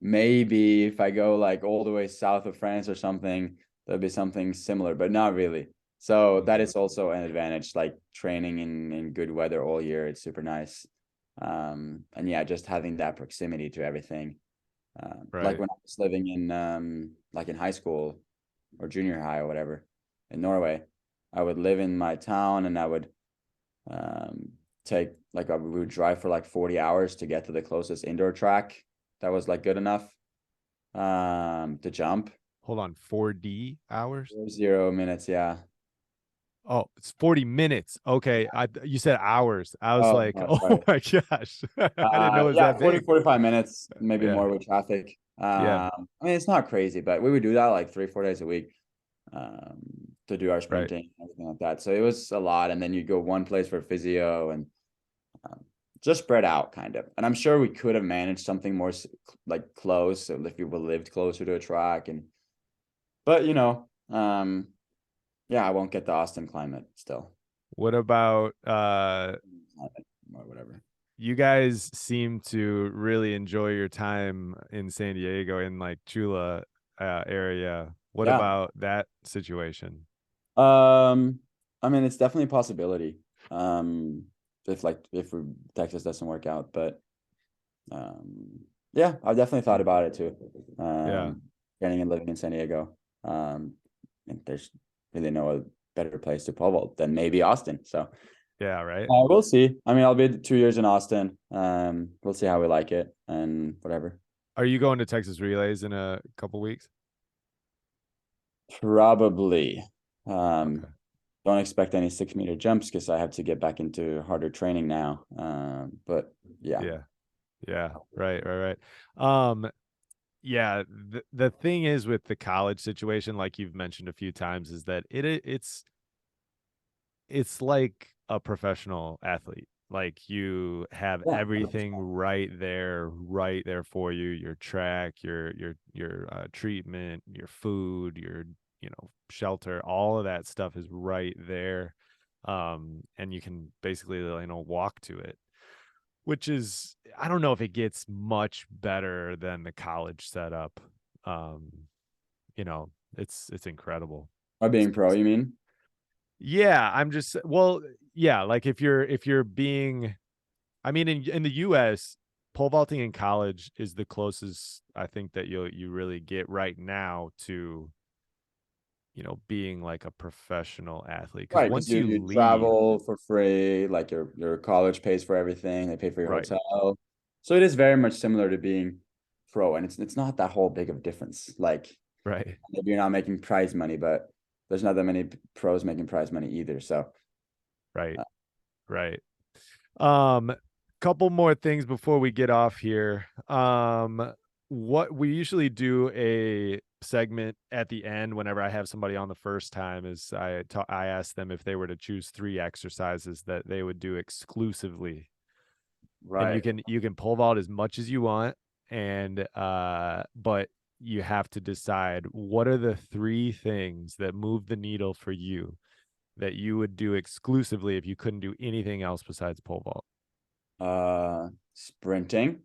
[SPEAKER 2] Maybe if I go like all the way south of France or something, there'll be something similar, but not really. So that
[SPEAKER 1] Okay.
[SPEAKER 2] is also an advantage, like training in good weather all year. It's super nice. And yeah, just having that proximity to everything. Like
[SPEAKER 1] Right.
[SPEAKER 2] when I was living in like in high school or junior high or whatever in Norway, I would live in my town and I would um, take like we would drive for like 40 hours to get to the closest indoor track that was like good enough to jump.
[SPEAKER 1] Hold on, 4D hours?
[SPEAKER 2] 0 minutes, yeah.
[SPEAKER 1] Oh, it's 40 minutes. Okay. You said hours. I was
[SPEAKER 2] Oh,
[SPEAKER 1] like,
[SPEAKER 2] no,
[SPEAKER 1] oh
[SPEAKER 2] sorry.
[SPEAKER 1] my gosh. I didn't know it was
[SPEAKER 2] Yeah,
[SPEAKER 1] that
[SPEAKER 2] 40,
[SPEAKER 1] big.
[SPEAKER 2] 45 minutes, maybe
[SPEAKER 1] Yeah.
[SPEAKER 2] more with traffic.
[SPEAKER 1] Yeah.
[SPEAKER 2] I mean, it's not crazy, but we would do that like 3, 4 days a week to do our
[SPEAKER 1] Right.
[SPEAKER 2] sprinting and everything like that. So it was a lot. And then you go one place for physio and um, just spread out kind of. And I'm sure we could have managed something more like close so if people lived closer to a track. And, but yeah, I won't get the Austin climate still.
[SPEAKER 1] What about
[SPEAKER 2] Or whatever.
[SPEAKER 1] you guys seem to really enjoy your time in San Diego in like Chula area. What
[SPEAKER 2] Yeah.
[SPEAKER 1] about that situation?
[SPEAKER 2] Um, I mean, it's definitely a possibility. If Texas doesn't work out, but yeah, I've definitely thought about it too.
[SPEAKER 1] Yeah.
[SPEAKER 2] Training and living in San Diego. And there's really no better place to pole vault than maybe Austin. So
[SPEAKER 1] Yeah, right.
[SPEAKER 2] we'll see. I mean, I'll be 2 years in Austin. We'll see how we like it and whatever.
[SPEAKER 1] Are you going to Texas Relays in a couple weeks?
[SPEAKER 2] Probably. Um,
[SPEAKER 1] Okay.
[SPEAKER 2] don't expect any 6 meter jumps because I have to get back into harder training now. But yeah.
[SPEAKER 1] Yeah. Yeah. Right, right, right. Yeah, the thing is with the college situation, like you've mentioned a few times, is that it's like a professional athlete. Like you have
[SPEAKER 2] Yeah.
[SPEAKER 1] everything right there for you. Your track, your treatment, your food, your shelter, all of that stuff is right there. And you can basically walk to it, which is I don't know if it gets much better than the college setup. Um, it's incredible.
[SPEAKER 2] By being pro, you mean?
[SPEAKER 1] Yeah, I'm just well, yeah, like if you're being I mean in the US, pole vaulting in college is the closest I think that you really get right now to, being like a professional athlete. Because
[SPEAKER 2] Right, because
[SPEAKER 1] once
[SPEAKER 2] you
[SPEAKER 1] you
[SPEAKER 2] you
[SPEAKER 1] leave,
[SPEAKER 2] travel for free, like your college pays for everything, they pay for your
[SPEAKER 1] right,
[SPEAKER 2] hotel. So it is very much similar to being pro, and it's not that whole big of a difference. Like
[SPEAKER 1] Right.
[SPEAKER 2] Maybe you're not making prize money, but there's not that many pros making prize money either. So,
[SPEAKER 1] Right.
[SPEAKER 2] uh,
[SPEAKER 1] Right. Couple more things before we get off here. What we usually do a segment at the end whenever I have somebody on the first time is I ask them if they were to choose 3 exercises that they would do exclusively, and
[SPEAKER 2] right.
[SPEAKER 1] you can pole vault as much as you want, and but you have to decide what are the 3 things that move the needle for you that you would do exclusively if you couldn't do anything else besides pole vault.
[SPEAKER 2] Sprinting.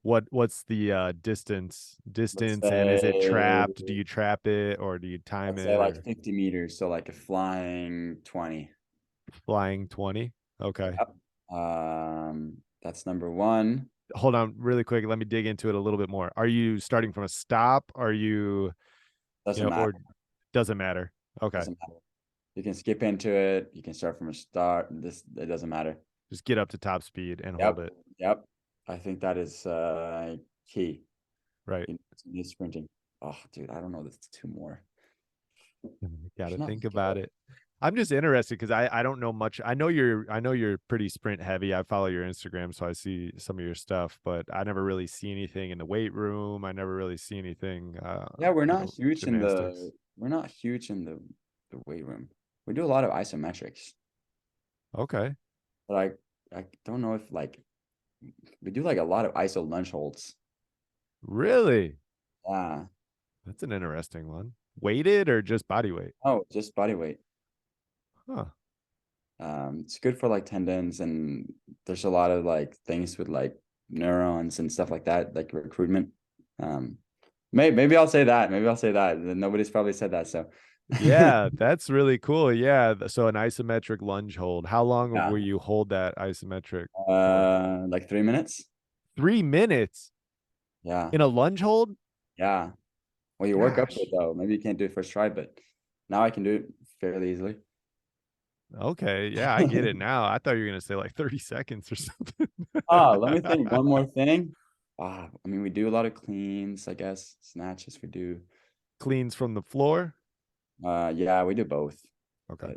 [SPEAKER 1] What's the
[SPEAKER 2] Let's
[SPEAKER 1] distance, and is it
[SPEAKER 2] say,
[SPEAKER 1] trapped? Do you trap it or do you time
[SPEAKER 2] let's say
[SPEAKER 1] it,
[SPEAKER 2] like
[SPEAKER 1] or
[SPEAKER 2] 50 meters. So like a flying 20.
[SPEAKER 1] flying 20? Okay.
[SPEAKER 2] Yep. That's number one.
[SPEAKER 1] Hold on really quick. Let me dig into it a little bit more. Are you starting from a stop? Are you,
[SPEAKER 2] Doesn't matter.
[SPEAKER 1] or doesn't matter? Okay.
[SPEAKER 2] Doesn't matter. You can skip into it. You can start from a start. It doesn't matter.
[SPEAKER 1] Just get up to top speed and hold
[SPEAKER 2] Yep.
[SPEAKER 1] it.
[SPEAKER 2] Yep. I think that is key.
[SPEAKER 1] Right.
[SPEAKER 2] You need sprinting. Oh, dude, I don't know. There's 2 more.
[SPEAKER 1] Got
[SPEAKER 2] There's
[SPEAKER 1] to
[SPEAKER 2] not
[SPEAKER 1] think about
[SPEAKER 2] skill.
[SPEAKER 1] it. I'm just interested because I don't know much. I know you're pretty sprint heavy. I follow your Instagram, so I see some of your stuff, but I never really see anything in the weight room. I never really see anything
[SPEAKER 2] Yeah,
[SPEAKER 1] gymnastics.
[SPEAKER 2] we're not huge in the weight room. We do a lot of isometrics.
[SPEAKER 1] Okay.
[SPEAKER 2] But I don't know if like we do like a lot of iso lunge holds.
[SPEAKER 1] Really?
[SPEAKER 2] Yeah.
[SPEAKER 1] That's an interesting one. Weighted or just body weight?
[SPEAKER 2] Oh, just body weight.
[SPEAKER 1] Huh.
[SPEAKER 2] It's good for like tendons, and there's a lot of like things with like neurons and stuff like that, like recruitment. Um, maybe I'll say that. Maybe I'll say that. Nobody's probably said that. So
[SPEAKER 1] Yeah, that's really cool. Yeah. So an isometric lunge hold. How long
[SPEAKER 2] yeah.
[SPEAKER 1] will you hold that isometric for?
[SPEAKER 2] Like 3 minutes.
[SPEAKER 1] 3 minutes
[SPEAKER 2] Yeah.
[SPEAKER 1] in a lunge hold?
[SPEAKER 2] Yeah. Well, you work up to it
[SPEAKER 1] Gosh.
[SPEAKER 2] though. Maybe you can't do it first try, but now I can do it fairly easily.
[SPEAKER 1] Okay. Yeah, I get it now. I thought you were gonna say like 30 seconds or something.
[SPEAKER 2] Let me think. One more thing. I mean, we do a lot of cleans, I guess. Snatches we do.
[SPEAKER 1] Cleans from the floor.
[SPEAKER 2] Yeah, we do both.
[SPEAKER 1] Okay.
[SPEAKER 2] But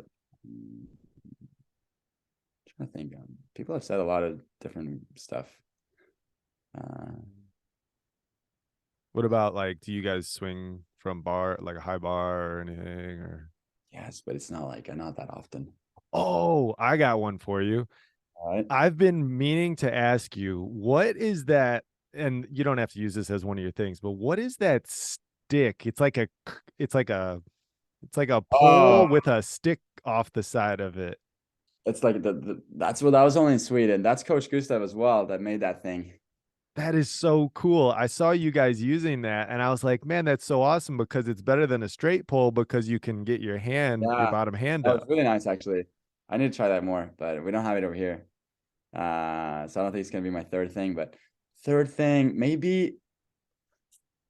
[SPEAKER 2] trying to think. People have said a lot of different stuff. Uh,
[SPEAKER 1] What about like, do you guys swing from bar, like a high bar or anything? Or
[SPEAKER 2] yes, but it's not like not that often.
[SPEAKER 1] oh, I got one for you.
[SPEAKER 2] All right.
[SPEAKER 1] I've been meaning to ask you, what is that? And you don't have to use this as one of your things, but what is that stick? It's like a, it's like a
[SPEAKER 2] Oh,
[SPEAKER 1] pole with a stick off the side of it.
[SPEAKER 2] it's like that's what I was only in Sweden. That's Coach Gustav as well that made that thing.
[SPEAKER 1] That is so cool. I saw you guys using that and I was like, man, that's so awesome because it's better than a straight pole because you can get your
[SPEAKER 2] Yeah,
[SPEAKER 1] bottom hand
[SPEAKER 2] that was
[SPEAKER 1] up.
[SPEAKER 2] really nice actually. I need to try that more, but we don't have it over here. So I don't think it's gonna be my third thing, but third thing, maybe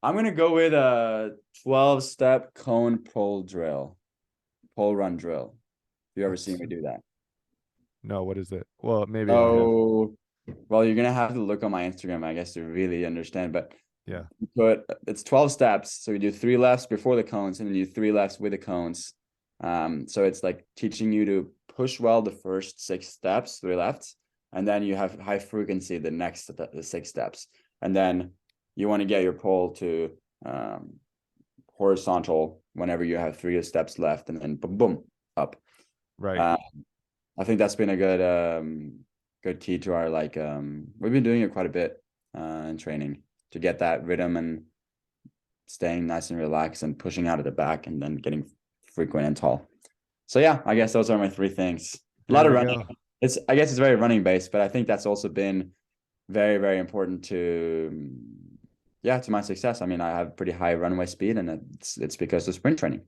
[SPEAKER 2] I'm gonna go with a 12-step cone pole run drill. Have you ever seen
[SPEAKER 1] What's
[SPEAKER 2] me do that?
[SPEAKER 1] no, what is it? Well, maybe I have.
[SPEAKER 2] So, well, you're gonna have to look on my Instagram, I guess, to really understand.
[SPEAKER 1] Yeah.
[SPEAKER 2] But it's 12 steps. So we do 3 lefts before the cones, and then you do 3 lefts with the cones. So it's like teaching you to push well the first 6 steps, 3 lefts, and then you have high frequency the next the 6 steps, and then you want to get your pole to horizontal whenever you have 3 steps left, and then boom, boom, up.
[SPEAKER 1] Right.
[SPEAKER 2] Uh, I think that's been a good key to our like we've been doing it quite a bit in training to get that rhythm and staying nice and relaxed and pushing out of the back and then getting frequent and tall. So yeah, I guess those are my 3 things. A lot
[SPEAKER 1] There
[SPEAKER 2] of
[SPEAKER 1] we
[SPEAKER 2] running.
[SPEAKER 1] go.
[SPEAKER 2] I guess it's very running based, but I think that's also been very, very important to yeah, to my success. I mean, I have pretty high runway speed and it's because of sprint training.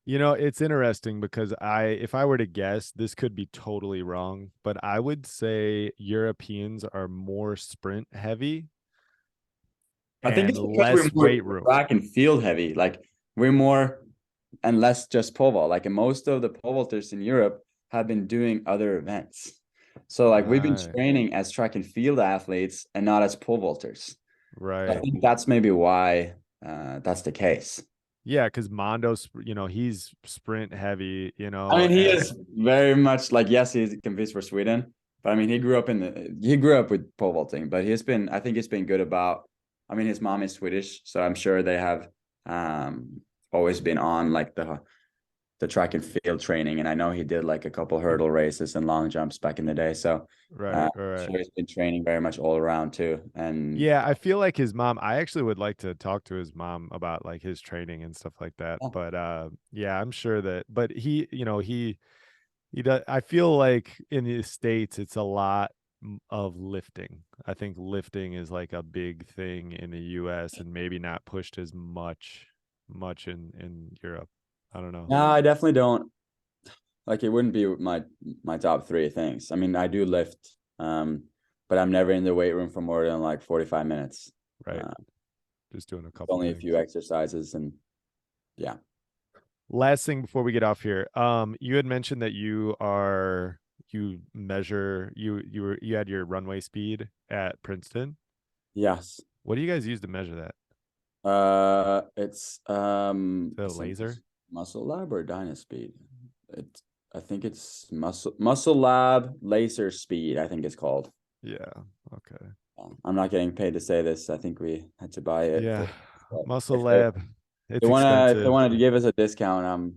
[SPEAKER 1] You know, it's interesting because if I were to guess, this could be totally wrong, but I would say Europeans are more sprint heavy
[SPEAKER 2] I think
[SPEAKER 1] and
[SPEAKER 2] it's because we're
[SPEAKER 1] less
[SPEAKER 2] more
[SPEAKER 1] weight room.
[SPEAKER 2] track and field heavy. Like we're more and less just pole vault. Like most of the pole vaulters in Europe have been doing other events. So like we've been
[SPEAKER 1] Right.
[SPEAKER 2] training as track and field athletes and not as pole vaulters. I
[SPEAKER 1] Right.
[SPEAKER 2] think that's maybe why. that's the case.
[SPEAKER 1] Yeah, because Mondo's, he's sprint heavy,
[SPEAKER 2] I mean, he
[SPEAKER 1] and
[SPEAKER 2] is very much like, yes, he competes for Sweden, but I mean, he grew up with pole vaulting, but I think he's been good about. I mean, his mom is Swedish, so I'm sure they have always been on like the track and field training, and I know he did like a couple hurdle races and long jumps back in the day. So
[SPEAKER 1] right,
[SPEAKER 2] so
[SPEAKER 1] right.
[SPEAKER 2] he's been training very much all around too. And
[SPEAKER 1] Yeah, I feel like his mom, I actually would like to talk to his mom about like his training and stuff like that.
[SPEAKER 2] oh,
[SPEAKER 1] But yeah, I'm sure that, but he does. I feel like in the States, it's a lot of lifting. I think lifting is like a big thing in the US and maybe not pushed as much in Europe. I don't know.
[SPEAKER 2] no, I definitely don't. Like it wouldn't be my top three things. I mean, I do lift, but I'm never in the weight room for more than like 45 minutes.
[SPEAKER 1] Right. Just doing a couple
[SPEAKER 2] Only a
[SPEAKER 1] things.
[SPEAKER 2] few exercises, and yeah.
[SPEAKER 1] Last thing before we get off here. You had mentioned that you measure you had your runway speed at Princeton.
[SPEAKER 2] Yes.
[SPEAKER 1] What do you guys use to measure that?
[SPEAKER 2] It's
[SPEAKER 1] The laser?
[SPEAKER 2] Muscle Lab or Dynaspeed. It I think it's Muscle Lab Laser Speed, I think it's called.
[SPEAKER 1] Yeah. Okay.
[SPEAKER 2] I'm not getting paid to say this. I think we had to buy it
[SPEAKER 1] Yeah.
[SPEAKER 2] for, but
[SPEAKER 1] Muscle Lab. It's
[SPEAKER 2] if they
[SPEAKER 1] expensive.
[SPEAKER 2] wanted to give us a discount,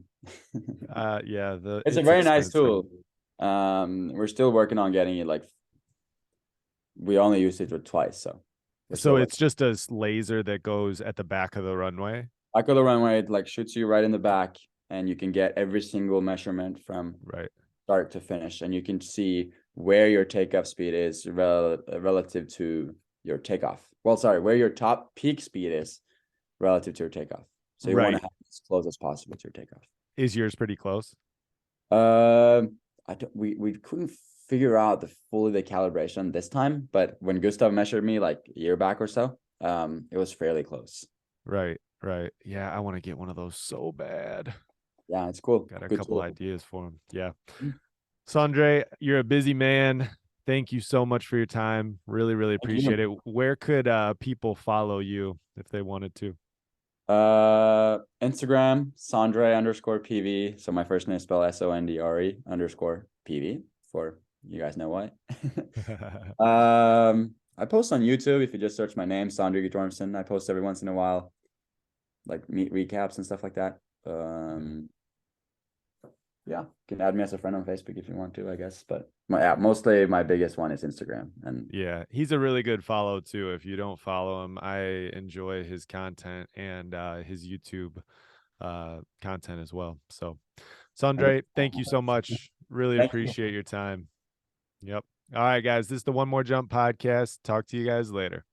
[SPEAKER 1] Yeah,
[SPEAKER 2] it's a
[SPEAKER 1] it's
[SPEAKER 2] very nice
[SPEAKER 1] expensive.
[SPEAKER 2] tool. We're still working on getting it. Like we only used it twice, so we're
[SPEAKER 1] So
[SPEAKER 2] still
[SPEAKER 1] it's
[SPEAKER 2] working.
[SPEAKER 1] just a laser that goes at the back of the runway.
[SPEAKER 2] Back of the runway, it like shoots you right in the back, and you can get every single measurement from
[SPEAKER 1] Right.
[SPEAKER 2] start to finish, and you can see where your takeoff speed is relative to your takeoff. Well, sorry, where your top peak speed is relative to your takeoff. So you want
[SPEAKER 1] Right.
[SPEAKER 2] to have it as close as possible to your takeoff.
[SPEAKER 1] Is yours pretty close?
[SPEAKER 2] I don't, we couldn't figure out the calibration this time, but when Gustav measured me like a year back or so, it was fairly close.
[SPEAKER 1] Right. Right. Yeah, I want to get one of those so bad.
[SPEAKER 2] Yeah, it's cool.
[SPEAKER 1] Got a
[SPEAKER 2] Good
[SPEAKER 1] couple
[SPEAKER 2] tool.
[SPEAKER 1] ideas for him. Yeah.
[SPEAKER 2] Mm.
[SPEAKER 1] Sondre, you're a busy man. Thank you so much for your time. Really, really
[SPEAKER 2] Thank
[SPEAKER 1] appreciate
[SPEAKER 2] you.
[SPEAKER 1] it. Where could people follow you if they wanted to?
[SPEAKER 2] Instagram, Sondre_PV. So my first name is spelled SONDRE_PV for you guys know why. I post on YouTube if you just search my name, Sondre Guttormsen. I post every once in a while, like meet recaps and stuff like that. Yeah, you can add me as a friend on Facebook if you want to, I guess. But mostly my biggest one is Instagram. And
[SPEAKER 1] yeah, he's a really good follow too. If you don't follow him, I enjoy his content and his YouTube content as well. So, Sondre, thank you so much. Really
[SPEAKER 2] thank you.
[SPEAKER 1] appreciate your time. Yep. All right, guys. This is the One More Jump podcast. Talk to you guys later.